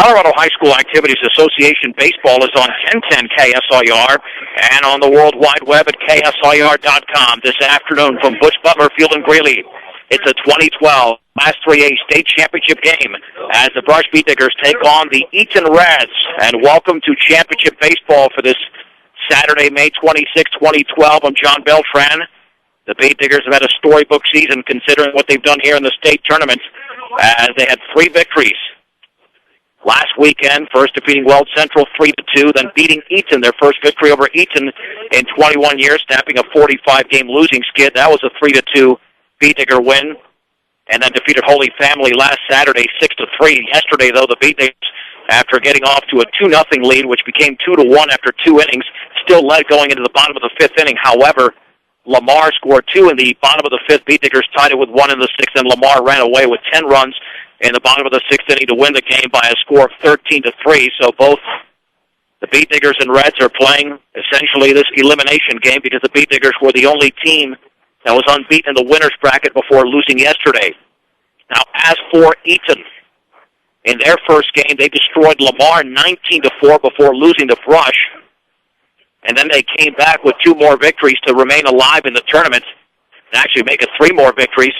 Colorado High School Activities Association Baseball is on 1010 KSIR and on the World Wide Web at KSIR.com this afternoon from Bush Butler Field in Greeley. It's a 2012 Class 3A state championship game as the Brush Beat Diggers take on the Eaton Reds. And welcome to championship baseball for this Saturday, May 26, 2012. I'm John Beltran. The Beat Diggers have had a storybook season considering what they've done here in the state tournament as they had 3 victories. Last weekend, first defeating Weld Central 3-2, then beating Eaton, their first victory over Eaton in 21 years, snapping a 45-game losing skid. That was a 3-2 Beat Digger win, and then defeated Holy Family last Saturday 6-3. Yesterday, though, the Beat Diggers, after getting off to a 2-0 lead, which became 2-1 after 2 innings, still led going into the bottom of the 5th inning. However, Lamar scored 2 in the bottom of the 5th. Beat Diggers tied it with 1 in the 6th, and Lamar ran away with 10 runs in the bottom of the 6th inning to win the game by a score of 13-3. So both the Beat Diggers and Reds are playing essentially this elimination game because the Beat Diggers were the only team that was unbeaten in the winner's bracket before losing yesterday. Now, as for Eaton, in their first game, they destroyed Lamar 19-4 before losing to Brush. And then they came back with 2 more victories to remain alive in the tournament and actually make it 3 more victories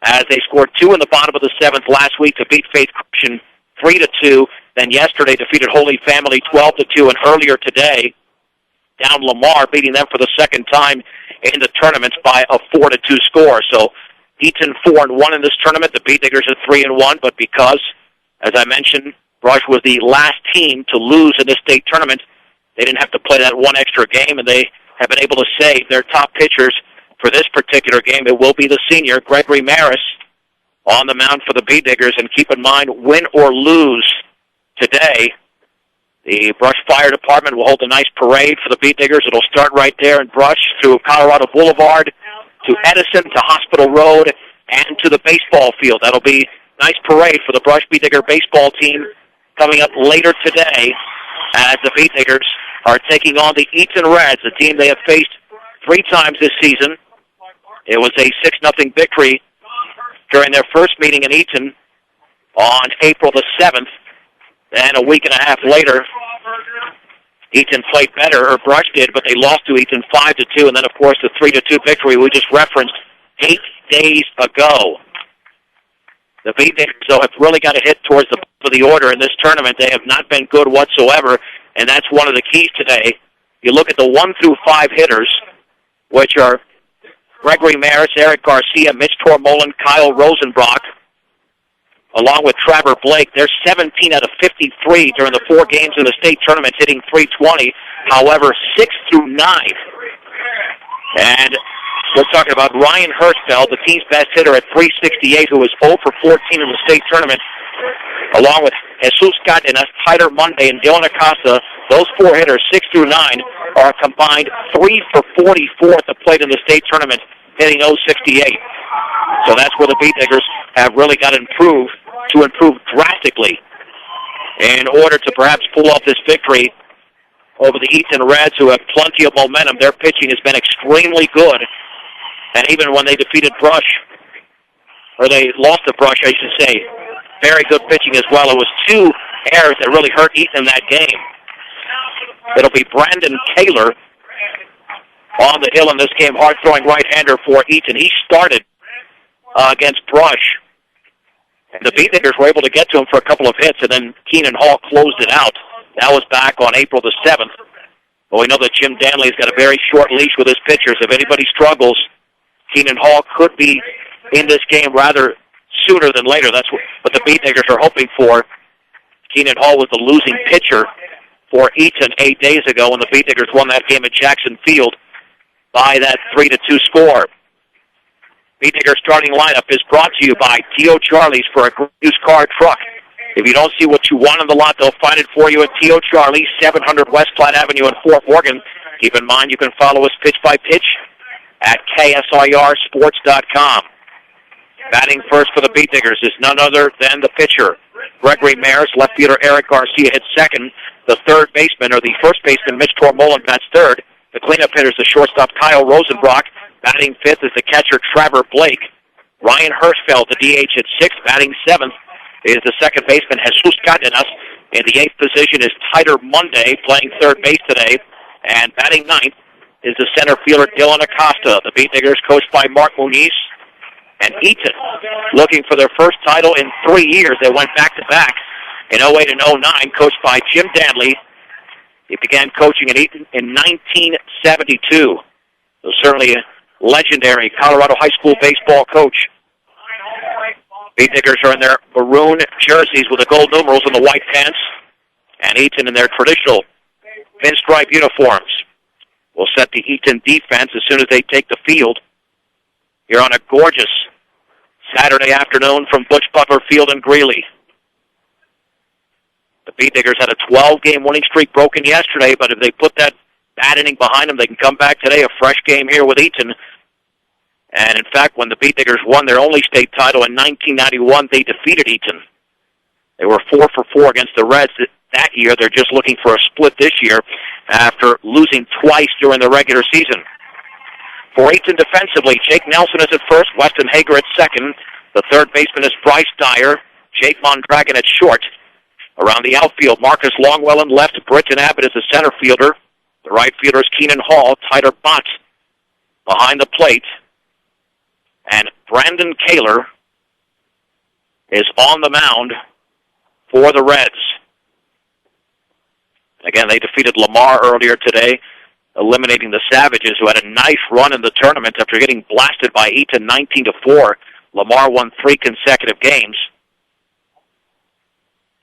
as they scored 2 in the bottom of the 7th last week to beat Faith Christian 3-2. Then yesterday defeated Holy Family 12-2, and earlier today down Lamar, beating them for the second time in the tournament by a 4-2 score. So Eaton 4-1 in this tournament. The Beat Diggers are 3-1, but because, as I mentioned, Brush was the last team to lose in this state tournament, they didn't have to play that 1 extra game, and they have been able to save their top pitchers for this particular game. It will be the senior, Gregory Maris, on the mound for the Beat Diggers. And keep in mind, win or lose today, the Brush Fire Department will hold a nice parade for the Beat Diggers. It'll start right there in Brush through Colorado Boulevard to Edison to Hospital Road and to the baseball field. That'll be a nice parade for the Brush Beat Digger baseball team coming up later today as the Beat Diggers are taking on the Eaton Reds, a team they have faced 3 times this season. It was a 6-0 victory during their first meeting in Eaton on April the 7th. And a week and a half later, Eaton played better, or Brush did, but they lost to Eaton 5-2. And then, of course, the 3-2 victory we just referenced 8 days ago. The Beat Diggers, though, have really got to hit towards the top of the order in this tournament. They have not been good whatsoever, and that's one of the keys today. You look at the 1 through 5 hitters, which are Gregory Maris, Eric Garcia, Mitch Tormolen, Kyle Rosenbrock, along with Trevor Blake. They're 17 out of 53 during the 4 games in the state tournament, hitting .320. However, 6 through 9. And we're talking about Ryan Hirschfeld, the team's best hitter at .368, who was 0 for 14 in the state tournament, along with Jesus Cardenas, Tyler Monday, and Dylan Acosta. Those 4 hitters, 6 through 9, are combined 3 for 44 at the plate in the state tournament, hitting .068. So that's where the Beat Diggers have really got to improve drastically in order to perhaps pull off this victory over the Eaton Reds, who have plenty of momentum. Their pitching has been extremely good. And even when they defeated Brush, or they lost to Brush, I should say, very good pitching as well. It was 2 errors that really hurt Eaton that game. It'll be Brandon Taylor on the hill in this game, hard-throwing right-hander for Eaton. He started against Brush. And the Beat Diggers were able to get to him for a couple of hits, and then Keenan Hall closed it out. That was back on April the 7th. But we know that Jim Danley's got a very short leash with his pitchers. If anybody struggles, Keenan Hall could be in this game rather sooner than later. That's what the Beat Diggers are hoping for. Keenan Hall was the losing pitcher for Eaton 8 days ago when the Beat Diggers won that game at Jackson Field by that 3-2 score. Beat Digger starting lineup is brought to you by T.O. Charlie's for a used car truck. If you don't see what you want on the lot, they'll find it for you at T.O. Charlie's, 700 West Platte Avenue in Fort Morgan. Keep in mind you can follow us pitch by pitch at KSIRsports.com. Batting first for the Beat Diggers is none other than the pitcher, Gregory Maris. Left fielder Eric Garcia hits second. The third baseman, or the first baseman, Mitch Tormolen, bats third. The cleanup hitter is the shortstop, Kyle Rosenbrock. Batting fifth is the catcher, Trevor Blake. Ryan Hirschfeld, the DH, at sixth. Batting seventh is the second baseman, Jesus Cardenas. In the 8th position is Tyler Monday, playing third base today. And batting ninth is the center fielder Dylan Acosta. The Beat Diggers, coached by Mark Muniz. And Eaton, looking for their first title in 3 years. They went back-to-back in 08 and 09, coached by Jim Danley. He began coaching at Eaton in 1972. So certainly a legendary Colorado high school baseball coach. Beat Diggers are in their maroon jerseys with the gold numerals and the white pants. And Eaton in their traditional pinstripe uniforms will set the Eaton defense as soon as they take the field here on a gorgeous Saturday afternoon from Butch Butler Field in Greeley. The Beat Diggers had a 12-game winning streak broken yesterday, but if they put that bad inning behind them, they can come back today, a fresh game here with Eaton. And in fact, when the Beat Diggers won their only state title in 1991, they defeated Eaton. They were 4 for 4 against the Reds that year. They're just looking for a split this year after losing twice during the regular season. For Eaton defensively, Jake Nelson is at first, Weston Hager at second. The third baseman is Bryce Dyer, Jake Mondragon at short. Around the outfield, Marcus Longwell in left, Britton Abbott is the center fielder. The right fielder is Keenan Hall, Tyler Bott behind the plate. And Brandon Kaler is on the mound for the Reds. Again, they defeated Lamar earlier today, eliminating the Savages, who had a nice run in the tournament after getting blasted by Eaton 19-4. Lamar won 3 consecutive games.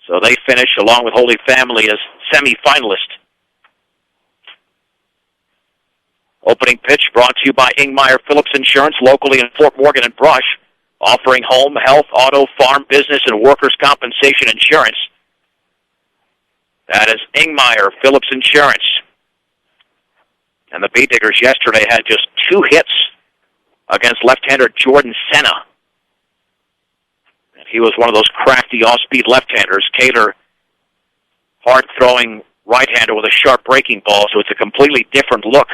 So they finish, along with Holy Family, as semifinalists. Opening pitch brought to you by Ingmeyer Phillips Insurance, locally in Fort Morgan and Brush, offering home, health, auto, farm, business, and workers' compensation insurance. That is Ingmeyer Phillips Insurance. And the Beat Diggers yesterday had just 2 hits against left-hander Jordan Senna. And he was one of those crafty off-speed left-handers. Kaler, hard-throwing right-hander with a sharp breaking ball, so it's a completely different look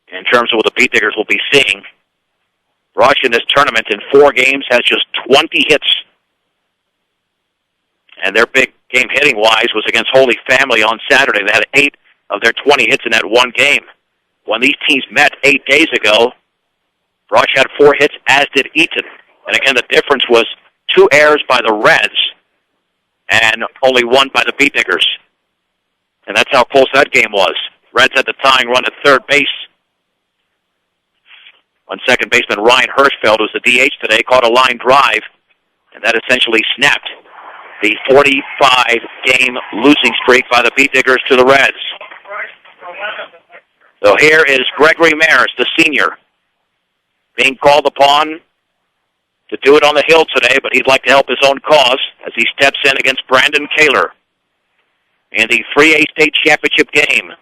in terms of what the Beat Diggers will be seeing. Brush in this tournament in 4 games has just 20 hits. And their big game hitting-wise was against Holy Family on Saturday. They had 8 of their 20 hits in that one game. When these teams met 8 days ago, Brush had 4 hits, as did Eaton. And again, the difference was 2 errors by the Reds and only 1 by the Beat Diggers. And that's how close that game was. Reds had the tying run at third base. On second baseman Ryan Hirschfeld, who's the DH today, caught a line drive, and that essentially snapped the 45-game losing streak by the Beat Diggers to the Reds. So here is Gregory Maris, the senior, being called upon to do it on the hill today, but he'd like to help his own cause as he steps in against Brandon Kaler in the 3A state championship game.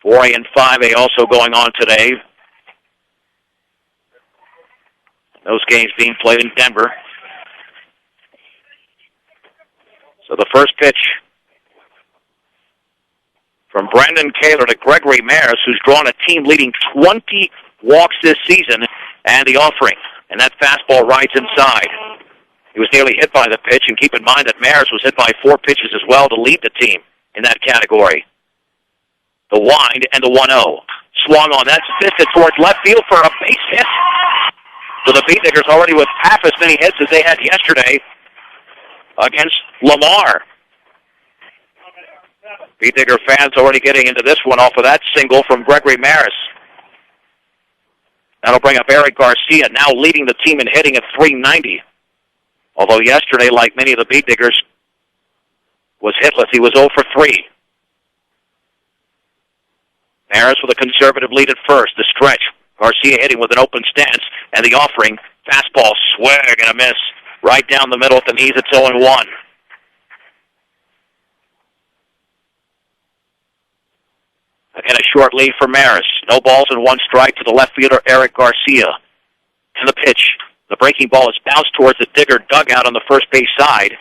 4A and 5A also going on today. Those games being played in Denver. So the first pitch from Brandon Kaler to Gregory Maris, who's drawn a team-leading 20 walks this season, and the offering. And that fastball rides inside. He was nearly hit by the pitch, and keep in mind that Maris was hit by 4 pitches as well to lead the team in that category. The wind and the 1-0. Swung on. That's fisted towards left field for a base hit. So the Beat Diggers already with half as many hits as they had yesterday against Lamar. Beat Digger fans already getting into this one off of that single from Gregory Maris. That'll bring up Eric Garcia, now leading the team in hitting at .390. Although yesterday, like many of the Beat Diggers, was hitless. He was 0 for 3. Maris with a conservative lead at first. The stretch. Garcia hitting with an open stance. And the offering. Fastball, swing and a miss. Right down the middle at the knees. It's 0-1. Again, a short lead for Maris. No balls and 1 strike to the left fielder, Eric Garcia. And the pitch. The breaking ball is bounced towards the Digger dugout on the first base side.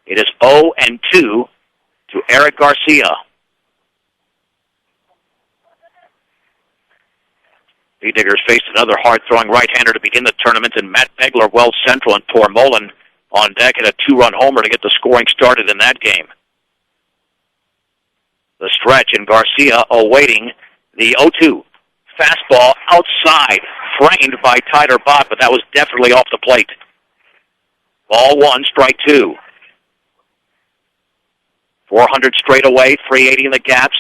It is 0-2 to Eric Garcia. The Diggers faced another hard-throwing right-hander to begin the tournament in Matt Begler, Wells Central, and Tormolen on deck and a 2-run homer to get the scoring started in that game. The stretch, and Garcia awaiting the 0-2. Fastball outside, framed by Tyler Bott, but that was definitely off the plate. Ball 1, strike 2. 400 straight away, 380 in the gaps,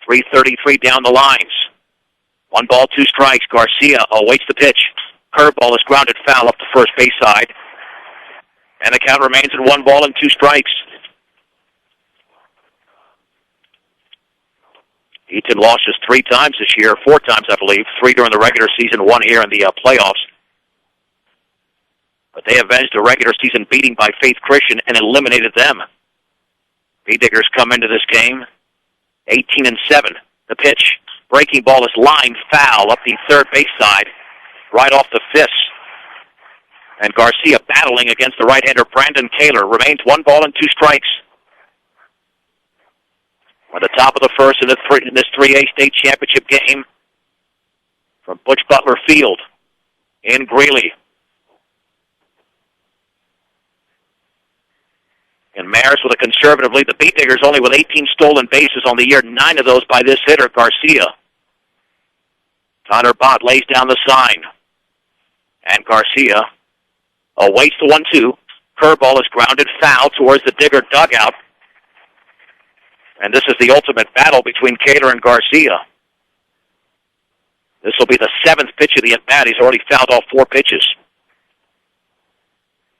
333 down the lines. 1 ball, 2 strikes. Garcia awaits the pitch. Curveball is grounded foul up the first base side. And the count remains at 1 ball and 2 strikes. Eaton lost just 3 times this year, 4 times, I believe. 3 during the regular season, 1 here in the playoffs. But they avenged a regular season beating by Faith Christian and eliminated them. Bee-Diggers come into this game 18-7. The pitch, breaking ball is lined foul up the third base side, right off the fists. And Garcia battling against the right-hander Brandon Kaler. Remains 1 ball and 2 strikes. At the top of the first in this 3A state championship game from Butch Butler Field in Greeley. And Maris with a conservative lead. The Bee-Diggers only with 18 stolen bases on the year, 9 of those by this hitter, Garcia. Tyler Bott lays down the sign. And Garcia awaits the 1-2. Curveball is grounded foul towards the Digger dugout. And this is the ultimate battle between Kaler and Garcia. This will be the 7th pitch of the at-bat. He's already fouled off 4 pitches.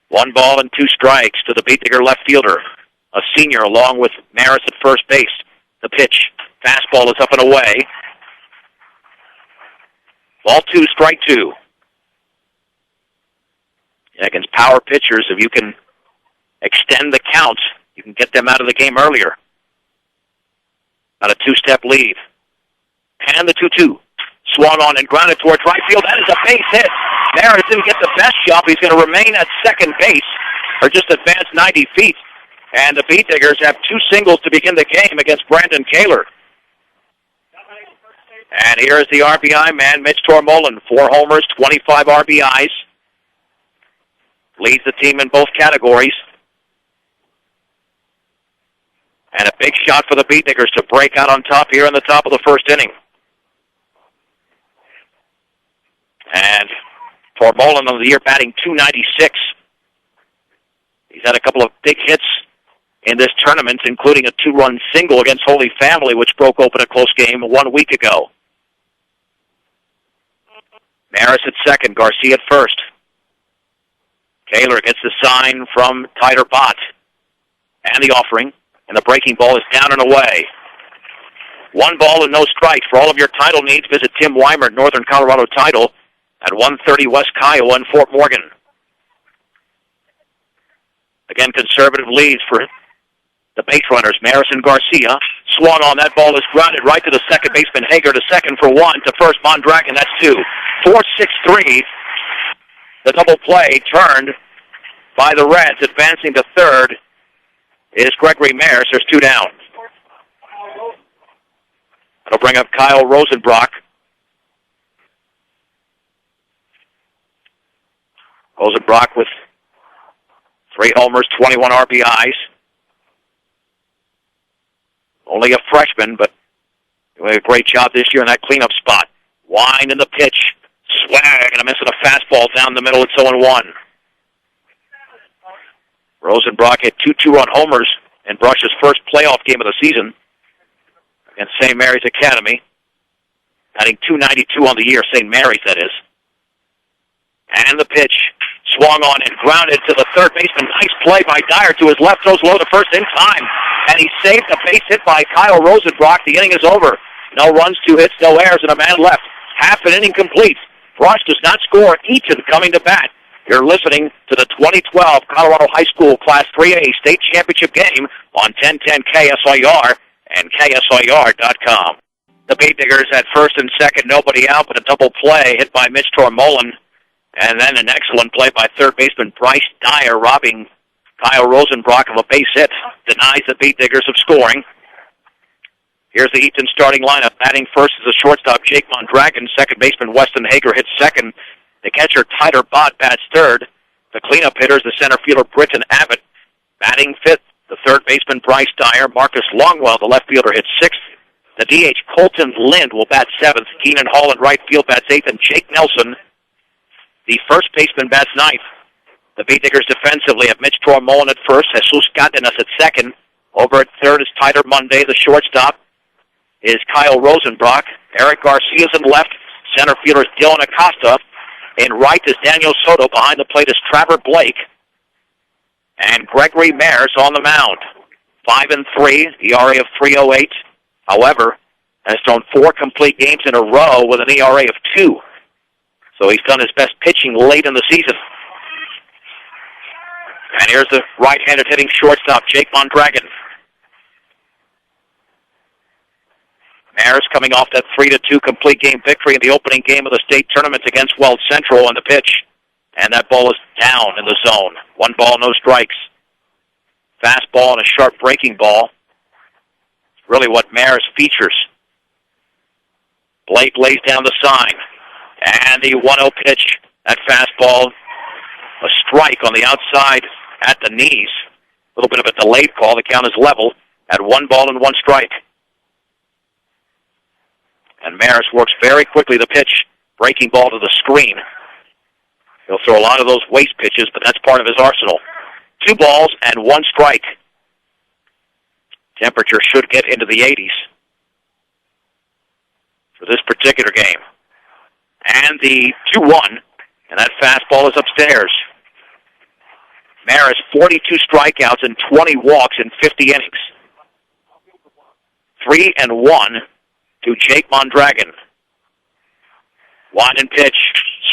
1 ball and 2 strikes to the Bee-Digger left fielder, a senior, along with Maris at first base. The pitch, fastball is up and away. Ball 2, strike 2. Against power pitchers, if you can extend the count, you can get them out of the game earlier. Got a 2-step lead. And the 2-2. Swung on and grounded towards right field. That is a base hit. Maris didn't get the best shot. He's going to remain at second base, or just advance 90 feet. And the Bee-Diggers have 2 singles to begin the game against Brandon Kaler. And here is the RBI man, Mitch Tormolen. 4 homers, 25 RBIs. Leads the team in both categories. And a big shot for the Bee-Diggers to break out on top here in the top of the first inning. And Tormolen on the year batting .296. He's had a couple of big hits in this tournament, including a 2-run single against Holy Family, which broke open a close game 1 week ago. Maris at second, Garcia at first. Kaler gets the sign from Tyler Bott. And the offering. And the breaking ball is down and away. 1 ball and no strikes. For all of your title needs, visit Tim Weimer at Northern Colorado Title at 130 West Kiowa in Fort Morgan. Again, conservative leads for the base runners, Maris and Garcia. Swung on, that ball is grounded right to the second baseman, Hager to second for 1, to first, Mondragon, that's 2. 4-6-3, the double play turned by the Reds. Advancing to third is Gregory Maris. There's 2 down. That'll bring up Kyle Rosenbrock. Rosenbrock with 3 homers, 21 RBIs. Only a freshman, but doing a great job this year in that cleanup spot. Wind in the pitch. Swag and a miss on a fastball down the middle. It's 0-1. Rosenbrock hit 2 2-run homers in Brush's first playoff game of the season against St. Mary's Academy. Batting .292 on the year, St. Mary's, that is. And the pitch swung on and grounded to the third baseman. Nice play by Dyer to his left. Throws low to first in time. And he saved a base hit by Kyle Rosenbrock. The inning is over. No runs, 2 hits, no errors, and a man left. Half an inning complete. Brush does not score. Eaton coming to bat. You're listening to the 2012 Colorado High School Class 3A State Championship game on 1010 KSIR and KSIR.com. The Bee-Diggers at first and second, nobody out, but a double play hit by Mitch Tormolen. And then an excellent play by third baseman Bryce Dyer, robbing Kyle Rosenbrock of a base hit. Denies the Bee-Diggers of scoring. Here's the Eaton starting lineup. Batting first is the shortstop Jake Mondragon. Second baseman Weston Hager hits second. The catcher Tyler Bott bats third. The cleanup hitters, the center fielder Britton Abbott, batting fifth. The third baseman Bryce Dyer. Marcus Longwell, the left fielder, hits sixth. The DH Colton Lind will bat seventh. Keenan Hall in right field bats eighth. And Jake Nelson, the first baseman, bats ninth. The Beatnickers defensively have Mitch Tormolin at first. Jesus Cardenas at second. Over at third is Tyler Monday. The shortstop is Kyle Rosenbrock. Eric Garcia's in left. Center fielder is Dylan Acosta. In right is Daniel Soto. Behind the plate is Trevor Blake. And Gregory Mares on the mound. 5-3, ERA of 3.08. However, has thrown 4 complete games in a row with an ERA of 2. So he's done his best pitching late in the season. And here's the right-handed hitting shortstop, Jake Mondragon. Maris coming off that 3-2 complete game victory in the opening game of the state tournament against Weld Central on the pitch. And that ball is down in the zone. 1 ball, no strikes. Fastball and a sharp breaking ball. Really what Maris features. Blake lays down the sign. And the 1-0 pitch. That fastball, a strike on the outside at the knees. A little bit of a delayed call. The count is level at 1 ball and 1 strike. And Maris works very quickly the pitch. Breaking ball to the screen. He'll throw a lot of those waste pitches, but that's part of his arsenal. 2 balls and 1 strike. Temperature should get into the 80s for this particular game. And the 2-1, and that fastball is upstairs. Maris, 42 strikeouts and 20 walks in 50 innings. 3-1 to Jake Mondragon. Wind and pitch,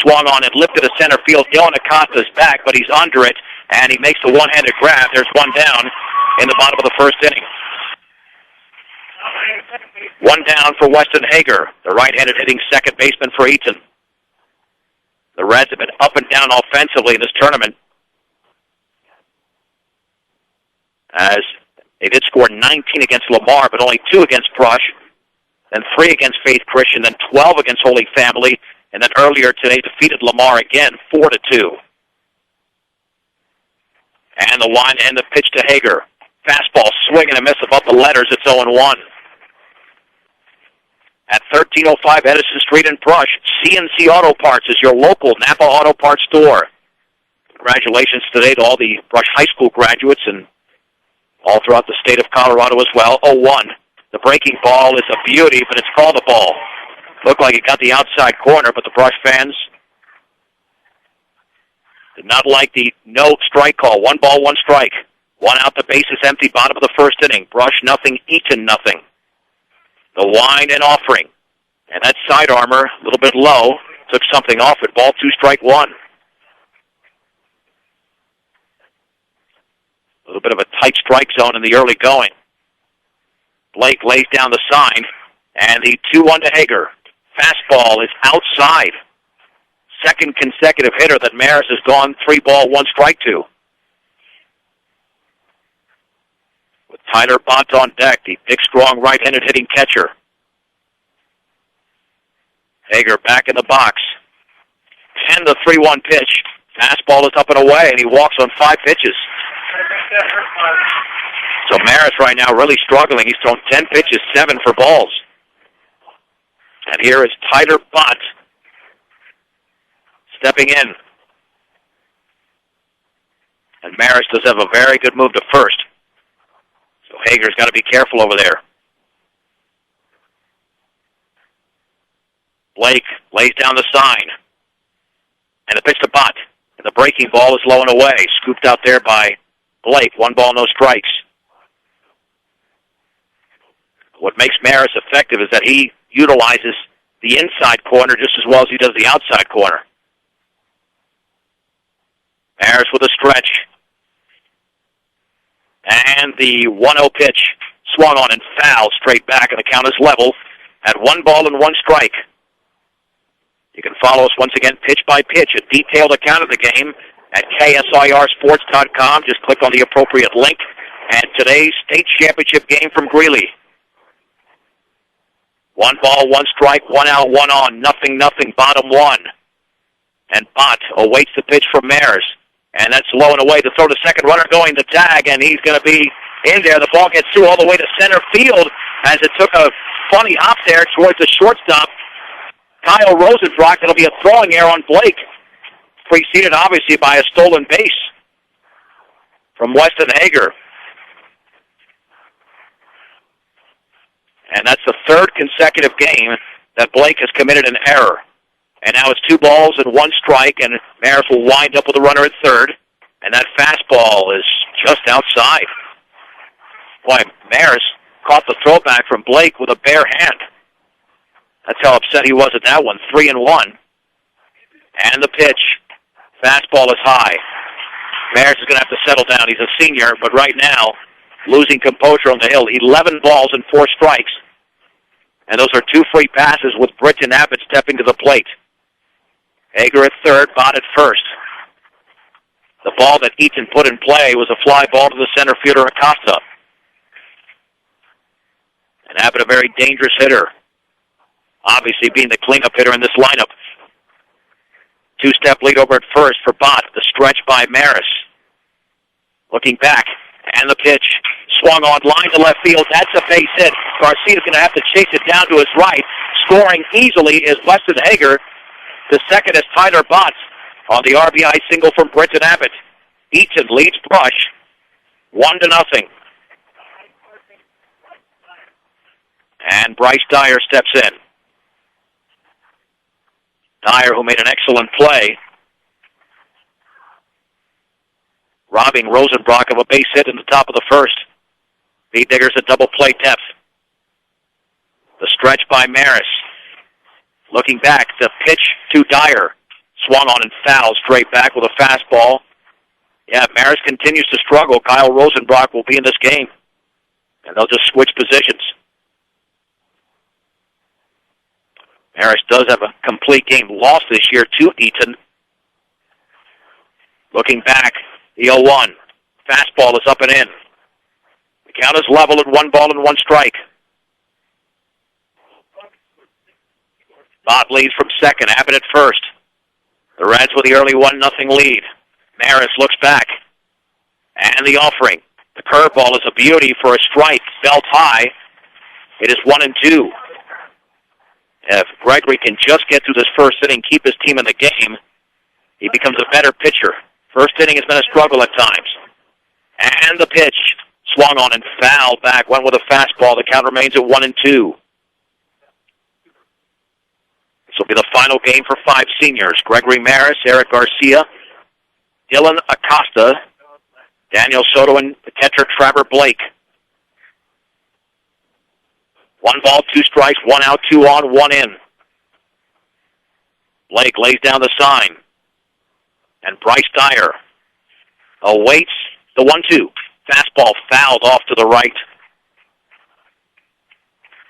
swung on and lifted to center field. Dylan Acosta's back, but he's under it, and he makes the one-handed grab. There's 1 down in the bottom of the first inning. 1 down for Weston Hager, the right-handed hitting second baseman for Eaton. The Reds have been up and down offensively in this tournament, as they did score 19 against Lamar, but only 2 against Brush, then 3 against Faith Christian, then 12 against Holy Family, and then earlier today defeated Lamar again, 4-2. And the wind and the pitch to Hager. Fastball, swing and a miss above the letters. It's 0-1. At 1305 Edison Street in Brush, CNC Auto Parts is your local Napa Auto Parts store. Congratulations today to all the Brush High School graduates and all throughout the state of Colorado as well. 0-1. The breaking ball is a beauty, but it's called a ball. Looked like it got the outside corner, but the Brush fans did not like the no strike call. 1 ball, 1 strike. 1 out, the base is empty, bottom of the first inning. Brush nothing, Eaton nothing. The wind and offering. And that side armor, a little bit low, took something off it. Ball 2, strike 1. A little bit of a tight strike zone in the early going. Blake lays down the sign, and the 2-1 to Hager. Fastball is outside. Second consecutive hitter that Maris has gone 3 ball, 1 strike to. With Tyler Bott on deck, the big, strong right-handed hitting catcher. Hager back in the box. And the 3-1 pitch. Fastball is up and away, and he walks on 5 pitches. So Maris right now really struggling. He's thrown 10 pitches, 7 for balls. And here is Tyler Bott stepping in. And Maris does have a very good move to first. So Hager's got to be careful over there. Blake lays down the sign. And the pitch to Bott. And the breaking ball is low and away. Scooped out there by Blake. 1 ball, no strikes. What makes Maris effective is that he utilizes the inside corner just as well as he does the outside corner. Maris with a stretch. And the 1-0 pitch swung on and fouled straight back, and the count is level at 1 ball and 1 strike. You can follow us once again pitch by pitch, a detailed account of the game at KSIRsports.com. Just click on the appropriate link. And today's state championship game from Greeley. 1 ball, 1 strike, 1 out, 1 on, nothing, bottom 1. And Bott awaits the pitch from Maris. And that's low and away to throw the second runner going to tag, and he's going to be in there. The ball gets through all the way to center field as it took a funny hop there towards the shortstop, Kyle Rosenbrock. It'll be a throwing error on Blake, preceded obviously by a stolen base from Weston Hager. And that's the third consecutive game that Blake has committed an error. And now it's 2 balls and 1 strike, and Maris will wind up with a runner at third. And that fastball is just outside. Boy, Maris caught the throwback from Blake with a bare hand. That's how upset he was at that one. 3-1. And the pitch. Fastball is high. Maris is going to have to settle down. He's a senior, but right now, losing composure on the hill. 11 balls and 4 strikes. And those are 2 free passes with Britton Abbott stepping to the plate. Hager at third, Bott at first. The ball that Eaton put in play was a fly ball to the center fielder Acosta. And Abbott, a very dangerous hitter. Obviously being the cleanup hitter in this lineup. 2-step lead over at first for Bott. The stretch by Maris. Looking back. And the pitch. Swung on line to left field. That's a base hit. Garcia's going to have to chase it down to his right. Scoring easily is Weston Hager. The second is Tyler Bott on the RBI single from Britton Abbott. Eaton leads Brush 1-0. And Bryce Dyer steps in. Dyer, who made an excellent play, robbing Rosenbrock of a base hit in the top of the first. B-Diggers at double play depth. The stretch by Maris. Looking back, the pitch to Dyer. Swung on and fouled straight back with a fastball. Yeah, Maris continues to struggle. Kyle Rosenbrock will be in this game. And they'll just switch positions. Maris does have a complete game loss this year to Eaton. Looking back, the 0-1. Fastball is up and in. The count is level at 1 ball and 1 strike. Bott leads from second. Abbott at first. The Reds with the early 1-0 lead. Maris looks back. And the offering. The curveball is a beauty for a strike. Belt high. It is 1-2. If Gregory can just get through this first inning, keep his team in the game, he becomes a better pitcher. First inning has been a struggle at times. And the pitch. Swung on and fouled back. Went with a fastball. The count remains at 1-2. This will be the final game for 5 seniors. Gregory Maris, Eric Garcia, Dylan Acosta, Daniel Soto, and the catcher Trevor Blake. 1 ball, 2 strikes, 1 out, 2 on, 1 in. Blake lays down the sign. And Bryce Dyer awaits the 1-2. Fastball fouled off to the right.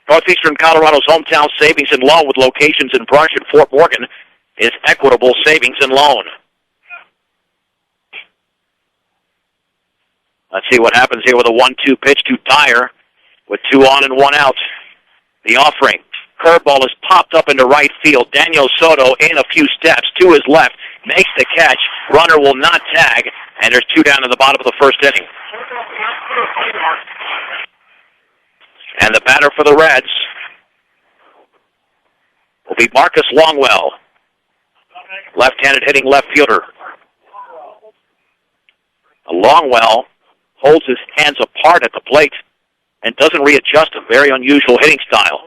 Northeastern Colorado's hometown savings and loan with locations in Brush and Fort Morgan is Equitable Savings and Loan. Let's see what happens here with a 1-2 pitch to Dyer with 2 on and 1 out. The offering. Curveball is popped up into right field. Daniel Soto in a few steps to his left. Makes the catch. Runner will not tag. And there's 2 down in the bottom of the first inning. And the batter for the Reds will be Marcus Longwell. Left-handed hitting left fielder. Longwell holds his hands apart at the plate and doesn't readjust, a very unusual hitting style.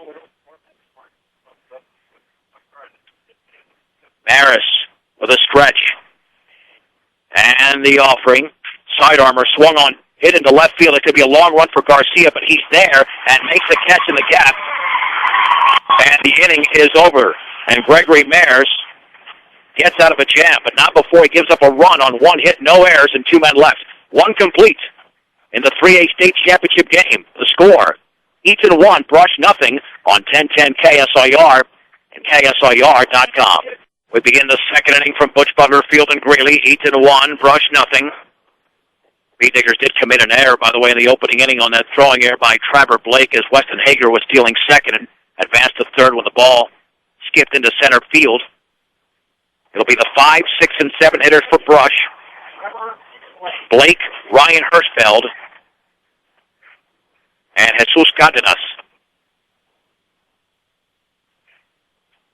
Maris with a stretch. And the offering. Side armor swung on, hit into left field. It could be a long run for Garcia, but he's there and makes a catch in the gap. And the inning is over. And Gregory Maris gets out of a jam, but not before he gives up a run on 1 hit, no errors, and 2 men left. 1 complete in the 3A state championship game. The score, Eaton 1, Brush nothing on 1010 KSIR and KSIR.com. We begin the second inning from Butch Butler Field in Greeley. Eaton 1, Brush nothing. B-Diggers did commit an error, by the way, in the opening inning on that throwing error by Trevor Blake as Weston Hager was stealing second and advanced to third when the ball skipped into center field. It'll be the 5, 6, and 7 hitters for Brush. Blake, Ryan Hirschfeld, and Jesus Cardenas.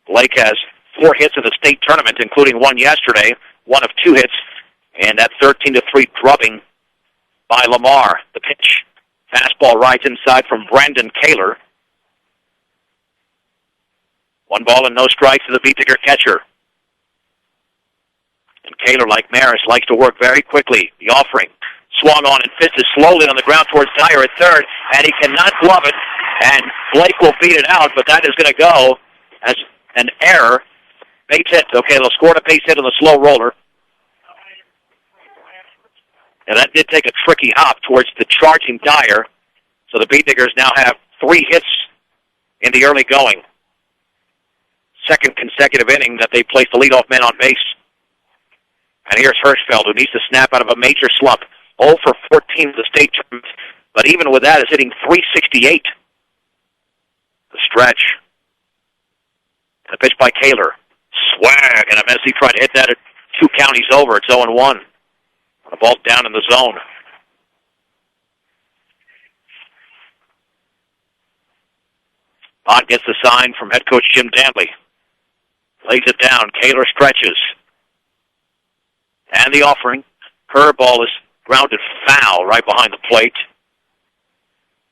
Blake has 4 hits in the state tournament, including one yesterday, one of 2 hits, and that 13-3 drubbing by Lamar. The pitch. Fastball rides inside from Brandon Kaler. 1 ball and no strikes to the Beetiger catcher. And Kaler, like Maris, likes to work very quickly. The offering. Swung on and fisted slowly on the ground towards Dyer at third, and he cannot glove it, and Blake will beat it out, but that is going to go as an error. Base hit. Okay, they'll score a base hit on the slow roller. And that did take a tricky hop towards the charging Dyer, so the Beetniggers now have 3 hits in the early going. Second consecutive inning that they placed the leadoff man on base. And here's Hirschfeld, who needs to snap out of a major slump. 0 for 14 of the state tournament, but even with that is hitting .368. The stretch. And a pitch by Kaler. Swag, and a miss. He tried to hit that at 2 counties over. It's 0-1. The ball down in the zone. Ott gets the sign from head coach Jim Danley. Lays it down. Kaler stretches. And the offering. Curveball is grounded foul right behind the plate.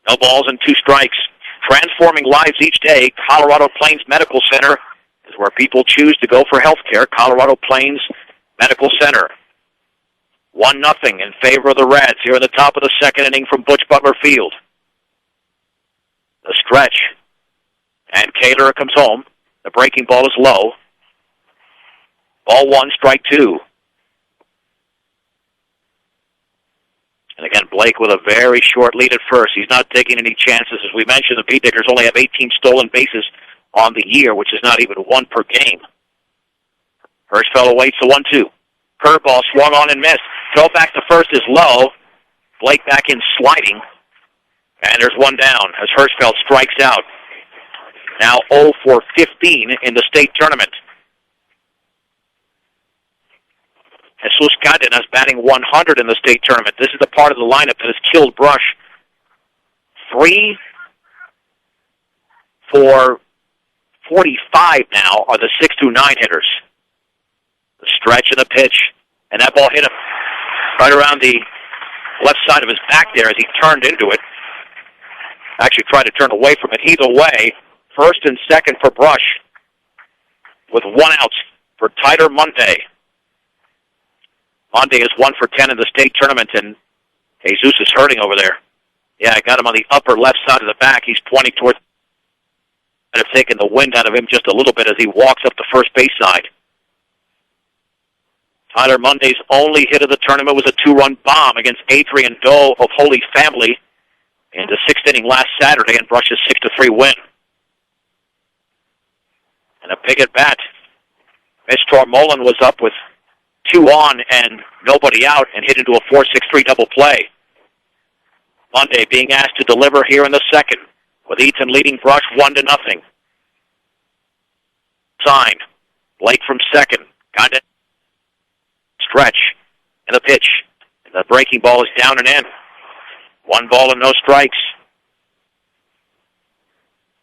No balls and 2 strikes. Transforming lives each day, Colorado Plains Medical Center is where people choose to go for health care. Colorado Plains Medical Center. 1-0 in favor of the Reds here in the top of the second inning from Butch Butler Field. The stretch. And Kaler comes home. The breaking ball is low. Ball 1, strike 2. And again, Blake with a very short lead at first. He's not taking any chances. As we mentioned, the Beetniggers only have 18 stolen bases on the year, which is not even 1 per game. Hirschfeld awaits the 1-2. Curveball swung on and missed. Throw back to first is low. Blake back in sliding. And there's 1 down as Hirschfeld strikes out. Now 0 for 15 in the state tournament. Jesus Cardenas batting 100 in the state tournament. This is the part of the lineup that has killed Brush. 3 for 45 now are the 6-9 hitters. The stretch and the pitch, and that ball hit him right around the left side of his back there as he turned into it. Actually tried to turn away from it. Either way, first and second for Brush with 1 out for Tyler Monday. Monday is 1 for 10 in the state tournament, and Jesus is hurting over there. Yeah, I got him on the upper left side of the back. He's pointing towards, and have taken the wind out of him just a little bit as he walks up the first base side. Tyler Monday's only hit of the tournament was a 2-run bomb against Adrian Doe of Holy Family in the 6th inning last Saturday and Brush's 6-3 win. And a big at bat. Mitch Tormolen was up with 2 on and nobody out and hit into a 4-6-3 double play. Monday being asked to deliver here in the second with Eaton leading Brush 1-0. Sign. Blake from second. Got it. Stretch. And the pitch. And the breaking ball is down and in. 1 ball and no strikes.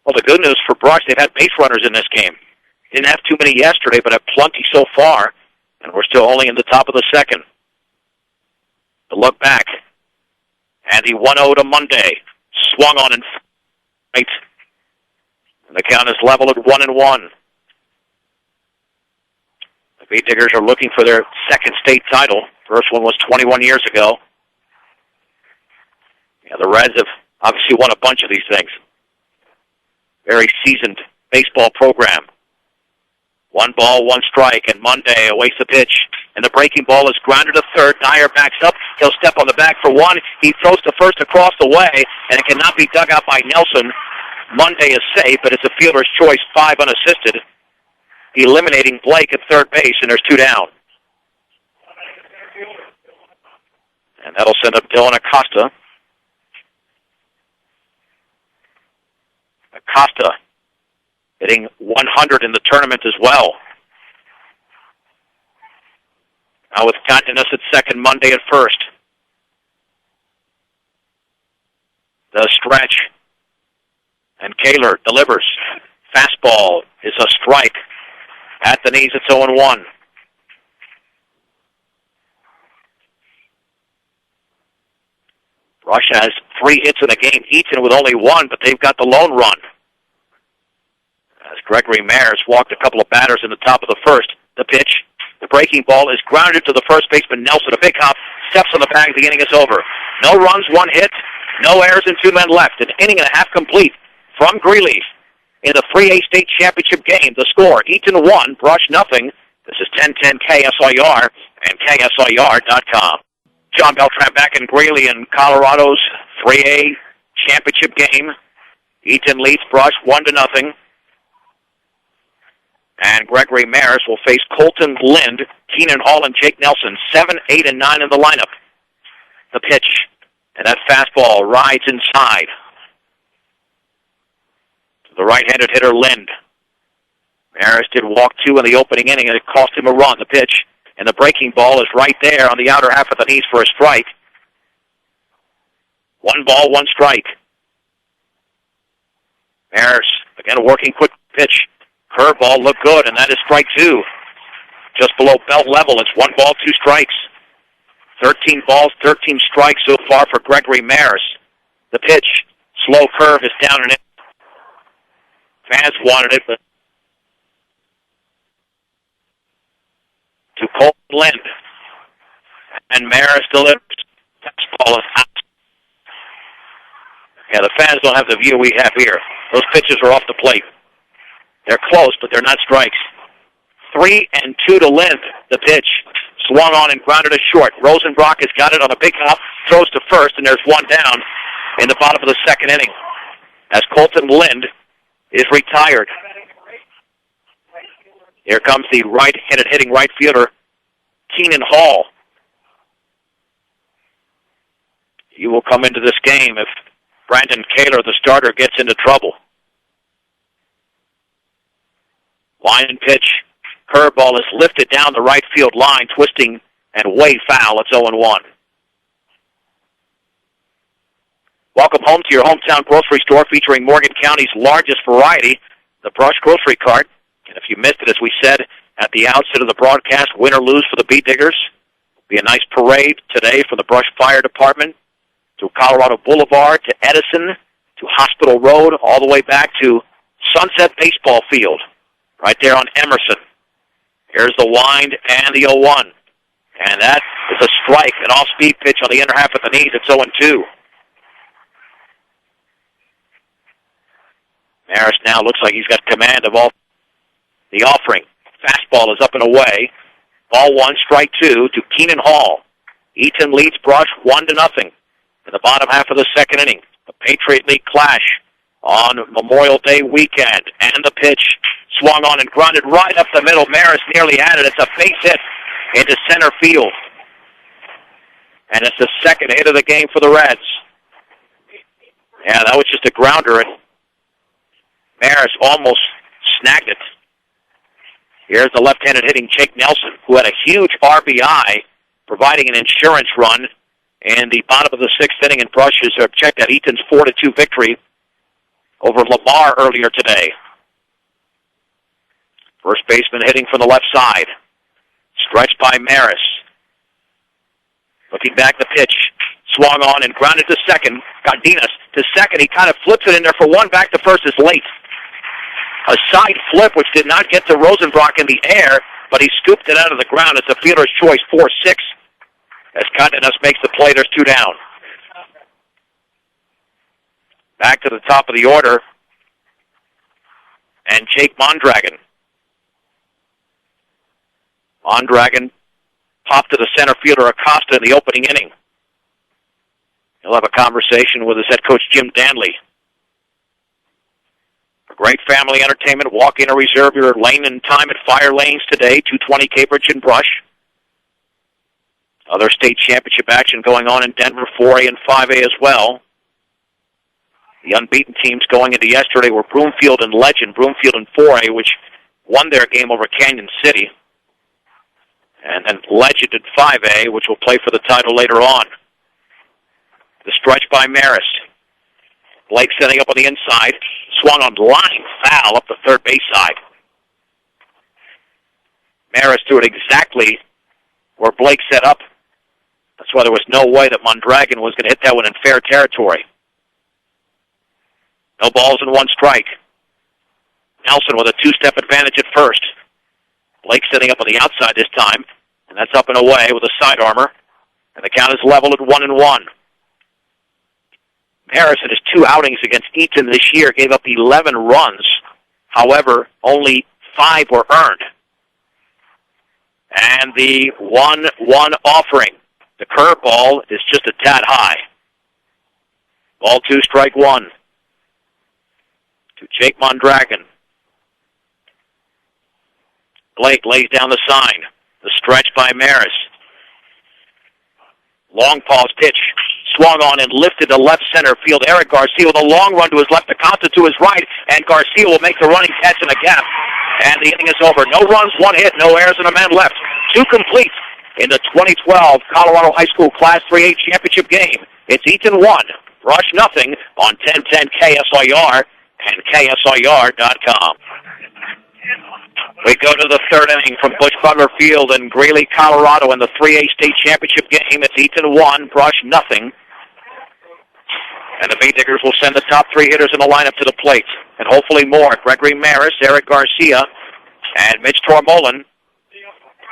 Well, the good news for Brush, they've had base runners in this game. Didn't have too many yesterday, but have plenty so far. And we're still only in the top of the second. The look back. And the 1-0 to Monday. Swung on and right. And the count is level at 1-1. The Beetniggers are looking for their second state title. First one was 21 years ago. Yeah, the Reds have obviously won a bunch of these things. Very seasoned baseball program. 1 ball, 1 strike, and Monday awaits the pitch. And the breaking ball is grounded to third. Dyer backs up. He'll step on the back for 1. He throws to first across the way, and it cannot be dug out by Nelson. Monday is safe, but it's a fielder's choice, 5 unassisted, eliminating Blake at third base, and there's 2 down. And that'll send up Dylan Acosta. Acosta hitting 100 in the tournament as well. Now with Continenus at second, Monday at first. The stretch. And Kaler delivers. Fastball is a strike. At the knees, it's 0-1. Brush has 3 hits in the game. Eaton with only 1, but they've got the lone run. As Gregory Mares walked a couple of batters in the top of the first. The pitch. The breaking ball is grounded to the first baseman, Nelson. A big hop, steps on the bag, the inning is over. No runs, 1 hit, no errors, and 2 men left. An inning and a half complete from Greeley in the 3A state championship game. The score, Eaton 1, Brush nothing. This is 1010 KSIR and KSIR.com. John Beltran back in Greeley in Colorado's 3A championship game. Eaton leads Brush 1-0. And Gregory Maris will face Colton Lind, Keenan Hall, and Jake Nelson. 7, 8, and 9 in the lineup. The pitch. And that fastball rides inside. To the right-handed hitter, Lind. Maris did walk 2 in the opening inning, and it cost him a run. The pitch. And the breaking ball is right there on the outer half of the knees for a strike. 1 ball, 1 strike. Maris, again, working quick pitch. Curveball looked good, and that is strike 2. Just below belt level, it's 1 ball, 2 strikes. 13 balls, 13 strikes so far for Gregory Maris. The pitch, slow curve is down and in. Fans wanted it, but to Colton Lind. And Maris delivers. Ball is out. Yeah, the fans don't have the view we have here. Those pitches are off the plate. They're close, but they're not strikes. 3-2 to Lind. The pitch swung on and grounded to short. Rosenbrock has got it on a big hop, throws to first, and there's 1 down in the bottom of the second inning as Colton Lind is retired. Here comes the right-handed hitting right fielder, Keenan Hall. He will come into this game if Brandon Kaler, the starter, gets into trouble. Line and pitch. Curveball is lifted down the right field line, twisting and way foul. It's 0-1. Welcome home to your hometown grocery store featuring Morgan County's largest variety, the Brush Grocery Cart. And if you missed it, as we said at the outset of the broadcast, win or lose for the Bee Diggers. Be a nice parade today for the Brush Fire Department to Colorado Boulevard, to Edison, to Hospital Road, all the way back to Sunset Baseball Field, right there on Emerson. Here's the wind and the 0-1. And that is a strike, an off-speed pitch on the inner half of the knees. It's 0-2. Maris now looks like he's got command of all the offering. Fastball is up and away. Ball 1, strike 2 to Keenan Hall. Eaton leads Brush 1-0 in the bottom half of the second inning. The Patriot League clash on Memorial Day weekend. And the pitch swung on and grounded right up the middle. Maris nearly had it. It's a base hit into center field. And it's the second hit of the game for the Reds. Yeah, that was just a grounder, and Maris almost snagged it. Here's the left-handed hitting Jake Nelson, who had a huge RBI, providing an insurance run in the bottom of the sixth inning, and Brush have checked out Eaton's 4-2 victory over Lamar earlier today. First baseman hitting from the left side. Stretched by Maris. Looking back, the pitch. Swung on and grounded to second. Cardenas to second. He kind of flips it in there for 1. Back to first is late. A side flip which did not get to Rosenbrock in the air, but he scooped it out of the ground. It's a fielder's choice, 4-6. As Cardenas makes the play, there's 2 down. Back to the top of the order. And Jake Mondragon. Mondragon popped to the center fielder Acosta in the opening inning. He'll have a conversation with his head coach, Jim Danley. A great family entertainment. Walk in or reserve your lane and time at Fire Lanes today, 220 Cambridge and Brush. Other state championship action going on in Denver, 4A and 5A as well. The unbeaten teams going into yesterday were Broomfield and Legend. Broomfield in 4A, which won their game over Canyon City. And then Legend in 5A, which will play for the title later on. The stretch by Maris. Blake setting up on the inside. Swung on line foul up the third base side. Maris threw it exactly where Blake set up. That's why there was no way that Mondragon was going to hit that one in fair territory. No balls and one strike. Nelson with a two-step advantage at first. Blake setting up on the outside this time, and that's up and away with a side armor. And the count is level at 1-1. Maris in his two outings against Eaton this year gave up 11 runs. However, only 5 were earned. And the 1-1 offering. The curveball is just a tad high. Ball 2, strike 1. To Jake Mondragon. Blake lays down the sign. The stretch by Maris. Long pause pitch. Swung on and lifted to left center field. Eric Garcia with a long run to his left, Acosta to his right, and Garcia will make the running catch in a gap. And the inning is over. No runs, 1 hit, no errors, and a man left. 2 complete in the 2012 Colorado High School Class 3A championship game. It's Eaton 1, Rush nothing on 1010 KSIR and KSIR.com. We go to the third inning from Busch Butler Field in Greeley, Colorado in the 3A state championship game. It's Eaton 1, Brush nothing. And the Bay Diggers will send the top 3 hitters in the lineup to the plate. And hopefully more. Gregory Maris, Eric Garcia, and Mitch Tormolin.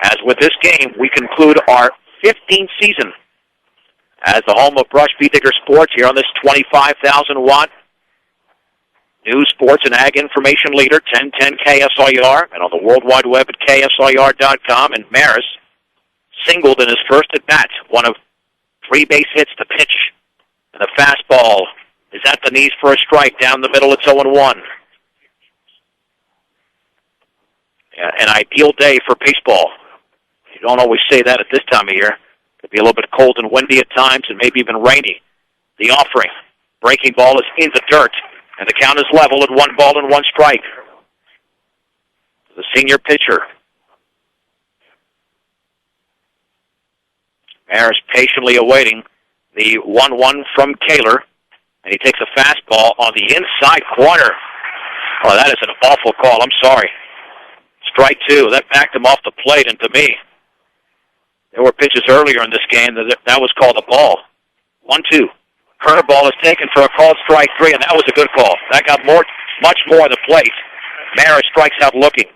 As with this game, we conclude our 15th season as the home of Brush Bee Digger Sports here on this 25,000-watt news, sports, and ag information leader, 1010 KSIR, and on the World Wide Web at KSIR.com. And Maris singled in his first at-bat, one of 3 base hits to pitch. And the fastball is at the knees for a strike. Down the middle, it's 0-1. Yeah, an ideal day for baseball. You don't always say that at this time of year. It could be a little bit cold and windy at times and maybe even rainy. The offering. Breaking ball is in the dirt. And the count is level at 1 ball and 1 strike. The senior pitcher. Maris patiently awaiting the 1-1 from Kaler. And he takes a fastball on the inside corner. Oh, that is an awful call. I'm sorry. Strike 2. That backed him off the plate, and to me, there were pitches earlier in this game that was called a ball. 1-2. Curveball is taken for a called strike 3, and that was a good call. That got much more on the plate. Maris strikes out looking.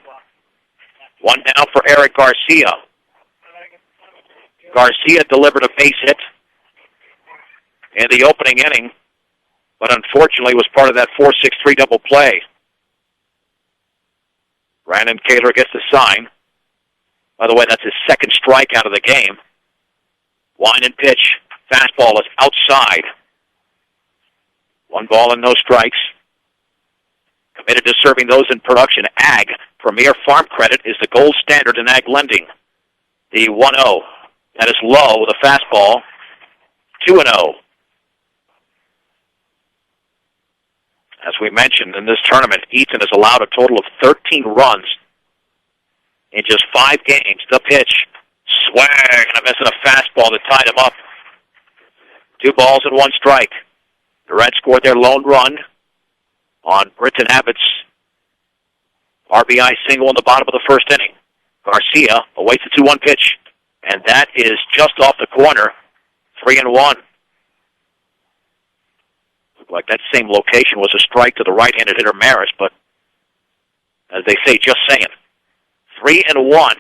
1 down for Eric Garcia. Garcia delivered a base hit in the opening inning, but unfortunately was part of that 4-6-3 double play. Brandon Kaler gets the sign. By the way, that's his second strikeout of the game. Wind and pitch. Fastball is outside. 1 ball and no strikes. Committed to serving those in production. Ag, Premier Farm Credit, is the gold standard in ag lending. The 1-0. That is low with a fastball. 2-0. As we mentioned, in this tournament, Eaton has allowed a total of 13 runs in just 5 games. The pitch. Swing and a miss and a fastball that tied him up. 2 balls and 1 strike. The Reds scored their lone run on Britton Abbott's RBI single in the bottom of the first inning. Garcia awaits the 2-1 pitch, and that is just off the corner. 3-1. Looked like that same location was a strike to the right-handed hitter Maris, but as they say, just saying. 3-1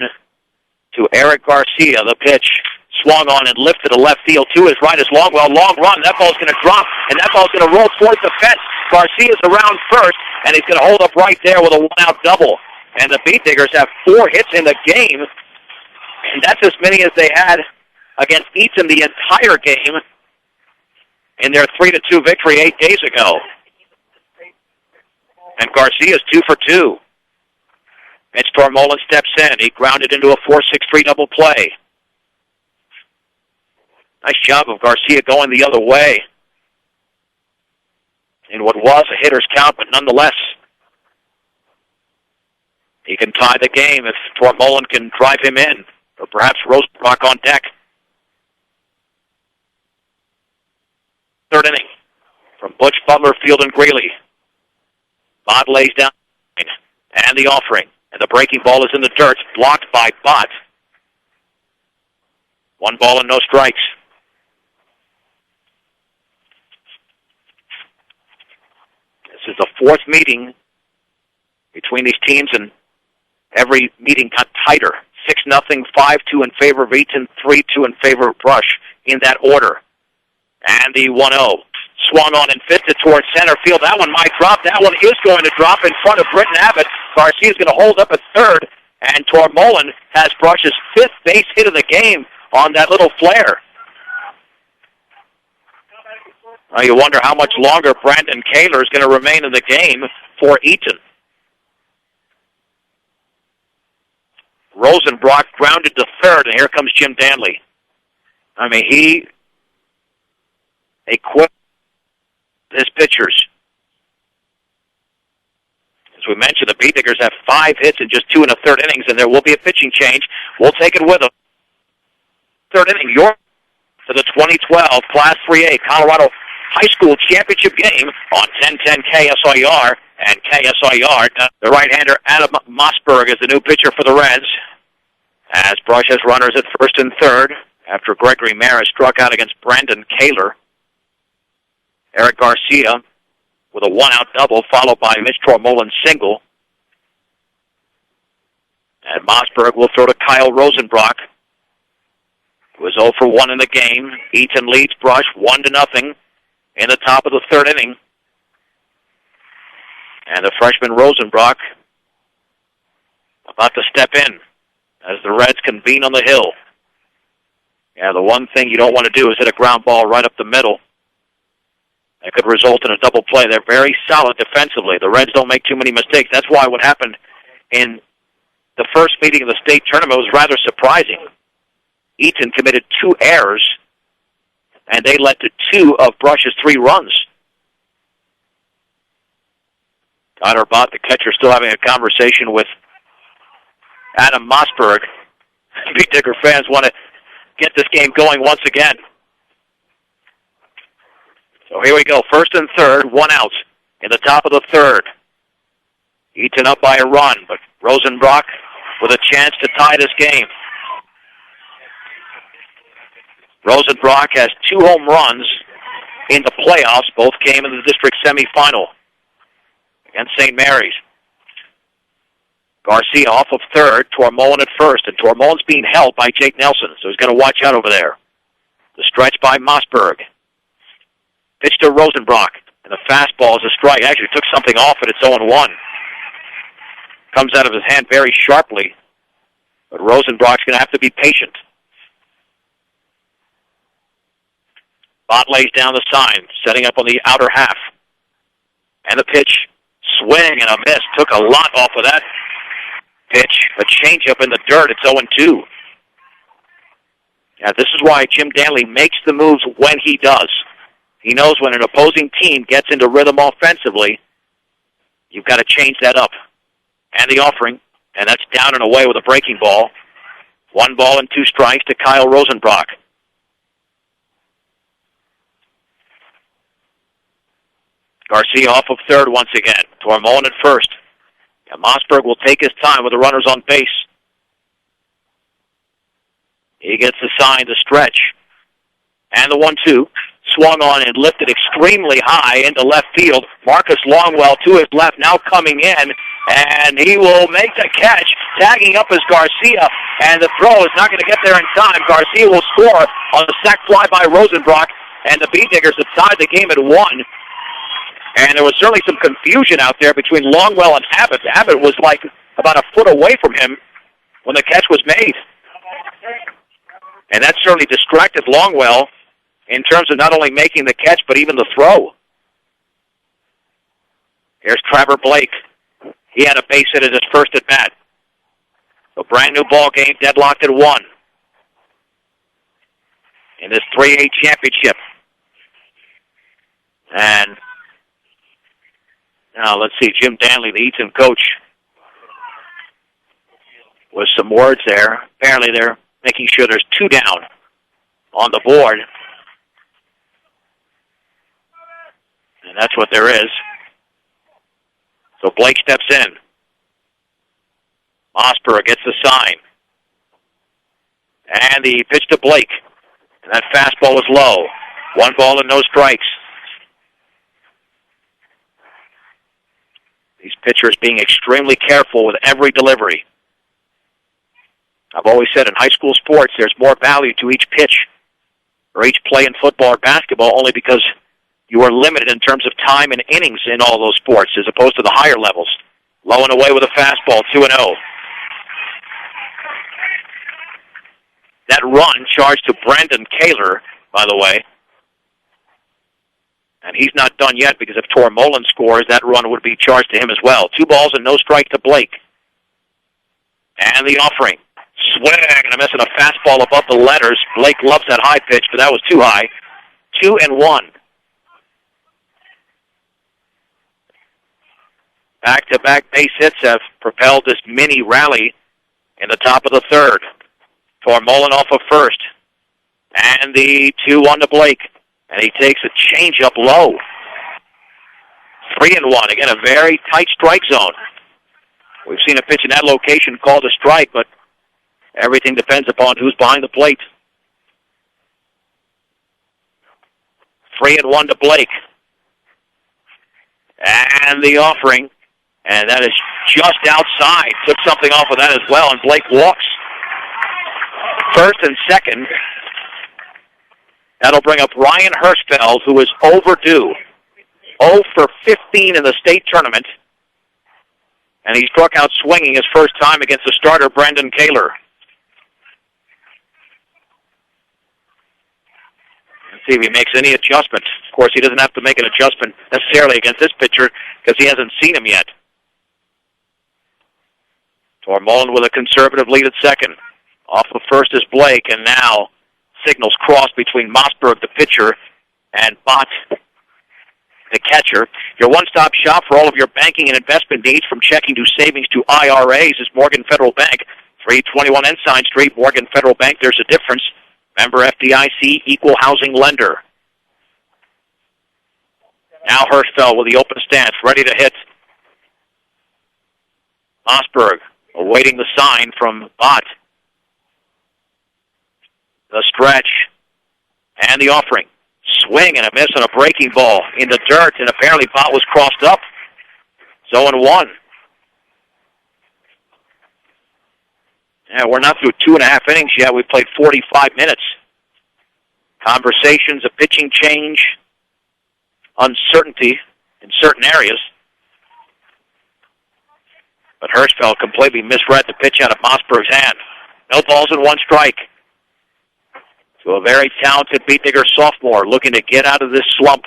to Eric Garcia. The pitch swung on and lifted to left field to his right is Longwell. Long run. That ball's going to drop, and that ball's going to roll towards the fence. Garcia's around first, and he's going to hold up right there with a 1-out double. And the Beat Diggers have 4 hits in the game, and that's as many as they had against Eaton the entire game in their 3-2 victory 8 days ago. And Garcia's 2 for 2. Mitch Tormolin steps in. He grounded into a 4-6-3 double play. Nice job of Garcia going the other way in what was a hitter's count, but nonetheless, he can tie the game if Tormolin can drive him in. Or perhaps Rosenbrock on deck. Third inning from Butch, Butler, Field, and Greeley. Bott lays down, and the offering. And the breaking ball is in the dirt, blocked by Bott. 1 ball and no strikes. This is the 4th meeting between these teams, and every meeting got tighter. 6-0, 5-2 in favor of Eaton, 3-2 in favor of Brush, in that order. And the 1-0. Swung on and fisted towards center field. That one might drop. That one is going to drop in front of Britton Abbott. Garcia's going to hold up at third, and Tormolen has Brush's 5th base hit of the game on that little flare. Well, you wonder how much longer Brandon Kaler is going to remain in the game for Eaton. Rosenbrock grounded to third, and here comes Jim Danley. I mean, he equipped his pitchers. As we mentioned, the Beatnickers have 5 hits in just 2 1/3 innings, and there will be a pitching change. We'll take it with them. Third inning, York to the 2012 Class 3A Colorado High School Championship game on 1010 KSIR and KSIR. The right-hander Adam Mossberg is the new pitcher for the Reds, as Brush has runners at first and third after Gregory Maris struck out against Brandon Kaler. Eric Garcia with a 1-out double, followed by Mitch Tormolen's single. And Mossberg will throw to Kyle Rosenbrock, who was 0 for 1 in the game. Eaton leads Brush 1-0 in the top of the 3rd inning. And the freshman Rosenbrock about to step in as the Reds convene on the hill. Yeah, the one thing you don't want to do is hit a ground ball right up the middle. That could result in a double play. They're very solid defensively. The Reds don't make too many mistakes. That's why what happened in the first meeting of the state tournament was rather surprising. Eaton committed 2 errors, and they led to 2 of Brush's 3 runs. Tyler Bott, the catcher, still having a conversation with Adam Mossberg. Beatnicker fans want to get this game going once again. So here we go. First and third, 1 out in the top of the 3rd. Eaton up by a run, but Rosenbrock with a chance to tie this game. Rosenbrock has 2 home runs in the playoffs. Both came in the district semifinal against St. Mary's. Garcia off of third, Tormolen at first, and Tormolen's being held by Jake Nelson, so he's got to watch out over there. The stretch by Mossberg. Pitch to Rosenbrock, and the fastball is a strike. Actually took something off it. It's 0-1. Comes out of his hand very sharply, but Rosenbrock's going to have to be patient. Bott lays down the sign, setting up on the outer half. And the pitch, swing and a miss. Took a lot off of that pitch. A changeup in the dirt. It's 0-2. Yeah, this is why Jim Danley makes the moves when he does. He knows when an opposing team gets into rhythm offensively, you've got to change that up. And the offering, and that's down and away with a breaking ball. 1 ball and 2 strikes to Kyle Rosenbrock. Garcia off of third once again. Tormolen at first. And Mossberg will take his time with the runners on base. He gets the sign, the stretch. And the 1-2. Swung on and lifted extremely high into left field. Marcus Longwell to his left, now coming in. And he will make the catch, tagging up as Garcia. And the throw is not going to get there in time. Garcia will score on the sac fly by Rosenbrock. And the Beatnickers have tied the game at 1. And there was certainly some confusion out there between Longwell and Abbott. Abbott was like about a foot away from him when the catch was made. And that certainly distracted Longwell in terms of not only making the catch, but even the throw. Here's Trevor Blake. He had a base hit at his first at-bat. A brand-new ball game, deadlocked at 1. In this 3A championship. And now let's see, Jim Danley, the Eaton coach, with some words there. Apparently they're making sure there's 2 down on the board. And that's what there is. So Blake steps in. Mossberg gets the sign. And the pitch to Blake. And that fastball is low. 1 ball and no strikes. These pitchers being extremely careful with every delivery. I've always said in high school sports there's more value to each pitch or each play in football or basketball only because you are limited in terms of time and innings in all those sports as opposed to the higher levels. Low and away with a fastball, 2-0. That run charged to Brandon Kaler, by the way. And he's not done yet because if Tormolen scores, that run would be charged to him as well. 2 balls and no strike to Blake. And the offering. Swing and a miss and a fastball above the letters. Blake loves that high pitch, but that was too high. 2-1. Back-to-back base hits have propelled this mini rally in the top of the third. Tormolen off of first. And the 2-1 to Blake. And he takes a changeup low. 3-1. Again, a very tight strike zone. We've seen a pitch in that location called a strike, but everything depends upon who's behind the plate. 3-1 to Blake. And the offering. And that is just outside. Took something off of that as well, and Blake walks. First and second. That'll bring up Ryan Hirschfeld, who is overdue. 0 for 15 in the state tournament. And he struck out swinging his first time against the starter, Brandon Kaler. Let's see if he makes any adjustments. Of course, he doesn't have to make an adjustment necessarily against this pitcher because he hasn't seen him yet. Tormolen with a conservative lead at second. Off of first is Blake, and now signals cross between Mossberg, the pitcher, and Bott, the catcher. Your one-stop shop for all of your banking and investment needs, from checking to savings to IRAs, is Morgan Federal Bank, 321 Ensign Street. Morgan Federal Bank, there's a difference. Member FDIC, equal housing lender. Now Hirschfeld with the open stance, ready to hit. Mossberg awaiting the sign from Bott. The stretch and the offering. Swing and a miss on a breaking ball in the dirt, and apparently Bott was crossed up. 0-1. Yeah, we're not through 2.5 innings yet. We've played 45 minutes. Conversations, a pitching change, uncertainty in certain areas. But Hirschfeld completely misread the pitch out of Mossberg's hand. No balls and 1 strike. To a very talented beat digger sophomore looking to get out of this slump.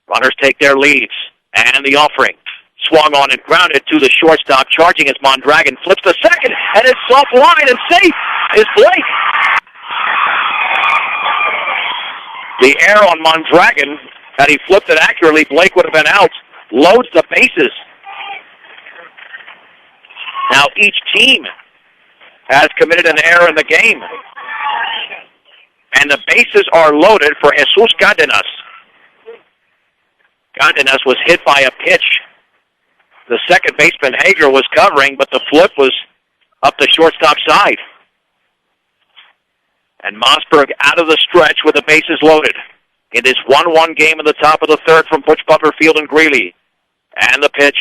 Runners take their leads. And the offering. Swung on and grounded to the shortstop. Charging as Mondragon flips to second. And it's soft line and safe is Blake. The air on Mondragon, had he flipped it accurately, Blake would have been out. Loads the bases. Now each team has committed an error in the game. And the bases are loaded for Jesus Cardenas. Cardenas was hit by a pitch. The second baseman, Hager, was covering, but the flip was up the shortstop side. And Mossberg out of the stretch with the bases loaded. It is 1-1 game in the top of the third from Butch Butler Field in Greeley. And the pitch,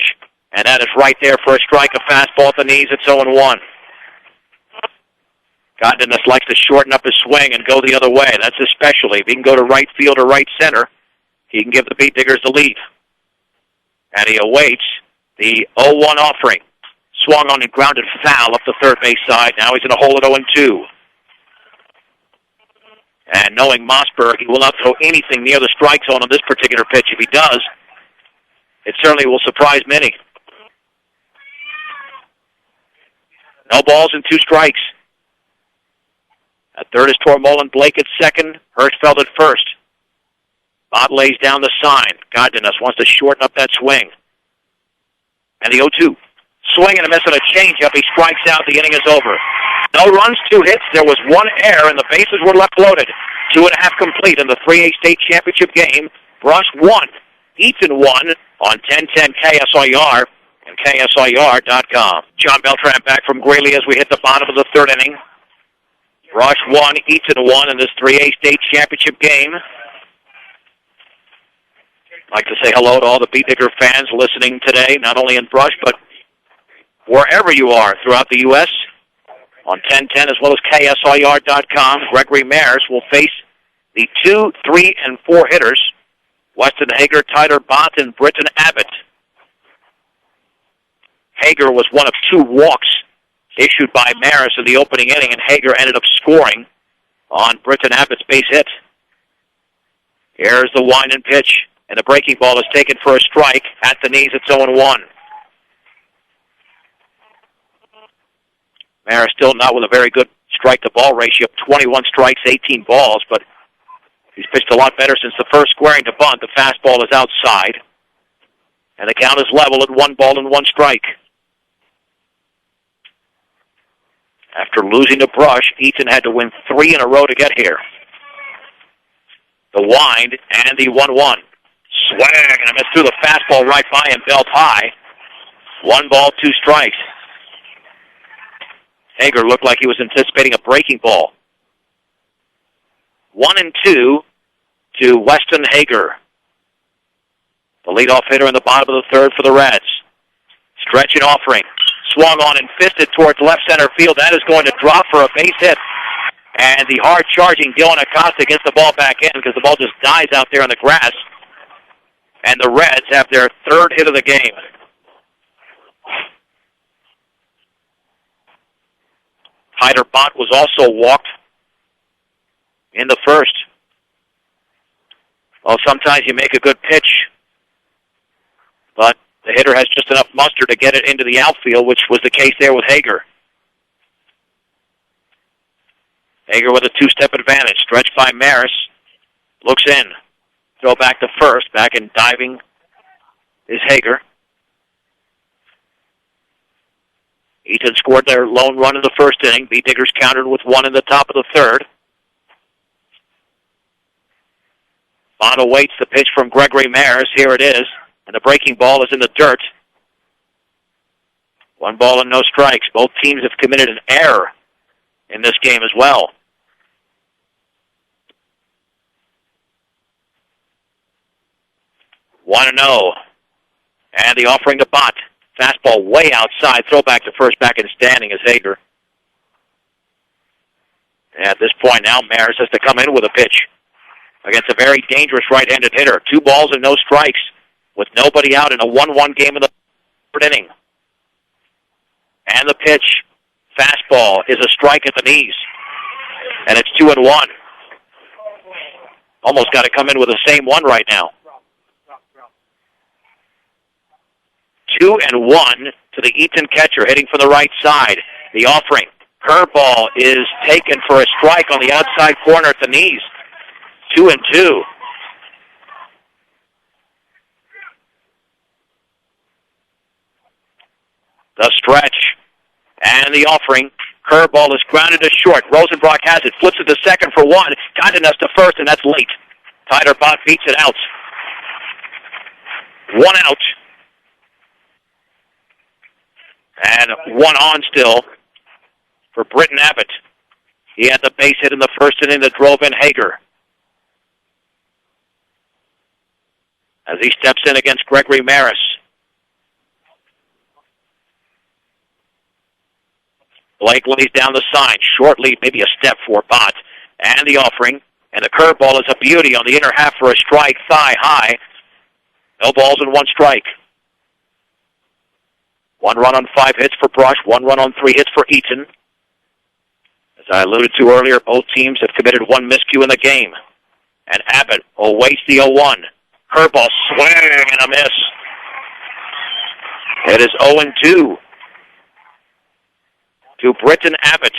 and that is right there for a strike, a fastball at the knees. It's 0-1. Cardenas likes to shorten up his swing and go the other way. That's his specialty. If he can go to right field or right center, he can give the beat diggers the lead. And he awaits the 0-1 offering. Swung on and grounded foul up the third base side. Now he's in a hole at 0-2. And knowing Mossberg, he will not throw anything near the strike zone on this particular pitch. If he does, it certainly will surprise many. No balls and 2 strikes. At third is Tormolen, Blake at second, Hirschfeld at first. Bott lays down the sign. Cardenas wants to shorten up that swing. And the 0-2. Swing and a miss on a changeup. He strikes out. The inning is over. No runs, 2 hits. There was 1 error, and the bases were left loaded. 2.5 complete in the 3A state championship game. Brush 1, Eaton 1 on 1010 KSIR and KSIR.com. John Beltran back from Greeley as we hit the bottom of the 3rd inning. Brush 1, Eaton 1 in this 3A state championship game. I'd like to say hello to all the Beat Digger fans listening today, not only in Brush, but wherever you are throughout the U.S. on 1010 as well as KSIR.com. Gregory Maris will face the 2, 3, and 4 hitters, Weston Hager, Tyler Bott, and Britton Abbott. Hager was one of 2 walks issued by Maris in the opening inning, and Hager ended up scoring on Britton Abbott's base hit. Here's the wind and pitch, and the breaking ball is taken for a strike. At the knees, it's 0-1. Maris still not with a very good strike-to-ball ratio of 21 strikes, 18 balls, but he's pitched a lot better since the first squaring to bunt. The fastball is outside, and the count is level at 1-1 After losing to Brush, Eaton had to win 3 in a row to get here. The wind and the 1-1. Swing, and a miss through the fastball right by him, belt high. 1 ball, 2 strikes. Hager looked like he was anticipating a breaking ball. 1-2 to Weston Hager. The leadoff hitter in the bottom of the 3rd for the Reds. Stretch and offering. Swung on and fisted towards left center field. That is going to drop for a base hit. And the hard-charging Dylan Acosta gets the ball back in because the ball just dies out there on the grass. And the Reds have their 3rd hit of the game. Tyler Bott was also walked in the 1st. Well, sometimes you make a good pitch, but the hitter has just enough muster to get it into the outfield, which was the case there with Hager. Hager with a 2-step advantage. Stretched by Maris. Looks in. Throw back to first. Back and diving is Hager. Eaton scored their lone run in the 1st inning. Beat Diggers countered with 1 in the top of the 3rd. Bond awaits the pitch from Gregory Maris. Here it is. And the breaking ball is in the dirt. 1 ball and no strikes. Both teams have committed an error in this game as well. One and 0. And the offering to Bott. Fastball way outside. Throw back to first. Back in standing is Hager. And at this point now, Maris has to come in with a pitch against a very dangerous right-handed hitter. 2 balls and no strikes with nobody out in a 1-1 game in the 3rd inning. And the pitch, fastball, is a strike at the knees. And it's 2-1. Almost got to come in with the same one right now. 2-1 to the Eaton catcher, hitting from the right side. The offering. Curveball is taken for a strike on the outside corner at the knees. 2-2. The stretch. And the offering. Curveball is grounded to short. Rosenbrock has it. Flips it to second for 1. Godinez to first, and that's late. Tyler Bott beats it out. 1 out. And 1 on still for Britton Abbott. He had the base hit in the 1st inning that drove in Hager. As he steps in against Gregory Maris. Blake lays down the sign. Short lead, maybe a step for Bott. And the offering. And the curveball is a beauty on the inner half for a strike, thigh high. No balls and 1 strike. 1 run on 5 hits for Brush, 1 run on 3 hits for Eaton. As I alluded to earlier, both teams have committed 1 miscue in the game. And Abbott awaits the 0-1. Curveball, swing, and a miss. It is 0-2 to Britton Abbott,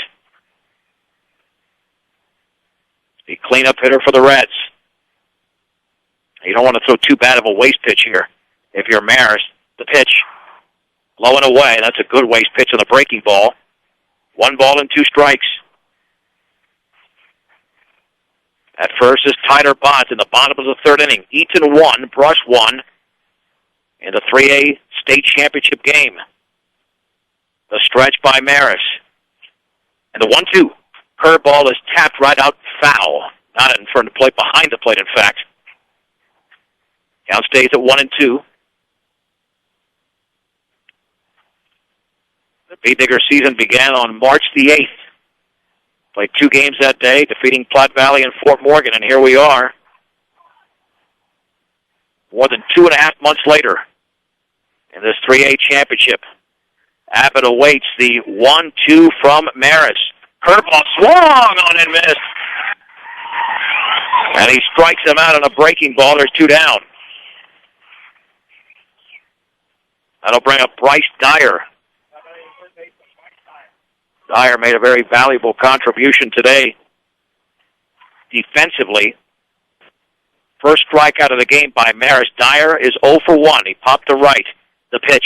the cleanup hitter for the Reds. You don't want to throw too bad of a waste pitch here. If you're Maris, the pitch, low and away. That's a good waste pitch on the breaking ball. 1-2 strikes. At first is Tyler Bonds in the bottom of the third inning. Eaton 1, Brush 1 in the 3A state championship game. The stretch by Maris. And the 1-2. Curveball is tapped right out foul. Not in front of the plate, behind the plate, in fact. Count stays at 1-2. The Bee-Digger season began on March the 8th. Played 2 games that day, defeating Platte Valley and Fort Morgan, and here we are. More than 2.5 months later in this 3A championship. Abbott awaits the 1-2 from Maris. Curveball swung on and missed. And he strikes him out on a breaking ball. There's 2 down. That'll bring up Bryce Dyer. Dyer made a very valuable contribution today defensively. First strikeout of the game by Maris. Dyer is 0 for 1. He popped to right. The pitch.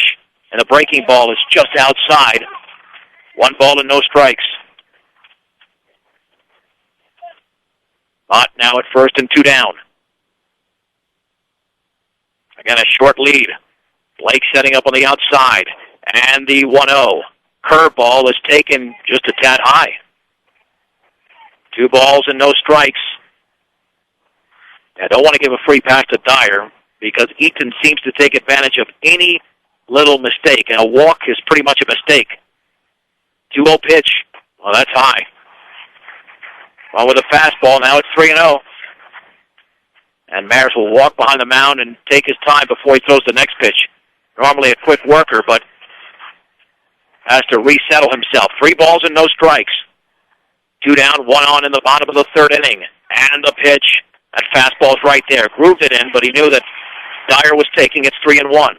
And the breaking ball is just outside. 1-0 strikes. Mott now at first and 2 down. Again, a short lead. Blake setting up on the outside. And the 1-0. Curveball is taken just a tad high. 2 balls and no strikes. I don't want to give a free pass to Dyer because Eaton seems to take advantage of any little mistake, and a walk is pretty much a mistake. 2-0 pitch. Well, that's high. Well, with a fastball, now it's 3-0. And Maris will walk behind the mound and take his time before he throws the next pitch. Normally a quick worker, but has to resettle himself. 3 balls and no strikes. 2 down, 1 on in the bottom of the third inning. And the pitch. That fastball's right there. Grooved it in, but he knew that Dyer was taking. It's 3-1.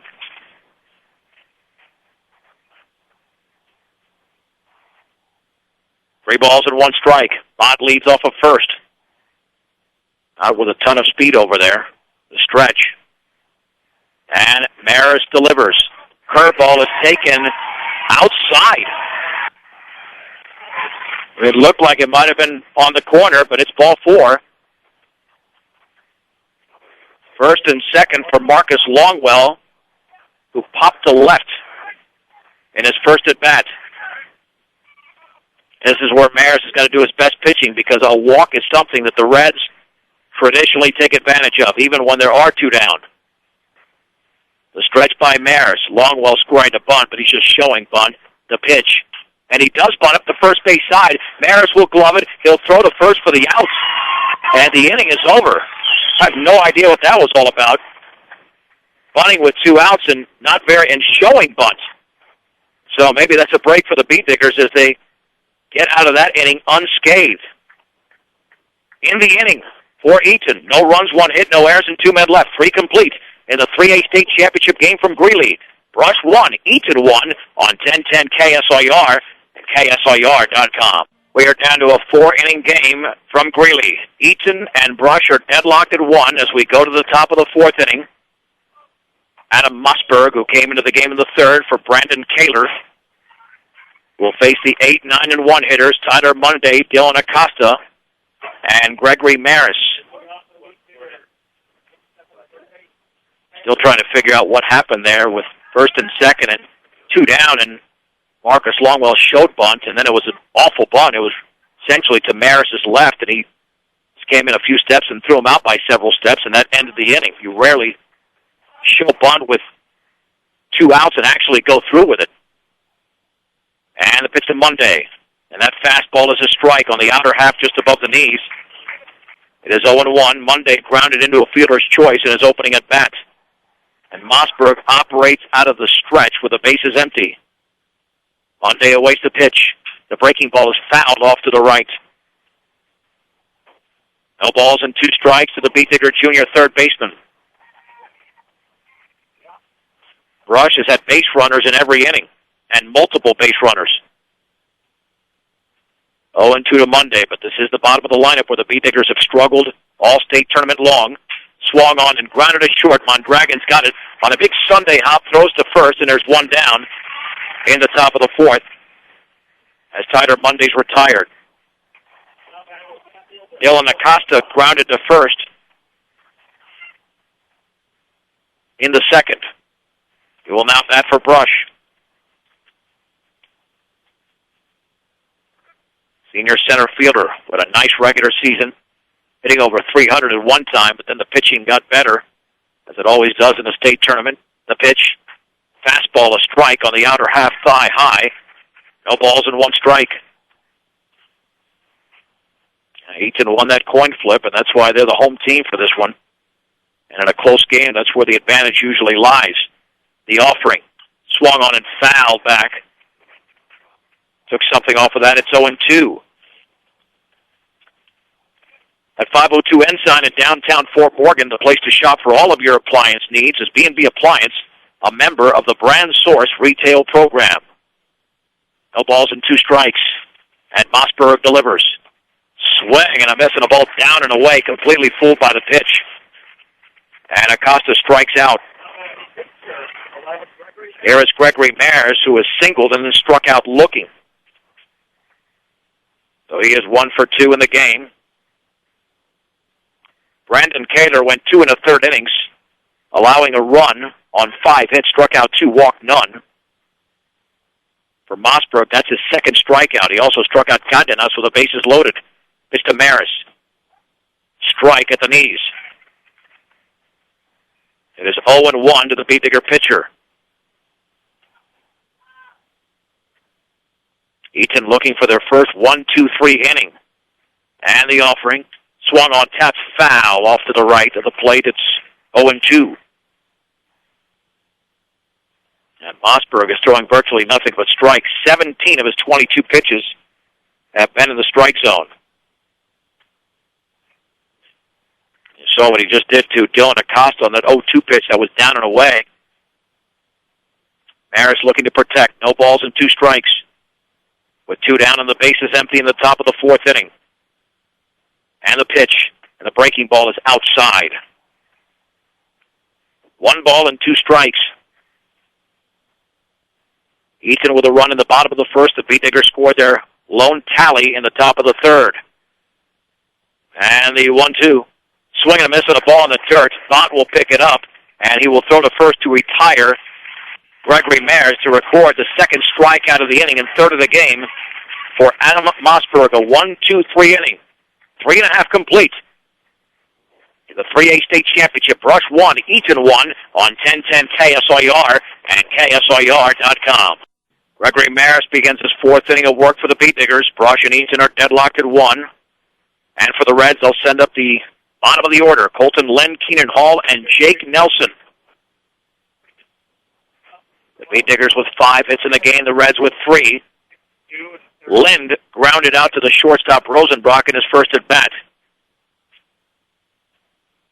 Three balls and 1 strike. Bott leads off of first. Out with a ton of speed over there. The stretch. And Maris delivers. Curveball is taken outside. It looked like it might have been on the corner, but it's ball 4. First and second for Marcus Longwell, who popped to left in his first at-bat. This is where Maris has got to do his best pitching because a walk is something that the Reds traditionally take advantage of, even when there are 2 down. The stretch by Maris. Longwell scoring a bunt, but he's just showing bunt. The pitch. And he does bunt up the first base side. Maris will glove it. He'll throw to first for the outs. And the inning is over. I have no idea what that was all about. Bunting with 2 outs and showing bunt. So maybe that's a break for the Bee-Diggers as they get out of that inning unscathed. In the inning for Eaton. No runs, 1 hit, no errors, and 2 men left. 3 complete in the 3A state championship game from Greeley. Brush 1, Eaton 1 on 1010 KSIR and KSIR.com. We are down to a 4-inning game from Greeley. Eaton and Brush are deadlocked at 1 as we go to the top of the 4th inning. Adam Musberg, who came into the game in the 3rd for Brandon Kaler, will face the 8, 9, and 1 hitters, Tyler Monday, Dylan Acosta, and Gregory Maris. Still trying to figure out what happened there with first and second and 2 down, and Marcus Longwell showed bunt, and then it was an awful bunt. It was essentially to Maris's left, and he came in a few steps and threw him out by several steps, and that ended the inning. You rarely show bunt with 2 outs and actually go through with it. And the pitch to Monday, and that fastball is a strike on the outer half just above the knees. It is 0-1. Monday grounded into a fielder's choice in his opening at bat. And Mossberg operates out of the stretch with the bases empty. Monday awaits the pitch. The breaking ball is fouled off to the right. No balls and 2 strikes to the Bee-Digger junior third baseman. Brush has had base runners in every inning, and multiple base runners. 0-2 to Monday, but this is the bottom of the lineup where the Bee-Diggers have struggled all state tournament long. Swung on and grounded it short. Mondragon's got it on a big Sunday hop, throws to first, and there's 1 down in the top of the 4th. as Tyler Monday's retired. Dylan Acosta grounded to first in the second. He will now bat for Brush. Senior center fielder with a nice regular season, hitting over 300 at one time, but then the pitching got better, as it always does in the state tournament. The pitch, fastball, a strike on the outer half thigh high. No balls and one strike. Eaton won that coin flip, and that's why they're the home team for this one. And in a close game, that's where the advantage usually lies. The offering, swung on and fouled back. Took something off of that. It's 0-2. At 502 Ensign in downtown Fort Morgan, the place to shop for all of your appliance needs is B&B Appliance, a member of the Brand Source retail program. No balls and two strikes. And Mossberg delivers. Swing and a miss and a ball down and away, completely fooled by the pitch. And Acosta strikes out. Here is Gregory Mares, who is singled and then struck out looking. So he is 1 for 2 in the game. Brandon Kaler went 2 1/3 innings, allowing a run on 5 hits, struck out 2, walked none. For Mossberg, that's his second strikeout. He also struck out Cardenas with the bases loaded. Pitch to Maris. Strike at the knees. It is 0-1 to the Beat Digger pitcher. Eaton looking for their first 1-2-3 inning. And the offering. Swung on, tapped foul off to the right of the plate. It's 0-2. And Mossberg is throwing virtually nothing but strikes. 17 of his 22 pitches have been in the strike zone. You saw what he just did to Dylan Acosta on that 0-2 pitch that was down and away. Maris looking to protect. No balls and 2 strikes. With 2 down and the bases empty in the top of the 4th inning. And the pitch, and the breaking ball is outside. 1 ball and 2 strikes. Eaton with a run in the bottom of the 1st. The Beat Diggers scored their lone tally in the top of the 3rd. And the 1-2. Swing and a miss on a ball in the dirt. Bont will pick it up, and he will throw to first to retire Gregory Mares to record the second strikeout of the inning and 3rd of the game for Adam Mossberg. A 1-2-3 inning. 3.5 complete. In the 3A state championship, Brush 1, Eaton 1 on 1010 KSIR and KSIR.com. Gregory Maris begins his 4th inning of work for the Beat Diggers. Brush and Eaton are deadlocked at 1. And for the Reds, they'll send up the bottom of the order. Colton Lind, Keenan Hall, and Jake Nelson. The Beat Diggers with 5 hits in the game, the Reds with 3. Lind grounded out to the shortstop Rosenbrock in his first at bat.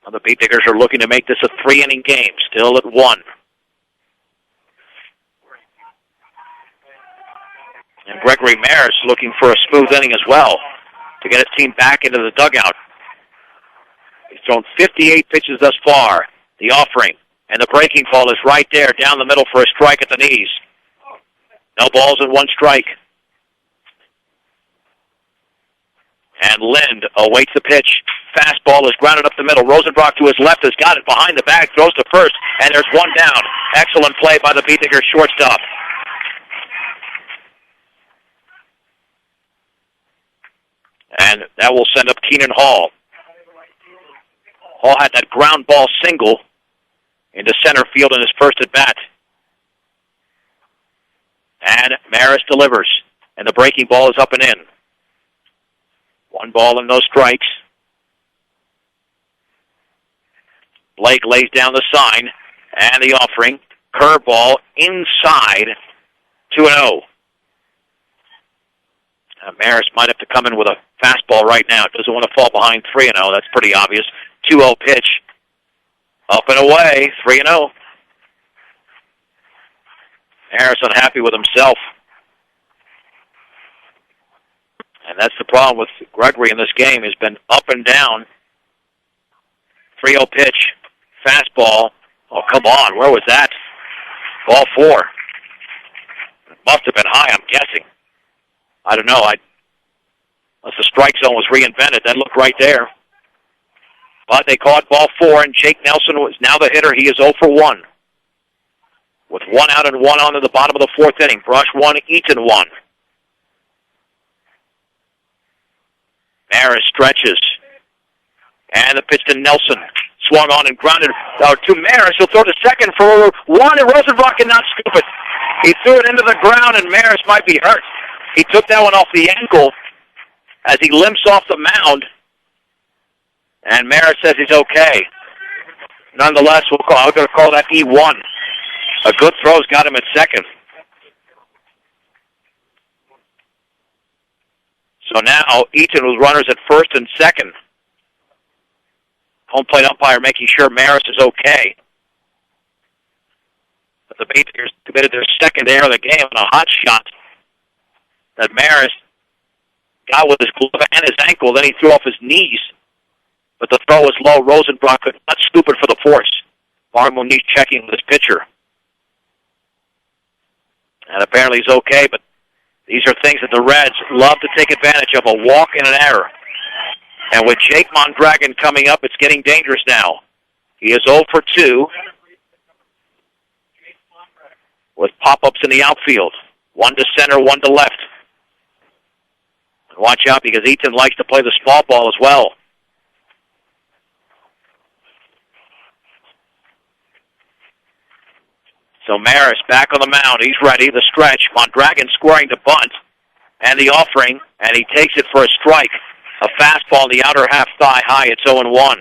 Now the Beat Diggers are looking to make this a 3-inning game, still at 1. And Gregory Maris looking for a smooth inning as well to get his team back into the dugout. He's thrown 58 pitches thus far. The offering and the breaking ball is right there down the middle for a strike at the knees. No balls and 1 strike. And Lind awaits the pitch. Fastball is grounded up the middle. Rosenbrock to his left has got it behind the bag, throws to first, and there's 1 down. Excellent play by the Beat Diggers shortstop. And that will send up Keenan Hall. Hall had that ground ball single into center field in his first at bat. And Maris delivers. And the breaking ball is up and in. 1 ball and no strikes. Blake lays down the sign. And the offering. Curveball inside. 2-0. Maris might have to come in with a fastball right now. Doesn't want to fall behind 3-0. That's pretty obvious. 2-0 pitch. Up and away. 3-0. Maris unhappy with himself. And that's the problem with Gregory in this game. Has been up and down. 3-0 pitch. Fastball. Oh, come on. Where was that? Ball 4. It must have been high, I'm guessing. I don't know. Unless the strike zone was reinvented, that looked right there. But they called ball 4, and Jake Nelson was now the hitter. He is 0 for 1. With 1 out and 1 on to the bottom of the 4th inning. Brush 1, Eaton 1. Maris stretches. And the pitch to Nelson. Swung on and grounded to Maris. He'll throw to second for 1, and Rosenbach cannot scoop it. He threw it into the ground, and Maris might be hurt. He took that one off the ankle as he limps off the mound. And Maris says he's okay. Nonetheless, I'm going to call that E1. A good throw's got him at second. So now Eaton with runners at first and second. Home plate umpire making sure Maris is okay. But the Baytakers committed their second error of the game on a hot shot that Maris got with his glove and his ankle. Then he threw off his knees. But the throw was low. Rosenbrock could not scoop it for the force. Barn Moniz checking with his pitcher. And apparently he's okay, but these are things that the Reds love to take advantage of, a walk and an error. And with Jake Mondragon coming up, it's getting dangerous now. He is 0 for 2 with pop-ups in the outfield. 1 to center, 1 to left. And watch out because Eaton likes to play the small ball as well. So Maris back on the mound. He's ready. The stretch. Mondragon scoring to bunt. And the offering. And he takes it for a strike. A fastball in the outer half thigh high. It's 0-1.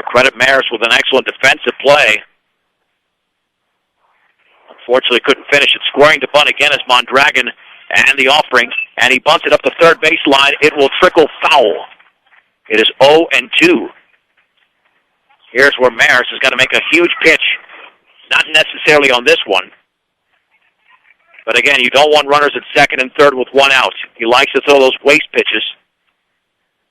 Credit Maris with an excellent defensive play. Unfortunately couldn't finish it. Scoring to bunt again is Mondragon. And the offering. And he bunts it up the third baseline. It will trickle foul. It is 0-2. Here's where Maris has got to make a huge pitch. Not necessarily on this one. But again, you don't want runners at second and third with 1 out. He likes to throw those waste pitches.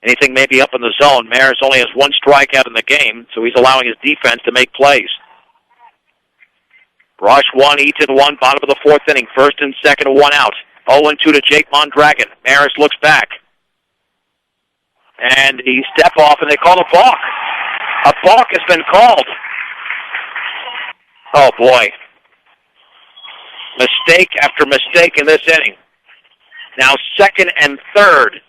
Anything maybe up in the zone. Maris only has 1 strikeout in the game, so he's allowing his defense to make plays. Brush 1, Eaton 1, bottom of the 4th inning. First and second, 1 out. 0-2 to Jake Mondragon. Maris looks back. And he step off, and they call a balk. A balk has been called. Oh, boy. Mistake after mistake in this inning. Now second and third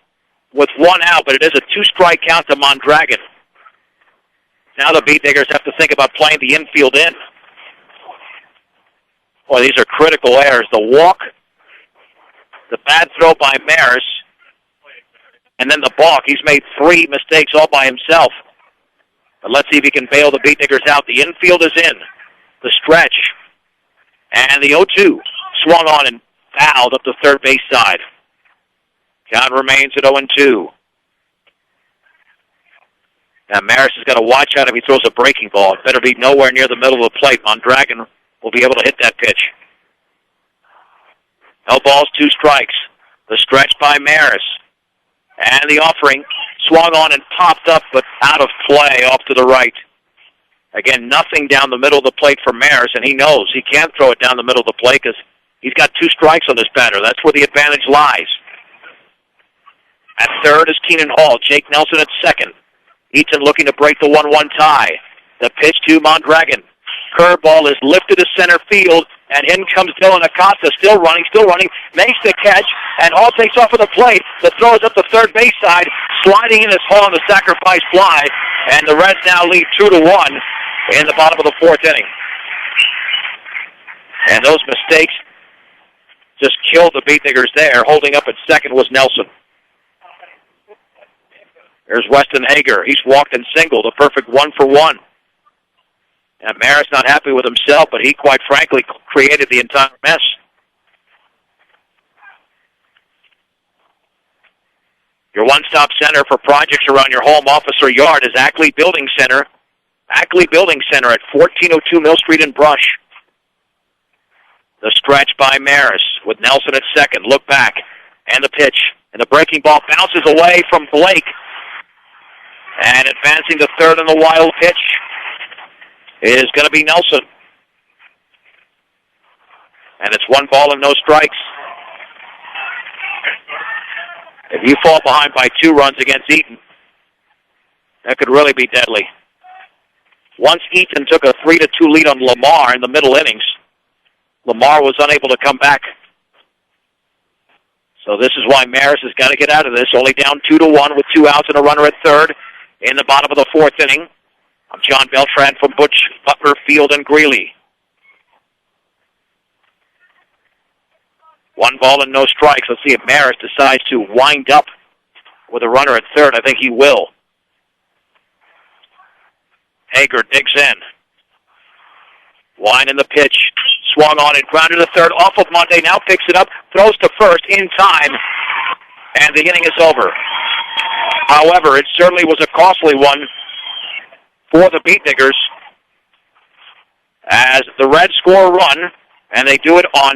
with 1 out, but it is a 2-strike count to Mondragon. Now the Beatniggers have to think about playing the infield in. Boy, these are critical errors. The walk, the bad throw by Maris, and then the balk. He's made 3 mistakes all by himself. But let's see if he can bail the Beatniggers out. The infield is in. The stretch. And the 0-2 swung on and fouled up the third base side. Count remains at 0-2. Now Maris has got to watch out if he throws a breaking ball. It better be nowhere near the middle of the plate. Mondragon will be able to hit that pitch. No balls, 2 strikes. The stretch by Maris. And the offering swung on and popped up, but out of play off to the right. Again, nothing down the middle of the plate for Maris, and he knows he can't throw it down the middle of the plate because he's got 2 strikes on this batter. That's where the advantage lies. At third is Keenan Hall. Jake Nelson at second. Eaton looking to break the 1-1 tie. The pitch to Mondragon. Curveball is lifted to center field, and in comes Dylan Acosta, still running, makes the catch, and Hall takes off of the plate. The throw is up the third base side, sliding in is Hall on the sacrifice fly, and the Reds now lead 2-1 in the bottom of the 4th inning. And those mistakes just killed the Beatniggers there. Holding up at second was Nelson. There's Weston Hager. He's walked and singled, a perfect 1 for 1. And Maris not happy with himself, but he quite frankly created the entire mess. Your one-stop center for projects around your home, office, or yard is Ackley Building Center. Ackley Building Center at 1402 Mill Street in Brush. The stretch by Maris with Nelson at second. Look back. And the pitch. And the breaking ball bounces away from Blake. And advancing to third on the wild pitch is going to be Nelson. And it's 1 ball and no strikes. If you fall behind by 2 runs against Eaton, that could really be deadly. Once Eaton took a 3-2 lead on Lamar in the middle innings, Lamar was unable to come back. So this is why Maris has got to get out of this. Only down 2-1 with 2 outs and a runner at third in the bottom of the 4th inning. I'm John Beltran from Butch, Butler, Field, and Greeley. 1 ball and no strikes. Let's see if Maris decides to wind up with a runner at third. I think he will. Hager digs in. Wine in the pitch. Swung on and grounded to third. Off of Monday. Now picks it up. Throws to first in time. And the inning is over. However, it certainly was a costly one for the Beatniggers as the Reds score a run, and they do it on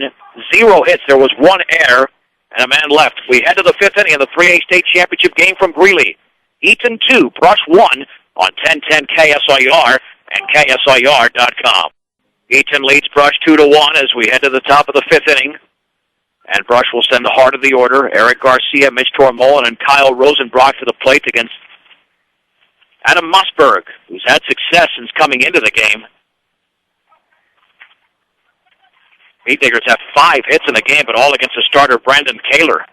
0 hits. There was 1 error and a man left. We head to the 5th inning of the 3A state championship game from Greeley. Eaton 2, Brush 1 on 1010 KSIR and KSIR.com. Eaton leads Brush 2-1 as we head to the top of the 5th inning. And Brush will send the heart of the order. Eric Garcia, Mitch Tormolin, and Kyle Rosenbrock to the plate against Adam Mossberg, who's had success since coming into the game. Beatniggers have 5 hits in the game, but all against the starter, Brandon Kaler.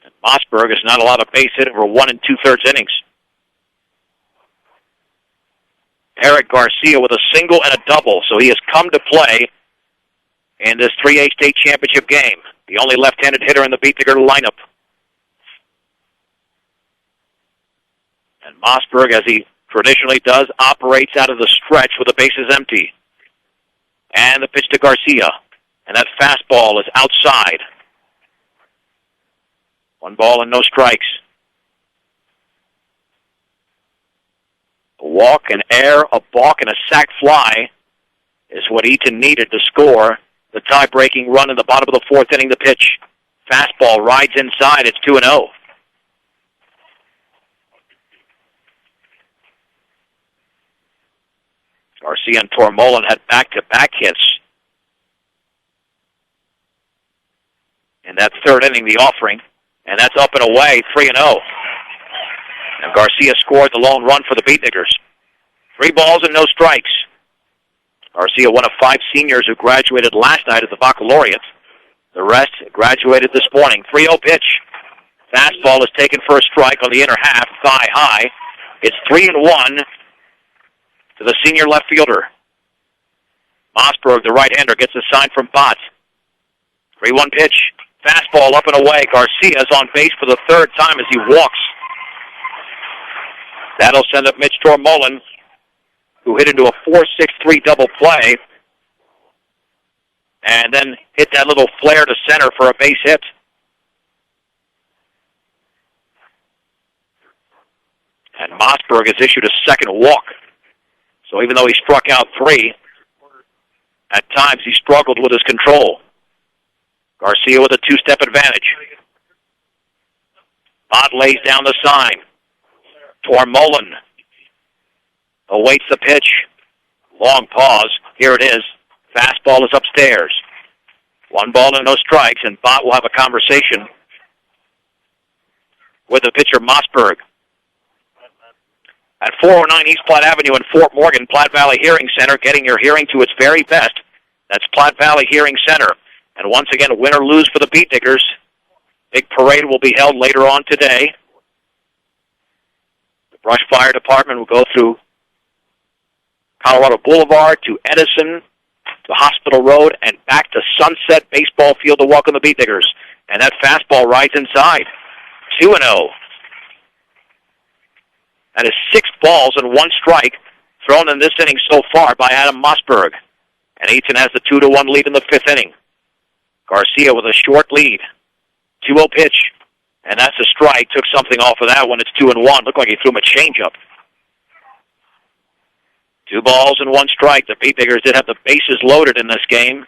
And Mossberg has not allowed a base hit over 1 2/3 innings. Eric Garcia with a single and a double, so he has come to play in this 3A state championship game. The only left-handed hitter in the Beatnigger lineup. And Mossberg, as he traditionally does, operates out of the stretch with the bases empty. And the pitch to Garcia. And that fastball is outside. 1 ball and no strikes. A walk, an error, a balk, and a sac fly is what Eaton needed to score the tie-breaking run in the bottom of the 4th inning. The pitch. Fastball rides inside. It's 2-0. Garcia and Tormolin had back-to-back hits. In that 3rd inning, the offering. And that's up and away, 3-0. And Garcia scored the lone run for the Beatniggers. 3 balls and no strikes. Garcia, one of 5 seniors who graduated last night at the Baccalaureate. The rest graduated this morning. 3-0 pitch. Fastball is taken for a strike on the inner half, thigh high. It's 3-1 to the senior left fielder. Mossberg, the right-hander, gets a sign from Bott. 3-1 pitch. Fastball up and away. Garcia's on base for the 3rd time as he walks. That'll send up Mitch Tormolin, who hit into a 4-6-3 double play, and then hit that little flare to center for a base hit. And Mossberg has issued a 2nd walk. So even though he struck out 3, at times he struggled with his control. Garcia with a 2-step advantage. Bott lays down the sign. Tormolin awaits the pitch. Long pause. Here it is. Fastball is upstairs. 1 ball and no strikes, and Bott will have a conversation with the pitcher, Mossberg. At 409 East Platte Avenue in Fort Morgan, Platte Valley Hearing Center, getting your hearing to its very best. That's Platte Valley Hearing Center. And once again, win or lose for the Beatniggers. Big parade will be held later on today. The Brush Fire Department will go through Colorado Boulevard to Edison to Hospital Road and back to Sunset Baseball Field to welcome the Beatniggers. And that fastball rides inside. 2-0. That is 6 balls and 1 strike thrown in this inning so far by Adam Mossberg. And Eaton has the 2-1 lead in the 5th inning. Garcia with a short lead. 2-0 pitch. And that's a strike. Took something off of that one. It's 2-1. Looked like he threw him a changeup. 2 balls and 1 strike. The Beatniggers did have the bases loaded in this game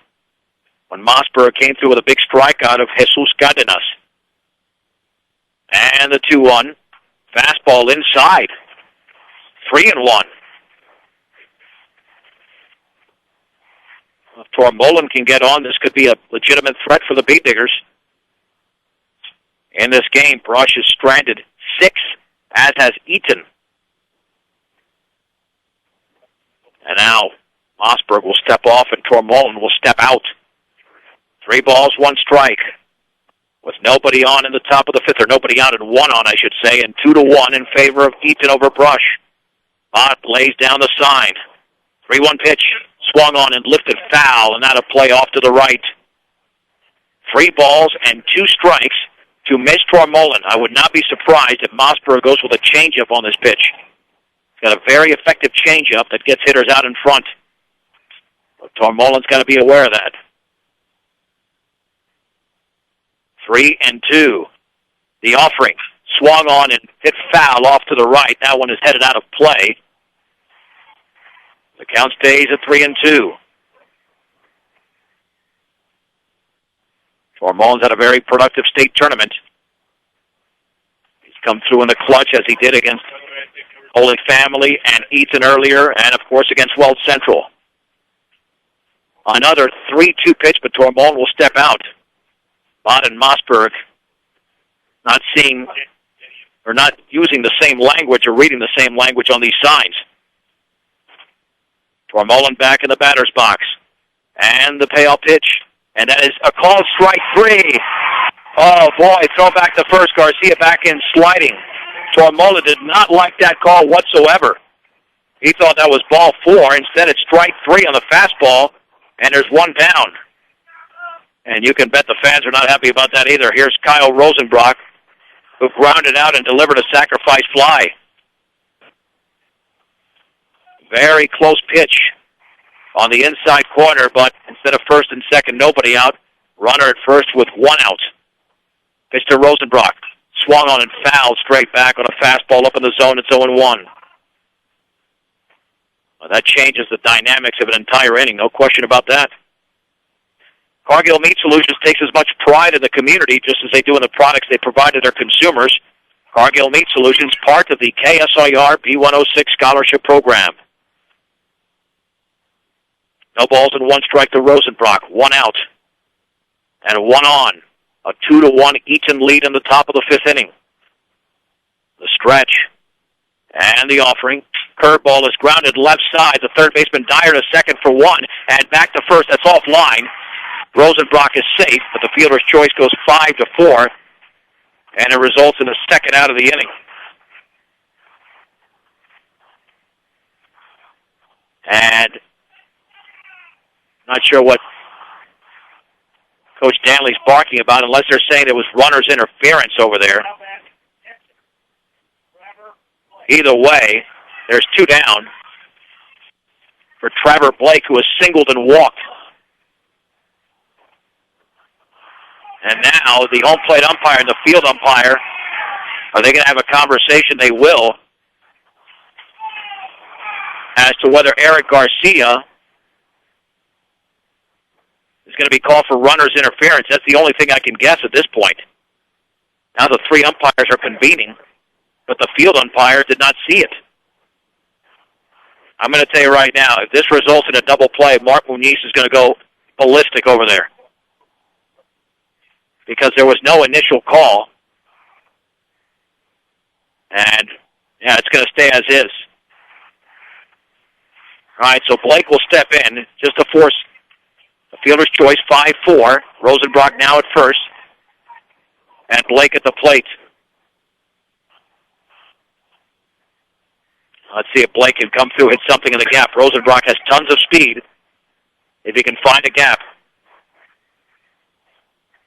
when Mossberg came through with a big strikeout of Jesus Cardenas. And the 2-1. Fastball inside. 3-1. If Tormolen can get on, this could be a legitimate threat for the Beat Diggers. In this game, Brush is stranded 6, as has Eaton. And now Mossberg will step off and Tormolen will step out. 3 balls, 1 strike. With nobody on in the top of the 5th, or nobody out and 1 on, I should say, and 2-1 in favor of Eaton over Brush. Ott lays down the sign. 3-1 pitch, swung on and lifted foul, and that'll play off to the right. 3 balls and 2 strikes to Mitch Tormolen. I would not be surprised if Mossberg goes with a changeup on this pitch. He's got a very effective changeup that gets hitters out in front. But Tormolen's got to be aware of that. 3-2. The offering. Swung on and hit foul off to the right. That one is headed out of play. The count stays at 3-2. Tormolen's had a very productive state tournament. He's come through in the clutch as he did against Holy Family and Eaton earlier, and of course against Weld Central. Another 3-2 pitch, but Tormolen will step out. Bott and Mossberg not seeing or not using the same language or reading the same language on these signs. Tormolen back in the batter's box. And the payoff pitch. And that is a called strike 3. Oh, boy, throw back to first. Garcia back in sliding. Tormolen did not like that call whatsoever. He thought that was ball 4. Instead, it's strike 3 on the fastball, and there's 1 down. And you can bet the fans are not happy about that either. Here's Kyle Rosenbrock, who grounded out and delivered a sacrifice fly. Very close pitch on the inside corner, but instead of first and second, nobody out. Runner at first with 1 out. Pitch to Rosenbrock. Swung on and fouled straight back on a fastball up in the zone. It's 0-1. Well, that changes the dynamics of an entire inning, no question about that. Cargill Meat Solutions takes as much pride in the community just as they do in the products they provide to their consumers. Cargill Meat Solutions, part of the KSIR B106 Scholarship Program. No balls and 1 strike to Rosenbrock. 1 out. And 1 on. A 2-1 Eaton lead in the top of the 5th inning. The stretch. And the offering. Curveball is grounded left side. The third baseman Dyer to second for 1. And back to first. That's offline. Rosenbrock is safe, but the fielder's choice goes 5-4. And it results in a second out of the inning. And not sure what Coach Danley's barking about, unless they're saying it was runner's interference over there. Either way, there's 2 down for Trevor Blake, who was singled and walked. And now the home plate umpire and the field umpire, are they going to have a conversation? They will, as to whether Eric Garcia is going to be called for runner's interference. That's the only thing I can guess at this point. Now the 3 umpires are convening, but the field umpire did not see it. I'm going to tell you right now, if this results in a double play, Mark Muniz is going to go ballistic over there. Because there was no initial call. And, yeah, it's going to stay as is. All right, so Blake will step in just to force a fielder's choice, 5-4. Rosenbrock now at first. And Blake at the plate. Let's see if Blake can come through, hit something in the gap. Rosenbrock has tons of speed if he can find a gap.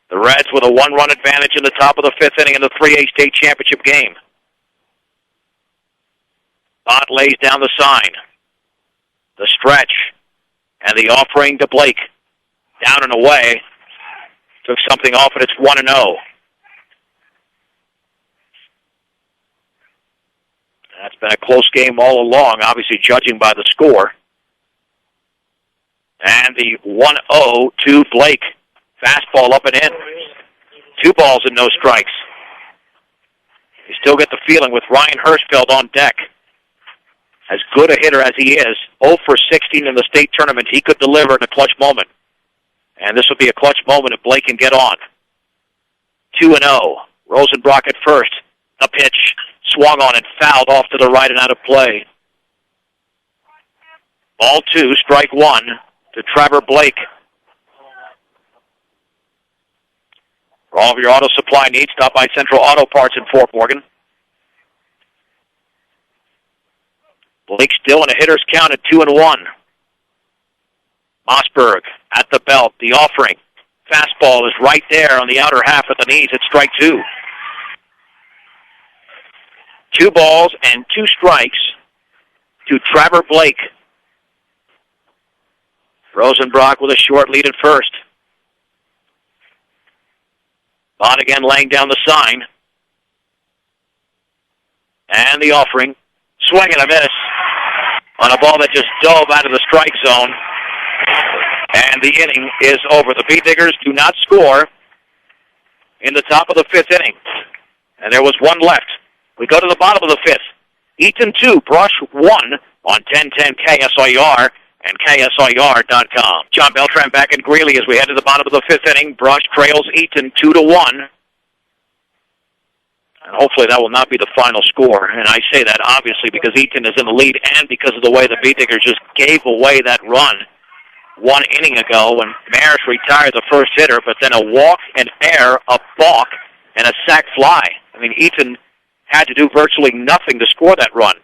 The Reds with a 1-run advantage in the top of the 5th inning in the 3A state championship game. Bott lays down the sign. The stretch. And the offering to Blake. Down and away. Took something off, and it's 1-0. That's been a close game all along, obviously judging by the score. And the 1-0 to Blake. Fastball up and in. 2 balls and no strikes. You still get the feeling with Ryan Hirschfeld on deck. as good a hitter as he is, 0 for 16 in the state tournament, he could deliver in a clutch moment. And this would be a clutch moment if Blake can get on. 2-0. Rosenbrock at first. The pitch swung on and fouled off to the right and out of play. Ball 2, strike 1 to Trevor Blake. For all of your auto supply needs, stop by Central Auto Parts in Fort Morgan. Blake still in a hitter's count at 2-1. Mossberg at the belt, the offering. Fastball is right there on the outer half of the knees at strike 2. 2 balls and 2 strikes to Trevor Blake. Rosenbrock with a short lead at first. Bond again laying down the sign. And the offering. Swing and a miss on a ball that just dove out of the strike zone. And the inning is over. The Bee Diggers do not score in the top of the 5th inning. And there was 1 left. We go to the bottom of the 5th. Eaton 2, Brush 1 on 1010 KSIR and KSIR.com. John Beltran back in Greeley as we head to the bottom of the 5th inning. Brush trails Eaton 2-1. And hopefully that will not be the final score. And I say that obviously because Eaton is in the lead and because of the way the Bee Diggers just gave away that run 1 inning ago when Maris retired the first hitter, but then a walk, an error, a balk, and a sac fly. I mean, Eaton had to do virtually nothing to score that run.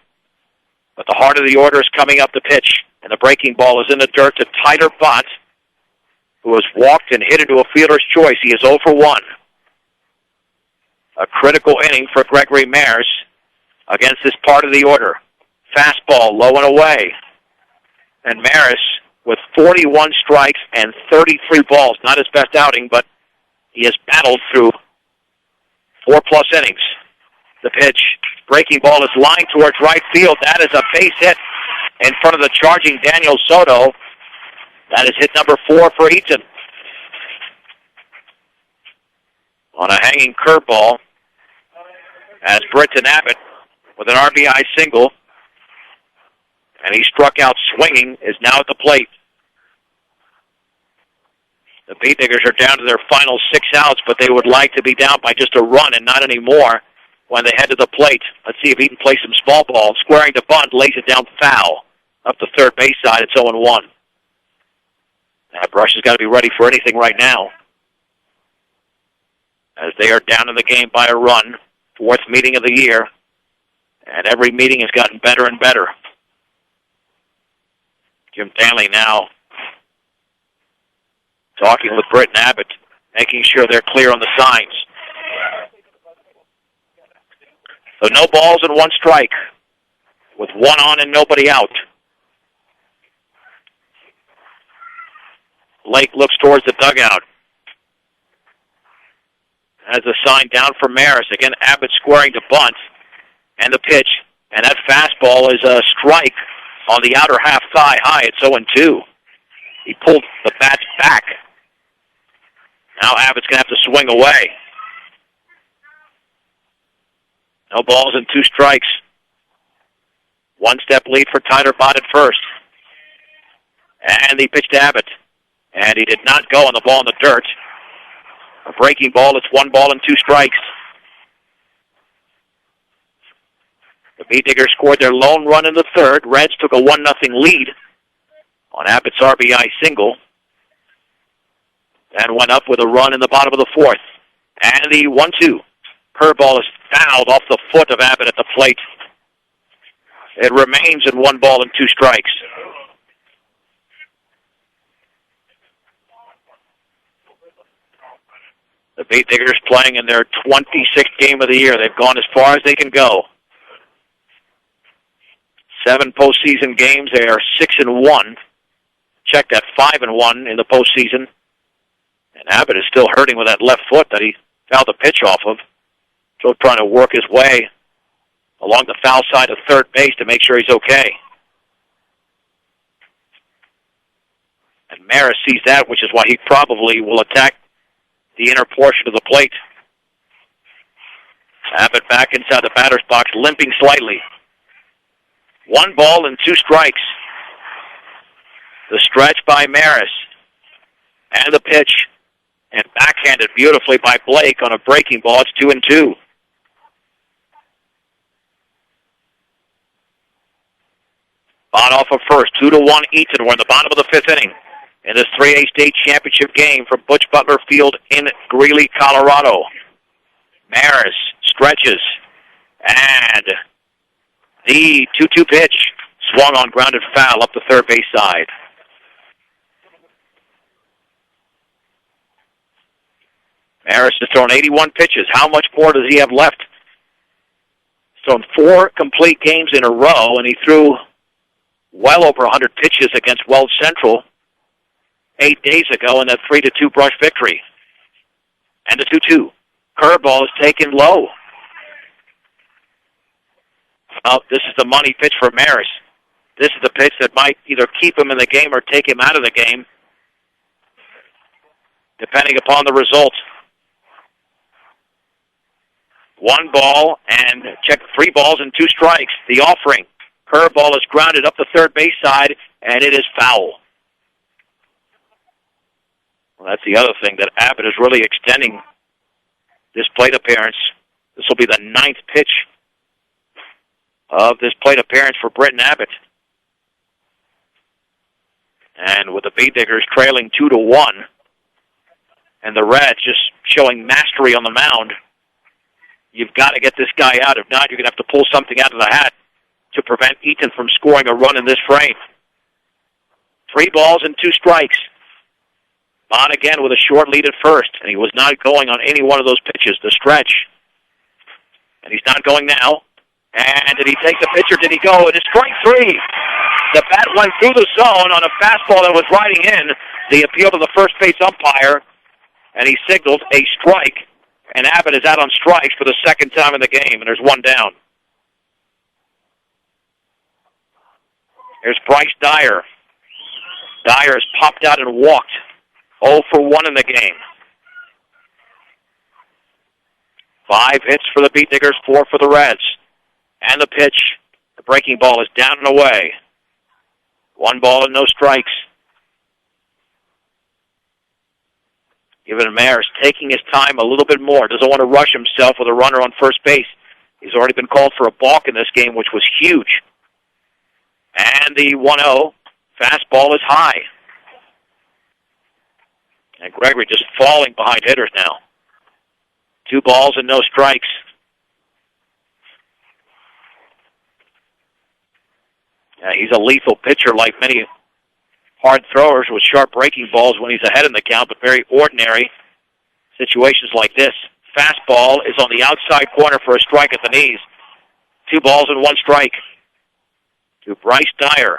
But the heart of the order is coming up the pitch, and the breaking ball is in the dirt to Tyler Bott, who has walked and hit into a fielder's choice. He is 0 for 1. A critical inning for Gregory Maris against this part of the order. Fastball low and away. And Maris with 41 strikes and 33 balls. Not his best outing, but he has battled through 4+ innings. The pitch, breaking ball is lined towards right field. That is a base hit in front of the charging Daniel Soto. That is hit number 4 for Eaton. On a hanging curveball, as Britton Abbott with an RBI single, and he struck out swinging, is now at the plate. The Bee Diggers are down to their final 6 outs, but they would like to be down by just a run and not any more when they head to the plate. Let's see if Eaton plays some small ball. Squaring to bunt, lays it down foul up the third base side. It's 0-1. That Brush has got to be ready for anything right now, as they are down in the game by a run. 4th meeting of the year, and every meeting has gotten better and better. Jim Danley now talking with Britton Abbott, making sure they're clear on the signs. So no balls and 1 strike, with 1 on and nobody out. Blake looks towards the dugout. Has a sign down for Maris. Again, Abbott squaring to bunt. And the pitch. And that fastball is a strike on the outer half thigh high. It's 0-2. He pulled the bats back. Now Abbott's going to have to swing away. No balls and 2 strikes. 1-step lead for Tyler Bott at first. And he pitched to Abbott. And he did not go on the ball in the dirt. A breaking ball, it's 1 ball and 2 strikes. The Bee Diggers scored their lone run in the 3rd. Reds took a 1-0 lead on Abbott's RBI single. And went up with a run in the bottom of the 4th. And the 1-2. Curveball is fouled off the foot of Abbott at the plate. It remains in 1 ball and 2 strikes. The Bee Diggers playing in their 26th game of the year. They've gone as far as they can go. 7 postseason games. They are 6-1. Check that, 5-1 in the postseason. And Abbott is still hurting with that left foot that he fouled the pitch off of. Still trying to work his way along the foul side of third base to make sure he's okay. And Maris sees that, which is why he probably will attack the inner portion of the plate. Abbott back inside the batter's box, limping slightly. 1 ball and 2 strikes. The stretch by Maris. And the pitch. And backhanded beautifully by Blake on a breaking ball. It's 2-2. Bot off of first. 2-1 Eaton. We're in the bottom of the 5th inning in this 3A state championship game from Butch Butler Field in Greeley, Colorado. Maris stretches. And the 2-2 pitch swung on, grounded foul up the third base side. Maris has thrown 81 pitches. How much more does he have left? He's thrown 4 complete games in a row, and he threw well over 100 pitches against Wells Central 8 days ago in that 3-2 Brush victory. And the 2-2. Curveball is taken low. Oh, this is the money pitch for Maris. This is the pitch that might either keep him in the game or take him out of the game, depending upon the result. 1 ball and 3 balls and 2 strikes. The offering. Curveball is grounded up the third base side, and it is foul. Well, that's the other thing, that Abbott is really extending this plate appearance. This will be the 9th pitch of this plate appearance for Britton Abbott. And with the Bee Diggers trailing 2-1, and the Reds just showing mastery on the mound, you've got to get this guy out. If not, you're going to have to pull something out of the hat to prevent Eaton from scoring a run in this frame. 3 balls and 2 strikes. Bond again with a short lead at first, and he was not going on any one of those pitches, the stretch. And he's not going now. And did he take the pitch or did he go? It is strike 3. The bat went through the zone on a fastball that was riding in. The appeal to the first base umpire, and he signaled a strike. And Abbott is out on strikes for the 2nd time in the game, and there's 1 down. Here's Bryce Dyer. Dyer has popped out and walked. 0 for 1 in the game. 5 hits for the Bee Diggers, 4 for the Reds. And the pitch, the breaking ball is down and away. 1 ball and no strikes. Given Maris taking his time a little bit more. Doesn't want to rush himself with a runner on first base. He's already been called for a balk in this game, which was huge. And the 1-0 fastball is high. And Gregory just falling behind hitters now. 2 balls and no strikes. He's a lethal pitcher like many hard throwers with sharp breaking balls when he's ahead in the count, but very ordinary situations like this. Fastball is on the outside corner for a strike at the knees. 2 balls and 1 strike to Bryce Dyer.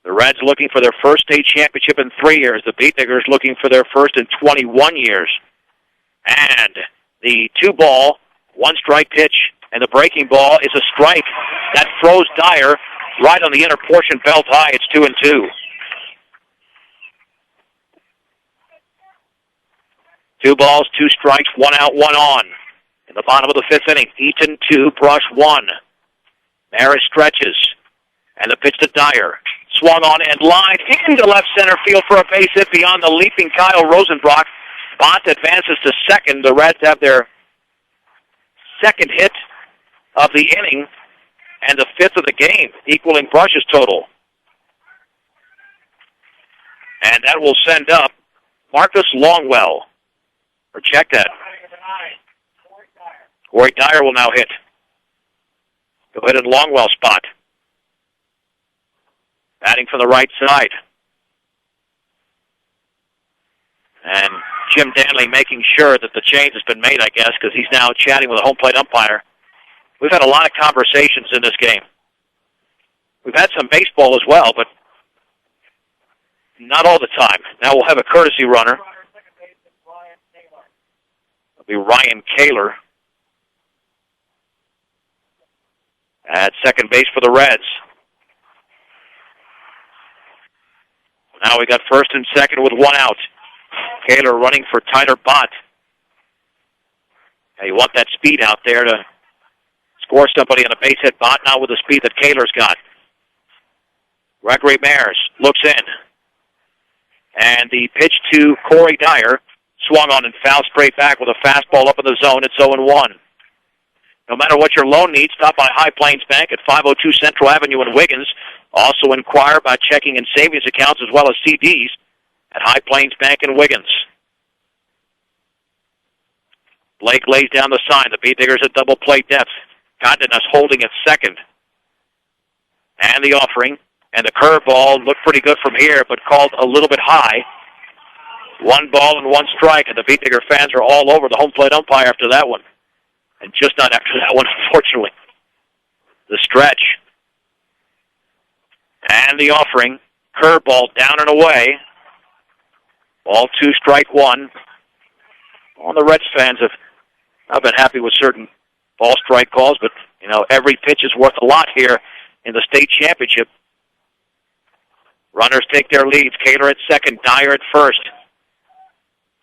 The Reds looking for their first state championship in 3 years. The Bee Diggers looking for their first in 21 years. And the 2 ball, 1 strike pitch, and the breaking ball is a strike. That throws Dyer right on the inner portion, belt high. It's 2-2. 2 balls, 2 strikes, 1 out, 1 on. In the bottom of the 5th inning, Eaton 2, Brush 1. Maris stretches, and the pitch to Dyer. Swung on and lined into left center field for a base hit beyond the leaping Kyle Rosenbrock. Bont advances to second. The Reds have their 2nd hit of the inning and the 5th of the game, equaling Brush's total. And that will send up Marcus Longwell. Or check that. Corey Dyer will now hit. Go ahead in Longwell's spot. Batting from the right side. And Jim Danley making sure that the change has been made, I guess, because he's now chatting with a home plate umpire. We've had a lot of conversations in this game. We've had some baseball as well, but not all the time. Now we'll have a courtesy runner. It'll be Ryan Kaler at second base for the Reds. Now we got first and second with 1 out. Kaler running for Tyler Bott. Now you want that speed out there to score somebody on a base hit, but not with the speed that Kaler's got. Gregory Mares looks in. And the pitch to Corey Dyer, swung on and fouled straight back with a fastball up in the zone. It's 0-1. No matter what your loan needs, stop by High Plains Bank at 502 Central Avenue in Wiggins. Also inquire about checking and savings accounts as well as CDs at High Plains Bank in Wiggins. Blake lays down the sign. The Beat Diggers at double play depth. Condenas holding at second. And the offering. And the curveball looked pretty good from here, but called a little bit high. 1 ball and 1 strike, and the Beat Digger fans are all over the home plate umpire after that one. And just not after that one, unfortunately. The stretch. And the offering. Curveball down and away. Ball 2, strike 1. All the Reds fans have not been happy with certain ball strike calls, but, you know, every pitch is worth a lot here in the state championship. Runners take their leads. Kaler at second, Dyer at first.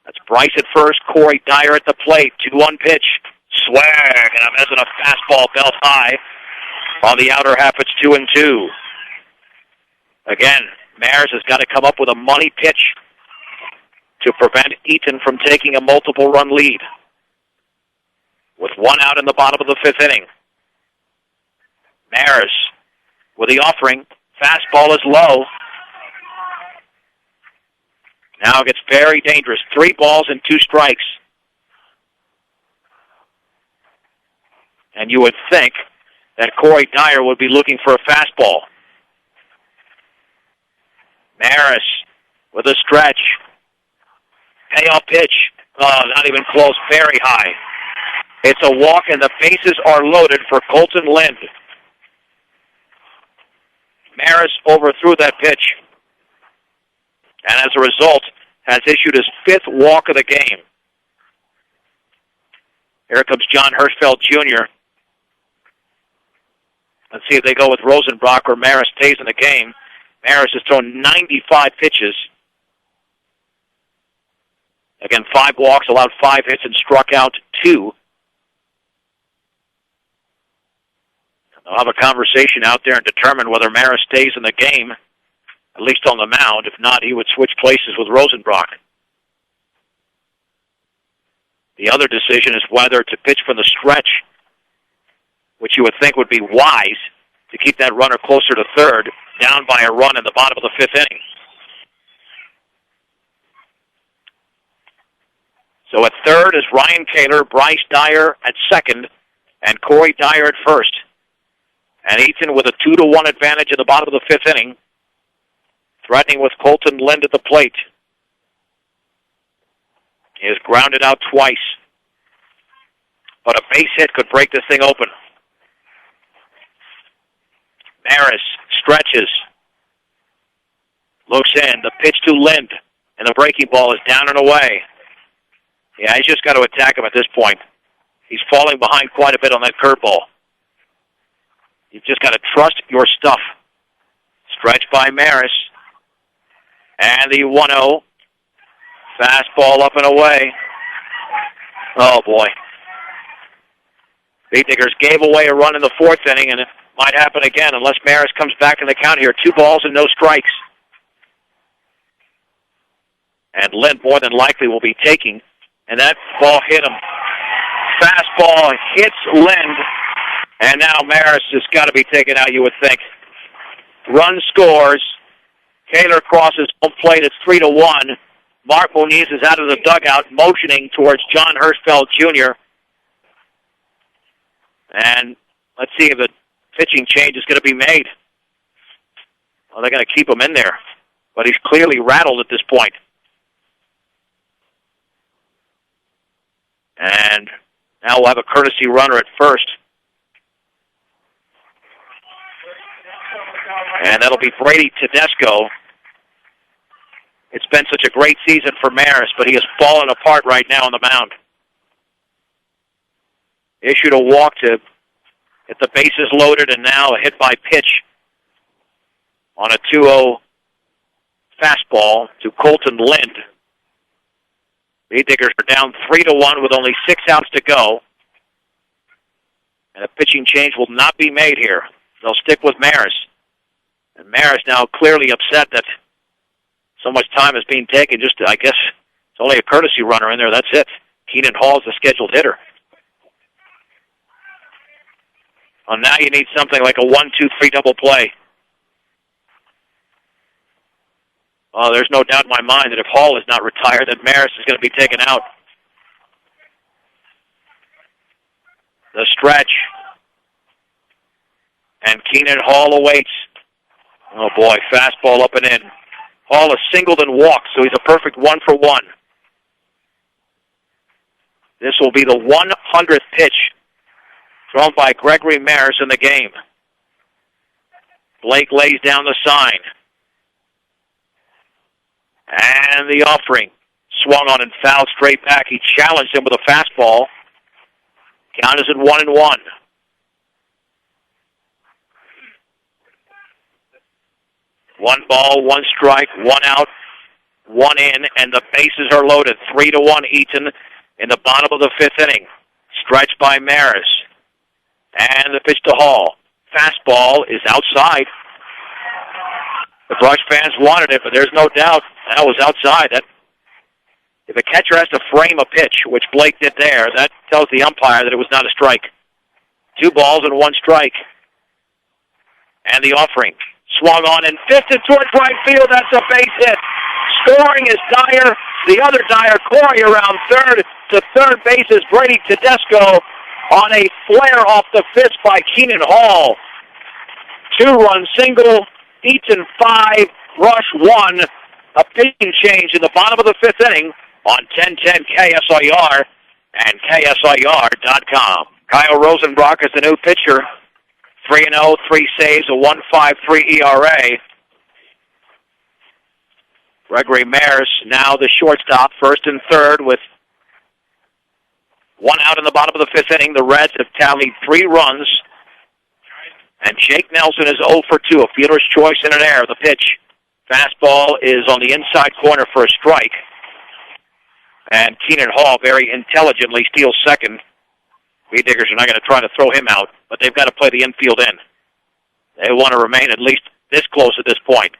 That's Bryce at first, Corey Dyer at the plate. 2-1 pitch. Swag, and I'm missing a fastball belt high. On the outer half, it's 2-2. Again, Mares has got to come up with a money pitch to prevent Eaton from taking a multiple-run lead. With 1 out in the bottom of the 5th inning. Mares with the offering. Fastball is low. Now it gets very dangerous. 3 balls and 2 strikes. And you would think that Corey Dyer would be looking for a fastball. Maris with a stretch. Payoff pitch. Oh, not even close. Very high. It's a walk, and the bases are loaded for Colton Lind. Maris overthrew that pitch. And as a result, has issued his 5th walk of the game. Here comes John Hirschfeld Jr. Let's see if they go with Rosenbrock or Maris stays in the game. Maris has thrown 95 pitches. Again, 5 walks, allowed 5 hits, and struck out 2. They'll have a conversation out there and determine whether Maris stays in the game, at least on the mound. If not, he would switch places with Rosenbrock. The other decision is whether to pitch from the stretch, which you would think would be wise to keep that runner closer to third, down by a run in the bottom of the 5th inning. So at third is Ryan Kaler, Bryce Dyer at second, and Corey Dyer at first. And Eaton with a 2-1 advantage in the bottom of the 5th inning, threatening with Colton Lind at the plate. He has grounded out twice, but a base hit could break this thing open. Maris stretches, looks in, the pitch to Lind, and the breaking ball is down and away. Yeah, he's just got to attack him at this point. He's falling behind quite a bit on that curveball. You've just got to trust your stuff. Stretch by Maris. And the 1-0. Fastball up and away. Oh, boy. Beat Diggers gave away a run in the 4th inning, and it might happen again unless Maris comes back in the count here. 2 balls and no strikes. And Lind more than likely will be taking, and that ball hit him. Fastball hits Lind, and now Maris has got to be taken out, you would think. Run scores. Kaler crosses home plate. It's 3-1. Mark Moniz is out of the dugout, motioning towards John Hirschfeld Jr. And let's see if the pitching change is going to be made. Well, they're going to keep him in there, but he's clearly rattled at this point. And now we'll have a courtesy runner at first. And that'll be Brady Tedesco. It's been such a great season for Maris, but he has fallen apart right now on the mound. Issued a walk to get the bases loaded, and now a hit by pitch on a 2-0 fastball to Colton Lind. The Diggers are down 3-1 with only 6 outs to go. And a pitching change will not be made here. They'll stick with Maris. And Maris now clearly upset that so much time is being taken. Just, I guess, it's only a courtesy runner in there. That's it. Keenan Hall is the scheduled hitter. Well, now you need something like a 1-2-3 double play. Oh, there's no doubt in my mind that if Hall is not retired, that Maris is going to be taken out. The stretch. And Keenan Hall awaits. Oh, boy, fastball up and in. Hall has singled and walked, so he's a perfect 1-for-1. This will be the 100th pitch thrown by Gregory Maris in the game. Blake lays down the sign. And the offering. Swung on and fouled straight back. He challenged him with a fastball. Count is at 1-1. One ball, one strike, one out, one in, and the bases are loaded. 3-1 Eaton in the bottom of the fifth inning. Stretched by Maris. And the pitch to Hall. Fastball is outside. The Brush fans wanted it, but there's no doubt that was outside. That if a catcher has to frame a pitch, which Blake did there, that tells the umpire that it was not a strike. 2 balls and 1 strike. And the offering. Swung on and fisted towards right field. That's a base hit. Scoring is Dyer. The other Dyer, Corey, around third. To third base is Brady Tedesco on a flare off the fist by Keenan Hall. 2-run single. Eaton 5, Rush 1. A pitching change in the bottom of the fifth inning on 1010 KSIR and KSIR.com. Kyle Rosenbrock is the new pitcher. 3-0, 3 saves, a 1.53 ERA. Gregory Maris now the shortstop, first and third with 1 out in the bottom of the fifth inning. The Reds have tallied 3 runs. And Jake Nelson is 0 for 2, a fielder's choice in an error. The pitch. Fastball is on the inside corner for a strike. And Keenan Hall very intelligently steals second. Diggers are not going to try to throw him out, but they've got to play the infield in. They want to remain at least this close at this point.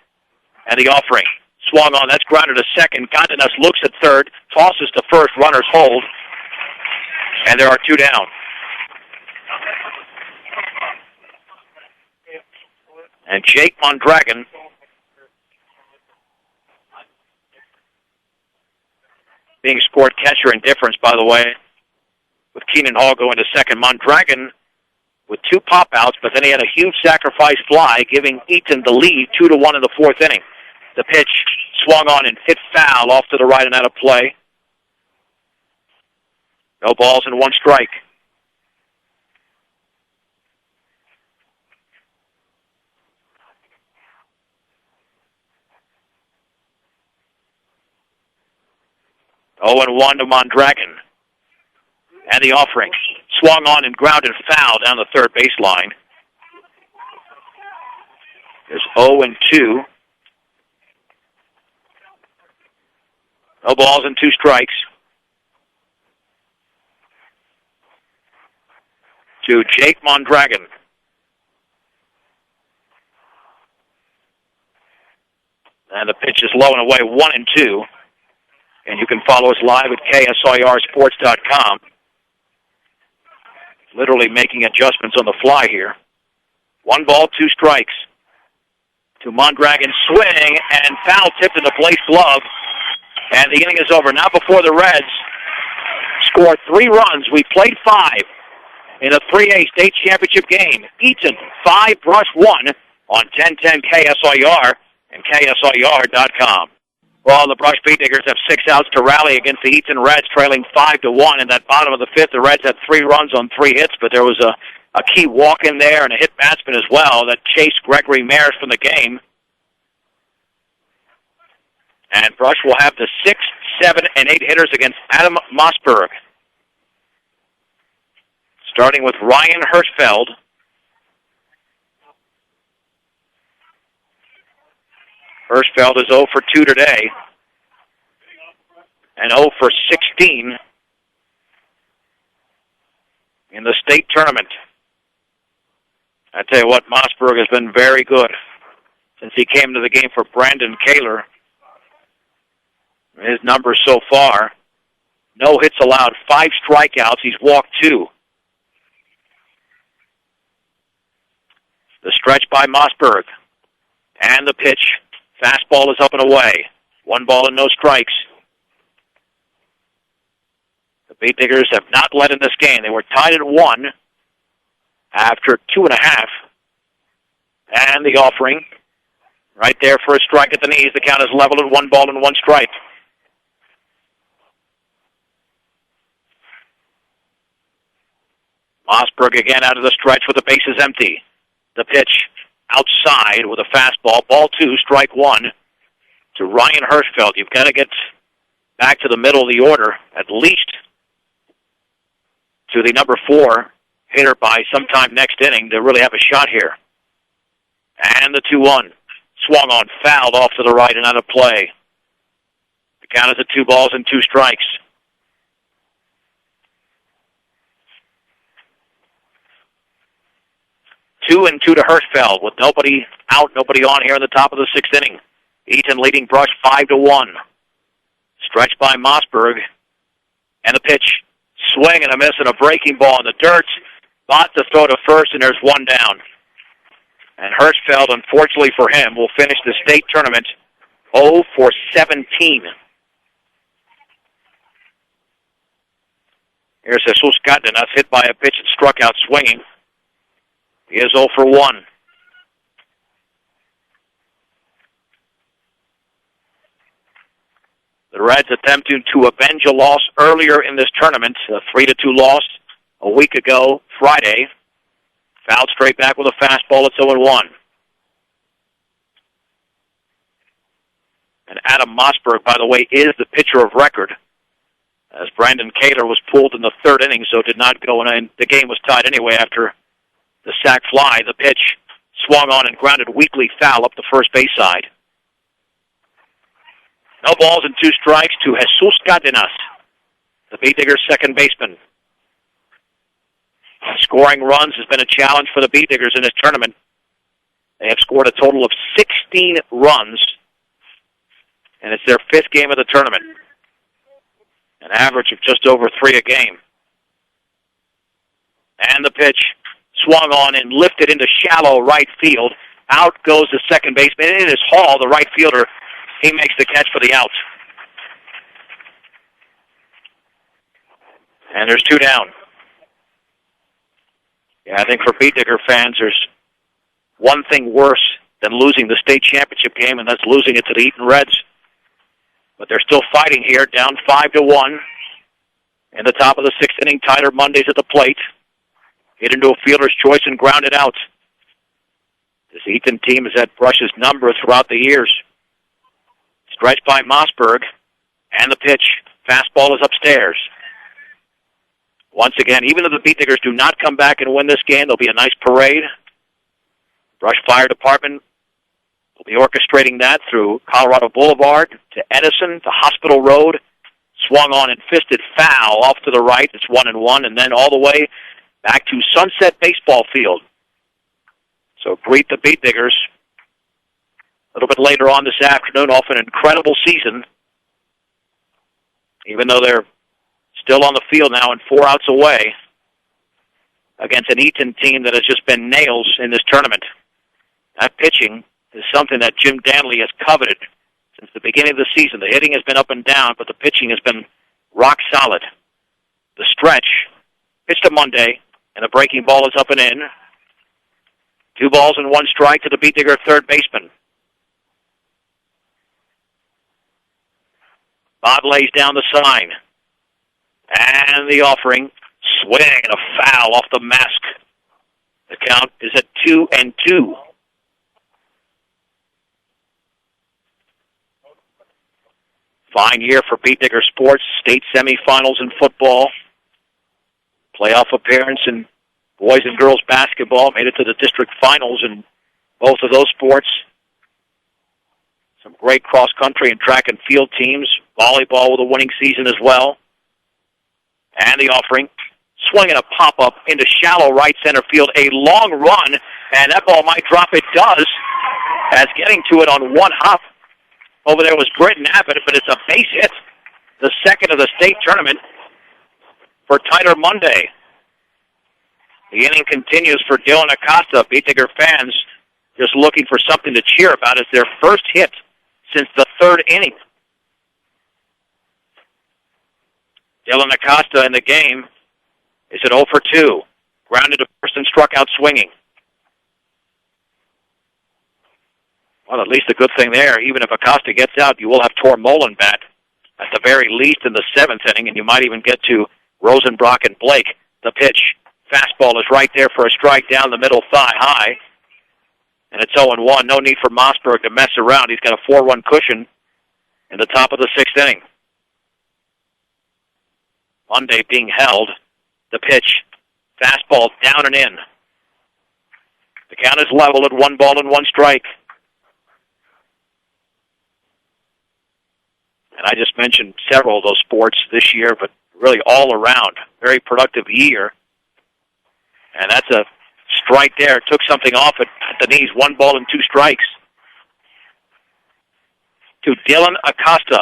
And the offering. Swung on, that's grounded to second. Gondanas looks at third, tosses to first, runners hold. And there are 2 down. And Jake Mondragon being scored catcher in difference, by the way, with Keenan Hall going to second. Mondragon with 2 pop-outs, but then he had a huge sacrifice fly, giving Eaton the lead 2-1 in the fourth inning. The pitch swung on and hit foul off to the right and out of play. No balls and 1 strike. Oh, and 1 to Mondragon. And the offering. Swung on and grounded foul down the third baseline. There's 0-2. No balls and 2 strikes. To Jake Mondragon. And the pitch is low and away, 1-2. And you can follow us live at KSIRsports.com. Literally making adjustments on the fly here. 1 ball, 2 strikes. To Mondragon, swing, and foul tipped in the Blake's glove. And the inning is over. Now before the Reds score 3 runs, we played 5 in a 3A state championship game. Eaton, 5, Brush 1 on 1010 KSIR and KSIR.com. Well, the Brush Diggers have 6 outs to rally against the Eaton Reds, trailing 5-1. In that bottom of the fifth, the Reds had 3 runs on 3 hits, but there was a key walk in there and a hit batsman as well that chased Gregory Maris from the game. And Brush will have the 6, 7, and 8 hitters against Adam Mossberg. Starting with Ryan Hirschfeld. Hirschfeld is 0 for 2 today. And 0 for 16 in the state tournament. I tell you what, Mossberg has been very good since he came to the game for Brandon Kaler. His numbers so far, no hits allowed, 5 strikeouts. He's walked 2. The stretch by Mossberg. And the pitch. Fastball is up and away. 1 ball and no strikes. The Beet Diggers have not led in this game. They were tied at 1 after 2.5. And the offering right there for a strike at the knees. The count is leveled at 1 ball and 1 strike. Mossberg again out of the stretch with the bases empty. The pitch outside with a fastball. Ball 2, strike 1 to Ryan Hirschfeld. You've got to get back to the middle of the order, at least to the number 4 hitter by sometime next inning to really have a shot here. And the 2-1. Swung on, fouled off to the right and out of play. The count is at 2 balls and 2 strikes. Two and 2 to Hirschfeld with nobody out, nobody on here in the top of the 6th inning. Eaton leading Brush 5-1. Stretched by Mossberg. And the pitch. Swing and a miss and a breaking ball in the dirt. Bott to throw to first, and there's 1 down. And Hirschfeld, unfortunately for him, will finish the state tournament 0 for 17. Here's Jesus Cardenas hit by a pitch and struck out swinging. He is 0 for 1. The Reds attempting to avenge a loss earlier in this tournament, a 3-2 loss a week ago, Friday. Fouled straight back with a fastball at 0-1. And Adam Mossberg, by the way, is the pitcher of record, as Brandon Kaler was pulled in the 3rd inning, so did not go in. The game was tied anyway after the sac fly. The pitch swung on and grounded weakly foul up the first base side. No balls and 2 strikes to Jesus Cardenas, the Beet Diggers' second baseman. Scoring runs has been a challenge for the Beet Diggers in this tournament. They have scored a total of 16 runs, and it's their 5th game of the tournament. An average of just over 3 a game. And the pitch swung on and lifted into shallow right field. Out goes the second baseman. It is Hall, the right fielder. He makes the catch for the out. And there's 2 down. Yeah, I think for Beet Digger fans, there's one thing worse than losing the state championship game, and that's losing it to the Eaton Reds. But they're still fighting here, down 5-1. In the top of the 6th inning, Tyler Mondays at the plate. Hit into a fielder's choice and grounded out. This Eaton team has had Brush's number throughout the years. Stretched by Mossberg, and the pitch. Fastball is upstairs. Once again, even though the Beet Diggers do not come back and win this game, there'll be a nice parade. Brush Fire Department will be orchestrating that through Colorado Boulevard to Edison to Hospital Road. Swung on and fisted foul off to the right. It's 1-1, and then all the way back to Sunset Baseball Field. So greet the Beet Diggers a little bit later on this afternoon off an incredible season. Even though they're still on the field now and 4 outs away against an Eaton team that has just been nails in this tournament. That pitching is something that Jim Danley has coveted since the beginning of the season. The hitting has been up and down, but the pitching has been rock solid. The stretch, pitched to Monday, and the breaking ball is up and in. 2 balls and 1 strike to the Beet Digger third baseman. Bob lays down the sign. And the offering, swing and a foul off the mask. The count is at 2-2. Fine year for Beet Digger sports. State semifinals in football. Playoff appearance in boys and girls basketball. Made it to the district finals in both of those sports. Some great cross-country and track and field teams. Volleyball with a winning season as well. And the offering, swinging a pop-up into shallow right center field. A long run, And that ball might drop. It does, as getting to it on one hop. Over there was Britton Abbott, but it's a base hit. The second of the state tournament for Tyler Monday. The inning continues for Dylan Acosta. Beetiger fans just looking for something to cheer about. It's their first hit since the third inning. Dylan Acosta in the game is at 0 for 2. Grounded to first and struck out swinging. Well, at least a good thing there. Even if Acosta gets out, you will have Tor Mullen back at the very least in the seventh inning, and you might even get to Rosenbrock and Blake. The pitch. Fastball is right there for a strike down the middle thigh high. And it's 0-1. No need for Mossberg to mess around. He's got a 4-run cushion in the top of the sixth inning. Monday being held. The pitch. Fastball down and in. The count is level at 1-1 strike. And I just mentioned several of those sports this year, but really all around. Very productive year. And that's a strike there. Took something off at the knees. 1-2 strikes. To Dylan Acosta.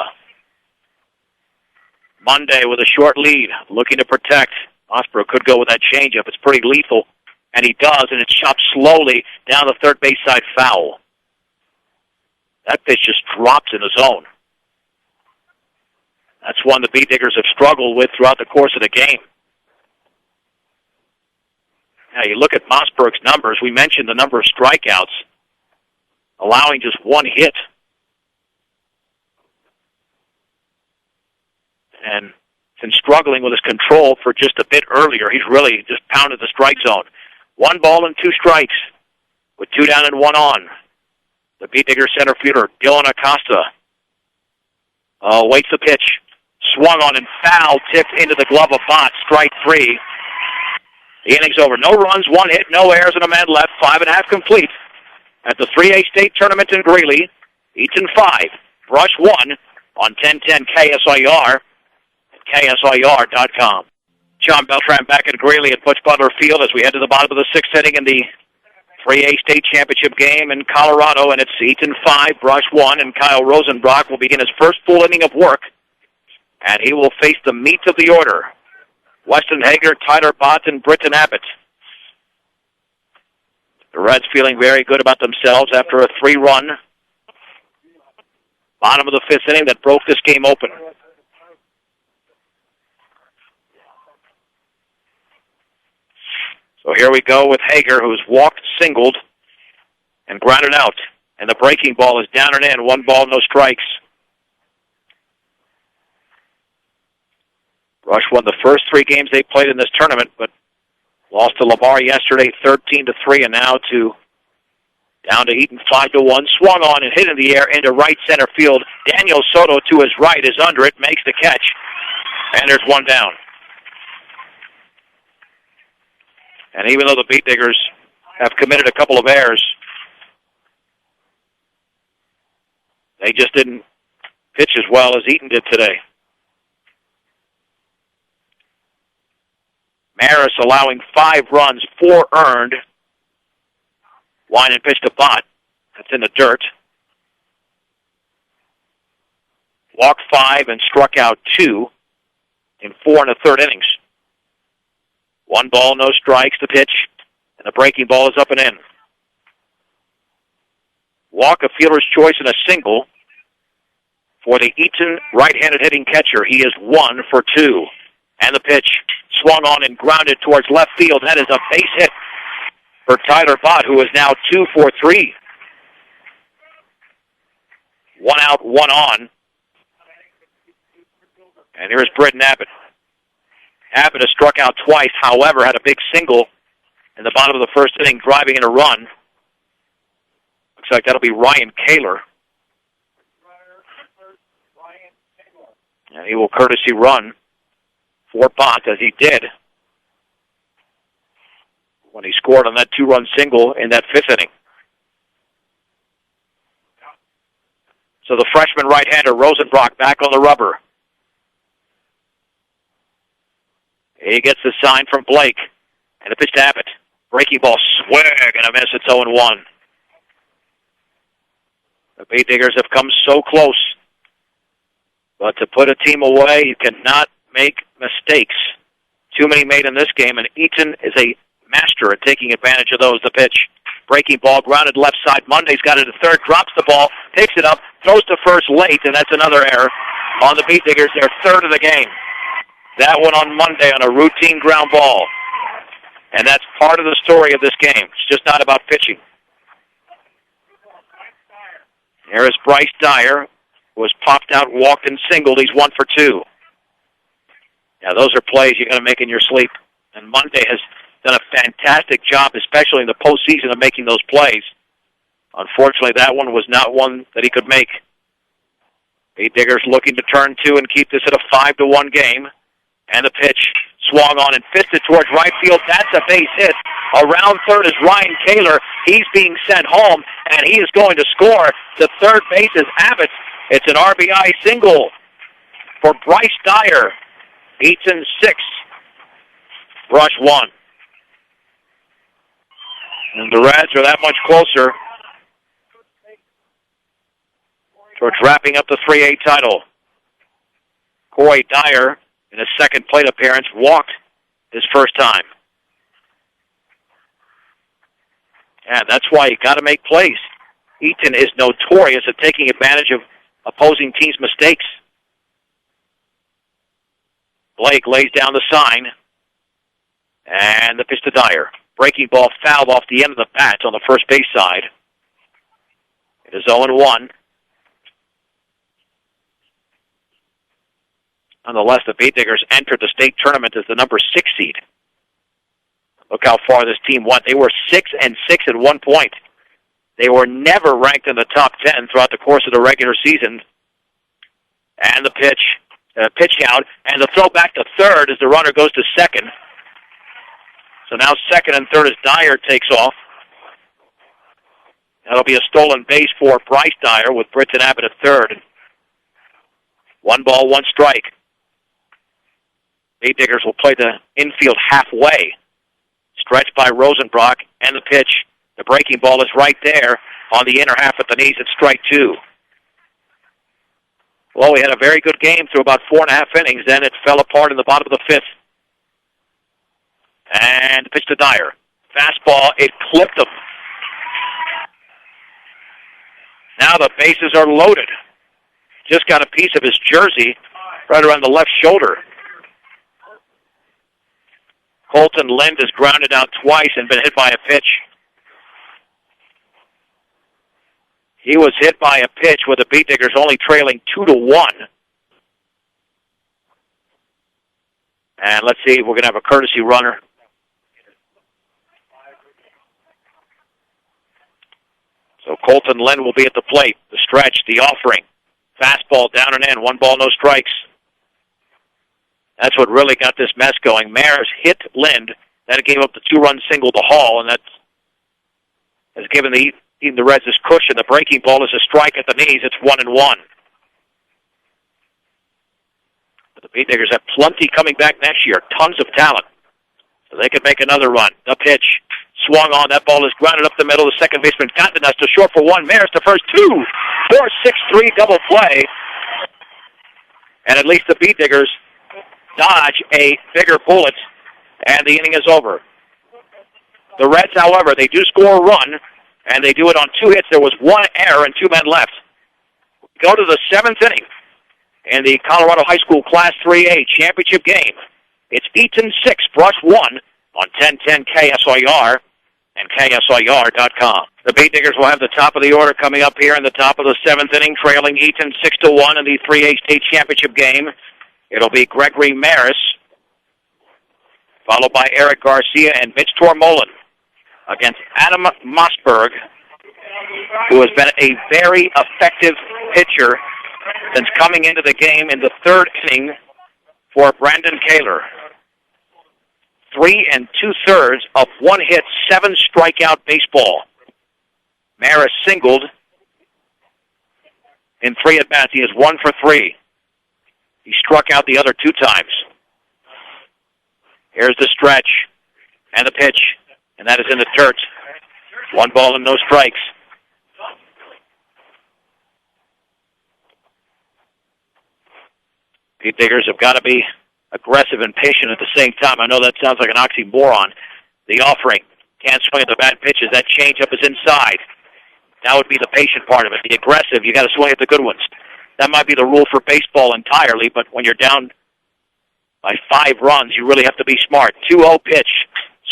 Monday with a short lead, looking to protect. Mossberg could go with that changeup. It's pretty lethal, and he does, and it's chopped slowly down the third base side foul. That pitch just drops in the zone. That's one the Beetiggers have struggled with throughout the course of the game. Now, you look at Mossberg's numbers. We mentioned the number of strikeouts, allowing just one hit. And been struggling with his control for just a bit earlier. He's really just pounded the strike zone. 1-2 strikes with 2 down and 1 on. The Beetiger center fielder, Dylan Acosta, waits the pitch. Swung on and foul, tipped into the glove of Bott. Strike 3. The inning's over. No runs, 1 hit, no errors, and a man left. 5.5 complete at the 3A state tournament in Greeley. Eaton 5, Brush 1 on 1010 KSIR. KSIR.com. John Beltran back at Greeley at Butch Butler Field as we head to the bottom of the sixth inning in the 3A state championship game in Colorado, and it's Eaton 5, Brush 1, and Kyle Rosenbrock will begin his first full inning of work, and he will face the meat of the order. Weston Hager, Tyler Bott, and Britton Abbott. The Reds feeling very good about themselves after a 3-run bottom of the fifth inning that broke this game open. So here we go with Hager, who's walked, singled, and grounded out. And the breaking ball is down and in. 1 ball, no strikes. Rush won the first 3 games they played in this tournament, but lost to Lamar yesterday 13-3, and now down to Eaton 5-1. Swung on and hit in the air into right center field. Daniel Soto to his right is under it, makes the catch, and there's 1 down. And even though the Beetiggers have committed a couple of errors, they just didn't pitch as well as Eaton did today. Maris allowing 5 runs, 4 earned. Wine and pitch to Bott. That's in the dirt. Walked 5 and struck out 2 in 4 1/3 innings. 1 ball, no strikes, the pitch, and the breaking ball is up and in. Walk, a fielder's choice, and a single for the Eaton right-handed hitting catcher. He is 1 for 2. And the pitch swung on and grounded towards left field. That is a base hit for Tyler Bott, who is now 2 for 3. 1 out, 1 on. And here's Britton Abbott. Abbott has struck out twice, however, had a big single in the bottom of the first inning, driving in a run. Looks like that'll be Ryan Kaler. And he will courtesy run for Bott, as he did when he scored on that 2-run single in that 5th inning. So the freshman right-hander, Rosenbrock, back on the rubber. He gets the sign from Blake, and a pitch to Abbott. Breaking ball, swing, and a miss. It's 0-1. The Bay Diggers have come so close. But to put a team away, you cannot make mistakes. Too many made in this game, and Eaton is a master at taking advantage of those. The pitch. Breaking ball, grounded left side. Monday's got it at third, drops the ball, picks it up, throws to first late, and that's another error on the Bay Diggers. Their third of the game. That one on Monday on a routine ground ball. And that's part of the story of this game. It's just not about pitching. Here is Bryce Dyer, who was popped out, walked, and singled. He's 1 for 2. Now, those are plays you're going to make in your sleep. And Monday has done a fantastic job, especially in the postseason, of making those plays. Unfortunately, that one was not one that he could make. Bay Diggers looking to turn 2 and keep this at a 5-1 game. And the pitch swung on and fisted towards right field. That's a base hit. Around third is Ryan Kaler. He's being sent home, and he is going to score. To third base is Abbott. It's an RBI single for Bryce Dyer. Eaton 6, Brush 1. And the Reds are that much closer towards wrapping up the 3A title. Corey Dyer, in his second plate appearance, walked his first time. And that's why you got to make plays. Eaton is notorious at taking advantage of opposing teams' mistakes. Blake lays down the sign, and the pitch to Dyer. Breaking ball fouled off the end of the bat on the first base side. It is 0-1. Nonetheless, the Bay Diggers entered the state tournament as the number 6 seed. Look how far this team went. They were 6-6 at one point. They were never ranked in the top 10 throughout the course of the regular season. And the pitch out, and the throw back to third as the runner goes to second. So now second and third as Dyer takes off. That'll be a stolen base for Bryce Dyer with Britton Abbott at third. 1 ball, 1 strike. Bay Diggers will play the infield halfway. Stretched by Rosenbrock, and the pitch. The breaking ball is right there on the inner half at the knees. It's strike 2. Well, we had a very good game through about 4.5 innings. Then it fell apart in the bottom of the 5th. And pitch to Dyer. Fastball, it clipped him. Now the bases are loaded. Just got a piece of his jersey right around the left shoulder. Colton Lind has grounded out twice and been hit by a pitch. He was hit by a pitch with the Bay Diggers only trailing 2-1. And let's see, we're going to have a courtesy runner. So Colton Lind will be at the plate. The stretch, the offering. Fastball down and in. 1 ball, no strikes. That's what really got this mess going. Maris hit Lind. Then it gave up the 2-run single to Hall, and that has given the Reds this cushion. The breaking ball is a strike at the knees. It's 1-1. But the Bay Diggers have plenty coming back next year. Tons of talent. So they could make another run. The pitch. Swung on. That ball is grounded up the middle. The second baseman got the nest to short for 1. Maris to first 2. 4-6-3 double play. And at least the Bay Diggers dodge a bigger bullet, and the inning is over. The Reds, however, they do score a run, and they do it on 2 hits. There was 1 error and 2 men left. Go to the 7th inning in the Colorado High School Class 3A championship game. It's Eaton 6, Brush 1 on 1010 KSIR and KSIR.com. The Bay Diggers will have the top of the order coming up here in the top of the 7th inning, trailing Eaton 6-1 in the 3A state championship game. It'll be Gregory Maris, followed by Eric Garcia and Mitch Tormolen against Adam Mossberg, who has been a very effective pitcher since coming into the game in the 3rd inning for Brandon Kaler. 3 2/3 of 1 hit, 7 strikeout baseball. Maris singled in 3 at-bats. He is 1 for 3. He struck out the other 2 times. Here's the stretch and the pitch. and that is in the dirt. 1 ball and no strikes. Pete Diggers have got to be aggressive and patient at the same time. I know that sounds like an oxymoron. The offering. Can't swing at the bad pitches. That changeup is inside. That would be the patient part of it. The aggressive, you got to swing at the good ones. That might be the rule for baseball entirely, but when you're down by 5 runs, you really have to be smart. 2-0 pitch.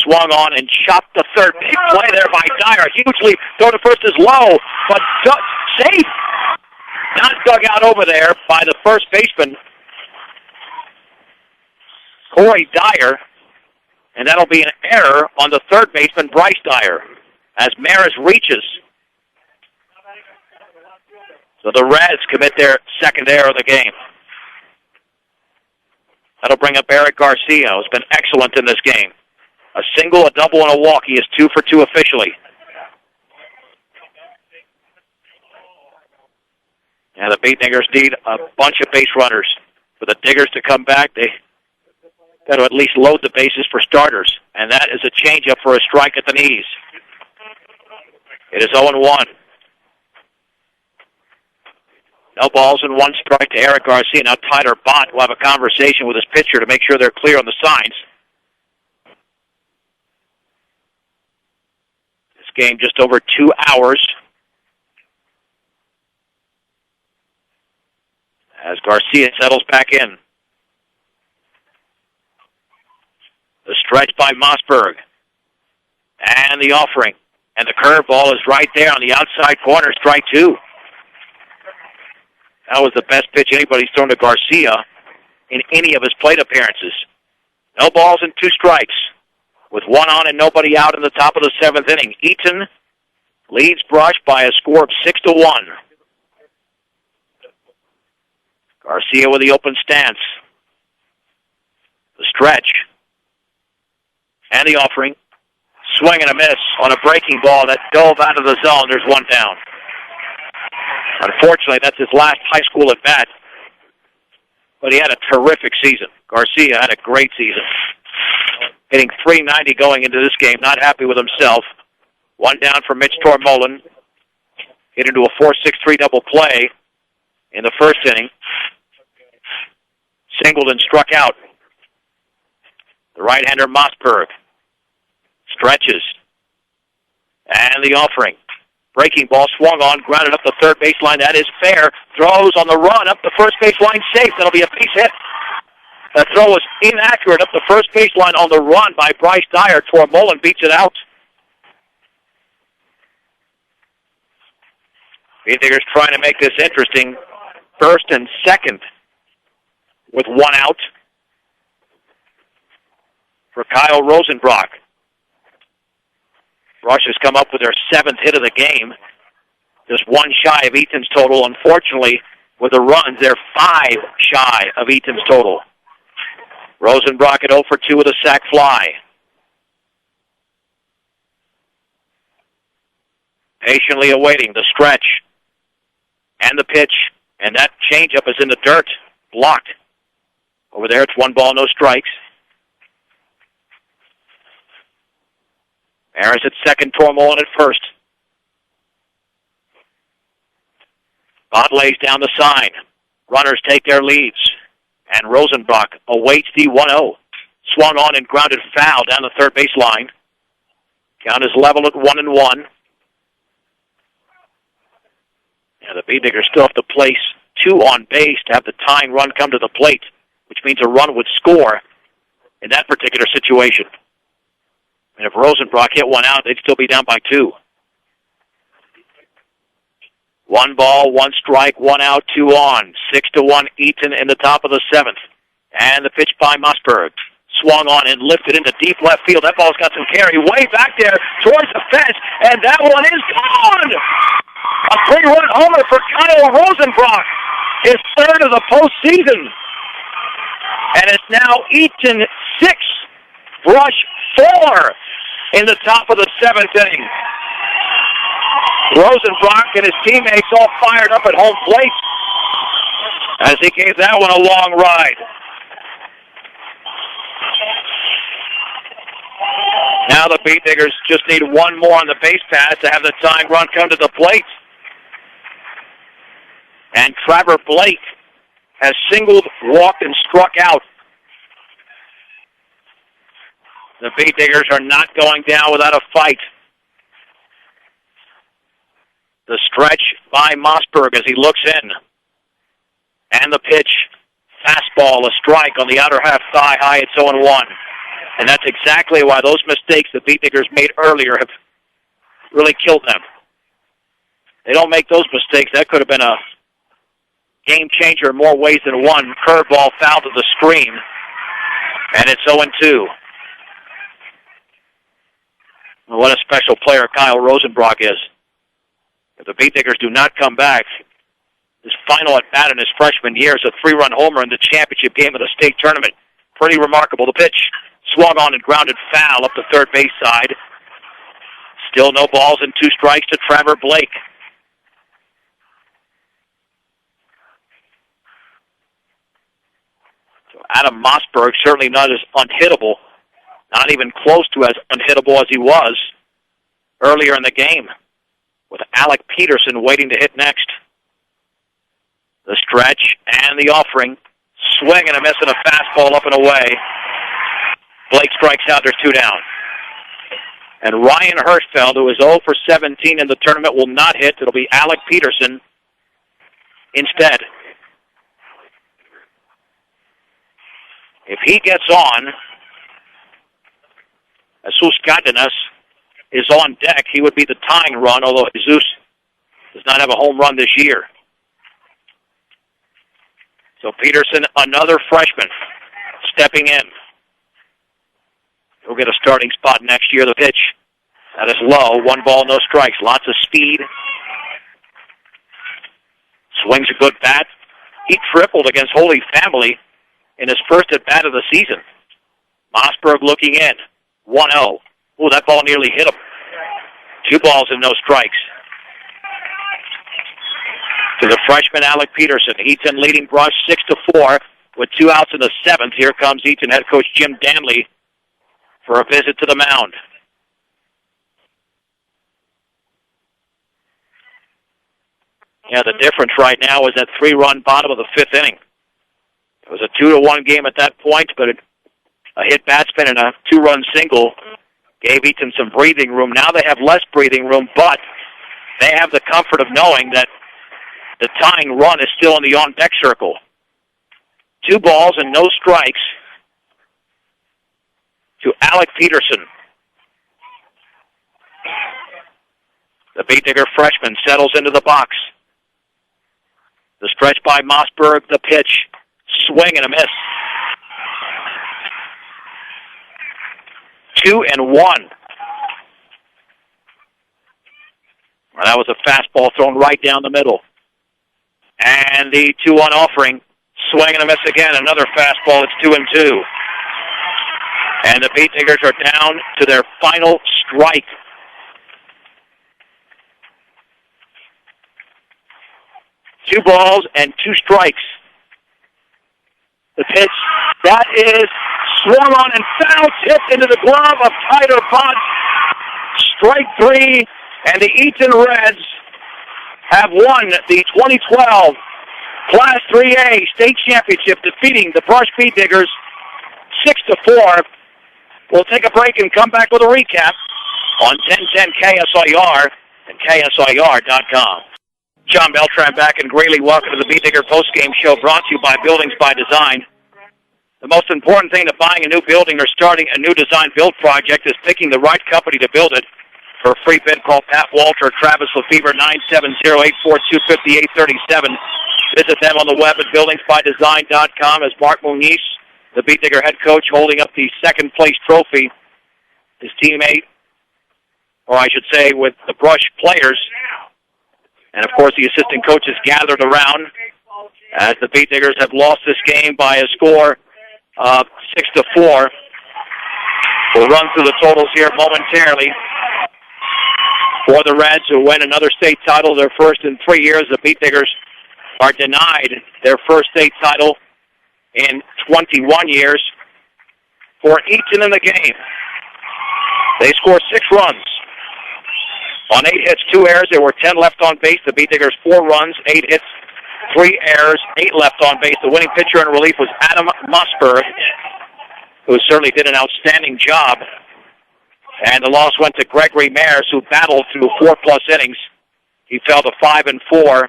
Swung on and chopped the third. Big play there by Dyer. Hugely. Throw to first is low, but safe. Not dug out over there by the first baseman, Corey Dyer, and that'll be an error on the third baseman, Bryce Dyer, as Maris reaches. So the Reds commit their second error of the game. That'll bring up Eric Garcia, who's been excellent in this game. A single, a double, and a walk. He is 2 for 2 officially. And the Beat Diggers need a bunch of base runners. For the Diggers to come back, they got to at least load the bases for starters. And that is a changeup for a strike at the knees. It is 0-1. No balls and 1 strike to Eric Garcia. Now Tyler Bott will have a conversation with his pitcher to make sure they're clear on the signs. This game just over 2 hours. As Garcia settles back in. The stretch by Mossberg. And the offering. And the curveball is right there on the outside corner, strike 2. That was the best pitch anybody's thrown to Garcia in any of his plate appearances. No balls and 2 strikes. With 1 on and nobody out in the top of the 7th inning. Eaton leads Brush by a score of 6-1. Garcia with the open stance. The stretch. And the offering. Swing and a miss on a breaking ball that dove out of the zone. There's 1 down. Unfortunately, that's his last high school at bat. But he had a terrific season. Garcia had a great season. Hitting .390 going into this game. Not happy with himself. 1 down for Mitch Tormolen. Hit into a 4-6-3 double play in the first inning. Singled and struck out. The right-hander Mossberg stretches. And the offering. Breaking ball swung on, grounded up the third baseline. That is fair. Throws on the run up the first baseline safe. That'll be a base hit. That throw was inaccurate up the first baseline on the run by Bryce Dyer. Tormolen beats it out. Beatdigger's trying to make this interesting. First and second with 1 out for Kyle Rosenbrock. Rush has come up with their 7th hit of the game. Just 1 shy of Eaton's total. Unfortunately, with the runs, they're 5 shy of Eaton's total. Rosenbrock at 0 for 2 with a sac fly. Patiently awaiting the stretch and the pitch. And that changeup is in the dirt. Blocked. Over there, it's 1 ball, no strikes. Harris at second, Tormolen at first. Bott lays down the sign. Runners take their leads. And Rosenbrock awaits the 1-0. Swung on and grounded foul down the third baseline. Count is level at 1-1. Yeah, the Beatdiggers still have to place 2 on base to have the tying run come to the plate, which means a run would score in that particular situation. And if Rosenbrock hit 1 out, they'd still be down by 2. 1 ball, 1 strike, 1 out, 2 on. 6-1 Eaton in the top of the 7th. And the pitch by Mossberg. Swung on and lifted into deep left field. That ball's got some carry way back there towards the fence, and that one is gone! A 3-run homer for Kyle Rosenbrock, his 3rd of the postseason. And it's now Eaton 6, Brush 4 in the top of the 7th inning. Rosenbrock and his teammates all fired up at home plate as he gave that one a long ride. Now the Beat Diggers just need one more on the base pass to have the tying run come to the plate. And Trevor Blake has singled, walked, and struck out. The Beat Diggers are not going down without a fight. The stretch by Mossberg as he looks in. And the pitch, fastball, a strike on the outer half thigh high. It's 0-1. And that's exactly why those mistakes the Beat Diggers made earlier have really killed them. They don't make those mistakes. That could have been a game changer in more ways than one. Curveball foul to the screen. And it's 0-2. Well, what a special player Kyle Rosenbrock is. If the Beat Diggers do not come back, his final at-bat in his freshman year is a 3-run homer in the championship game of the state tournament. Pretty remarkable. The pitch swung on and grounded foul up the third base side. Still no balls and 2 strikes to Trevor Blake. So Adam Mossberg certainly not as unhittable, not even close to as unhittable as he was earlier in the game, with Alec Peterson waiting to hit next. The stretch and the offering. Swing and a miss and a fastball up and away. Blake strikes out. There's 2 down. And Ryan Hirschfeld, who is 0 for 17 in the tournament, will not hit. It'll be Alec Peterson instead. If he gets on, Jesus Cardenas is on deck. He would be the tying run, although Jesus does not have a home run this year. So Peterson, another freshman, stepping in. He'll get a starting spot next year. The pitch, that is low. 1 ball, no strikes. Lots of speed. Swings a good bat. He tripled against Holy Family in his first at-bat of the season. Mossberg looking in. 1-0. Ooh, that ball nearly hit him. 2 balls and no strikes. To the freshman, Alec Peterson. Eaton leading Brush 6-4 with 2 outs in the 7th. Here comes Eaton head coach Jim Danley for a visit to the mound. Yeah, the difference right now is that 3-run bottom of the 5th inning. It was a 2-1 game at that point, but a hit batsman and a 2-run single gave Eaton some breathing room. Now they have less breathing room, but they have the comfort of knowing that the tying run is still in the on-deck circle. 2 balls and no strikes to Alec Peterson. The Beat Digger freshman settles into the box. The stretch by Mossberg, the pitch, swing and a miss. 2-1. Well, that was a fastball thrown right down the middle. And the 2-1 offering, swing and a miss again. Another fastball. It's 2-2. And the Beat Diggers are down to their final strike. Two balls and 2 strikes. The pitch, that is swung on and foul, tipped into the glove of Tyler Pott. Strike 3, and the Eaton Reds have won the 2012 Class 3A State Championship, defeating the Brush Beat Diggers 6-4. We'll take a break and come back with a recap on 1010 KSIR and KSIR.com. John Beltran back in Greeley. Welcome to the Beat Digger postgame show, brought to you by Buildings by Design. The most important thing to buying a new building or starting a new design build project is picking the right company to build it. For a free bid, call Pat Walter or Travis Lefevre, 970-842-5837. Visit them on the web at buildingsbydesign.com as Mark Muniz, the Beat Digger head coach, holding up the second place trophy. His teammate, or I should say with the Brush players, and of course the assistant coaches gathered around as the Beat Diggers have lost this game by a score of 6-4. We'll run through the totals here momentarily. For the Reds, who win another state title, their first in 3 years, the Beat Diggers are denied their first state title in 21 years. For Eaton in the game, They score 6 runs. On 8 hits, 2 errors, there were 10 left on base. The Beat Diggers 4 runs, 8 hits, 3 errors, 8 left on base. The winning pitcher in relief was Adam Mossberg, who certainly did an outstanding job. And the loss went to Gregory Maris, who battled through 4+ innings. He fell to 5-4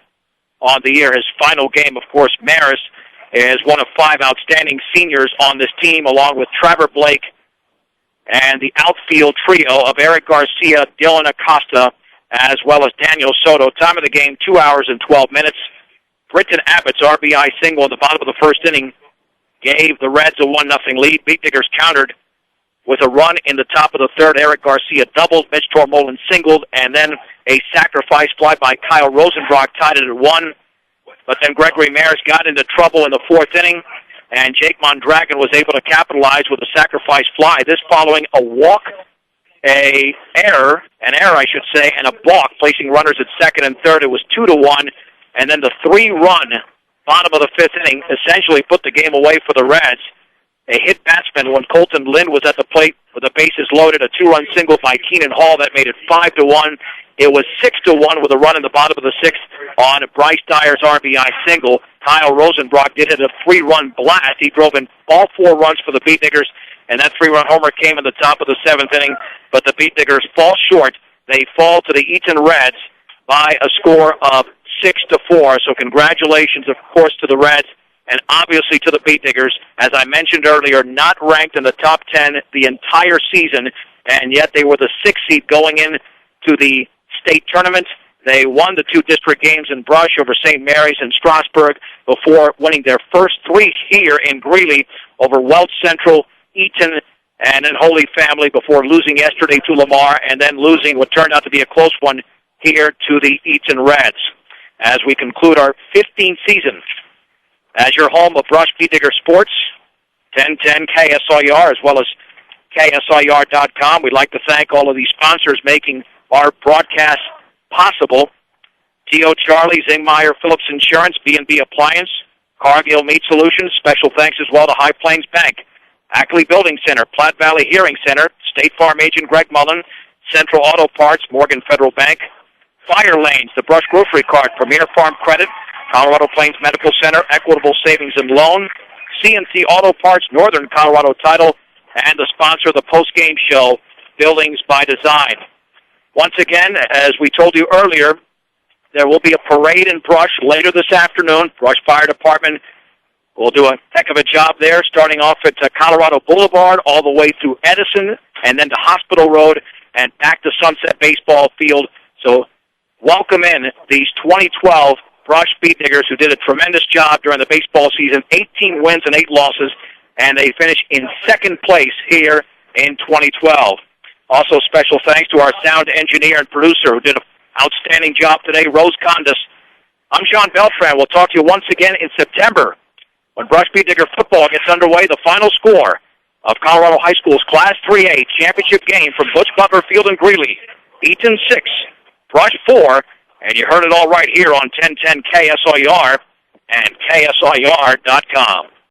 on the year. His final game, of course, Maris is one of 5 outstanding seniors on this team, along with Trevor Blake and the outfield trio of Eric Garcia, Dylan Acosta, as well as Daniel Soto. Time of the game, 2 hours and 12 minutes. Britton Abbott's RBI single in the bottom of the first inning gave the Reds a 1-0 lead. Beat Diggers countered with a run in the top of the third. Eric Garcia doubled, Mitch Tormolen singled, and then a sacrifice fly by Kyle Rosenbrock tied it at 1. But then Gregory Maris got into trouble in the 4th inning, and Jake Mondragon was able to capitalize with a sacrifice fly. This following a walk, an error, and a balk, placing runners at second and third. It was 2-1, and then the 3-run bottom of the 5th inning essentially put the game away for the Reds. A hit batsman when Colton Lind was at the plate with the bases loaded, a 2-run single by Keenan Hall that made it 5-1. It was 6-1 with a run in the bottom of the 6th on Bryce Dyer's RBI single. Kyle Rosenbrock did hit a 3-run blast. He drove in all 4 runs for the Beat Diggers, and that 3-run homer came in the top of the 7th inning. But the Beat Diggers fall short. They fall to the Eaton Reds by a score of 6-4. So congratulations, of course, to the Reds, and obviously to the Beat Diggers. As I mentioned earlier, not ranked in the top 10 the entire season, and yet they were the 6th seed going in to the state tournament. They won the 2 district games in Brush over St. Mary's and Strasburg before winning their first 3 here in Greeley over Welch Central, Eaton, and then Holy Family before losing yesterday to Lamar and then losing what turned out to be a close one here to the Eaton Reds. As we conclude our 15th season as your home of Brush Beat Digger Sports, 1010 KSIR, as well as KSIR.com. We'd like to thank all of these sponsors making our broadcast possible. T.O. Charlie, Zingmeyer, Phillips Insurance, B&B Appliance, Cargill Meat Solutions. Special thanks as well to High Plains Bank, Ackley Building Center, Platte Valley Hearing Center, State Farm Agent Greg Mullen, Central Auto Parts, Morgan Federal Bank, Fire Lanes, the Brush Grocery Cart, Premier Farm Credit, Colorado Plains Medical Center, Equitable Savings and Loan, CNC Auto Parts, Northern Colorado Title, and the sponsor of the post-game show, Buildings by Design. Once again, as we told you earlier, there will be a parade in Brush later this afternoon. Brush Fire Department will do a heck of a job there, starting off at Colorado Boulevard all the way through Edison and then to Hospital Road and back to Sunset Baseball Field. So welcome in these 2012 Brush Beat Diggers who did a tremendous job during the baseball season, 18 wins and 8 losses, and they finished in 2nd place here in 2012. Also, special thanks to our sound engineer and producer who did an outstanding job today, Rose Condis. I'm Sean Beltran. We'll talk to you once again in September when Brush Beat Digger football gets underway. The final score of Colorado High School's Class 3A championship game from Butch Butler Field in Greeley. Eaton 6, Brush 4, and you heard it all right here on 1010 KSIR and KSIR.com.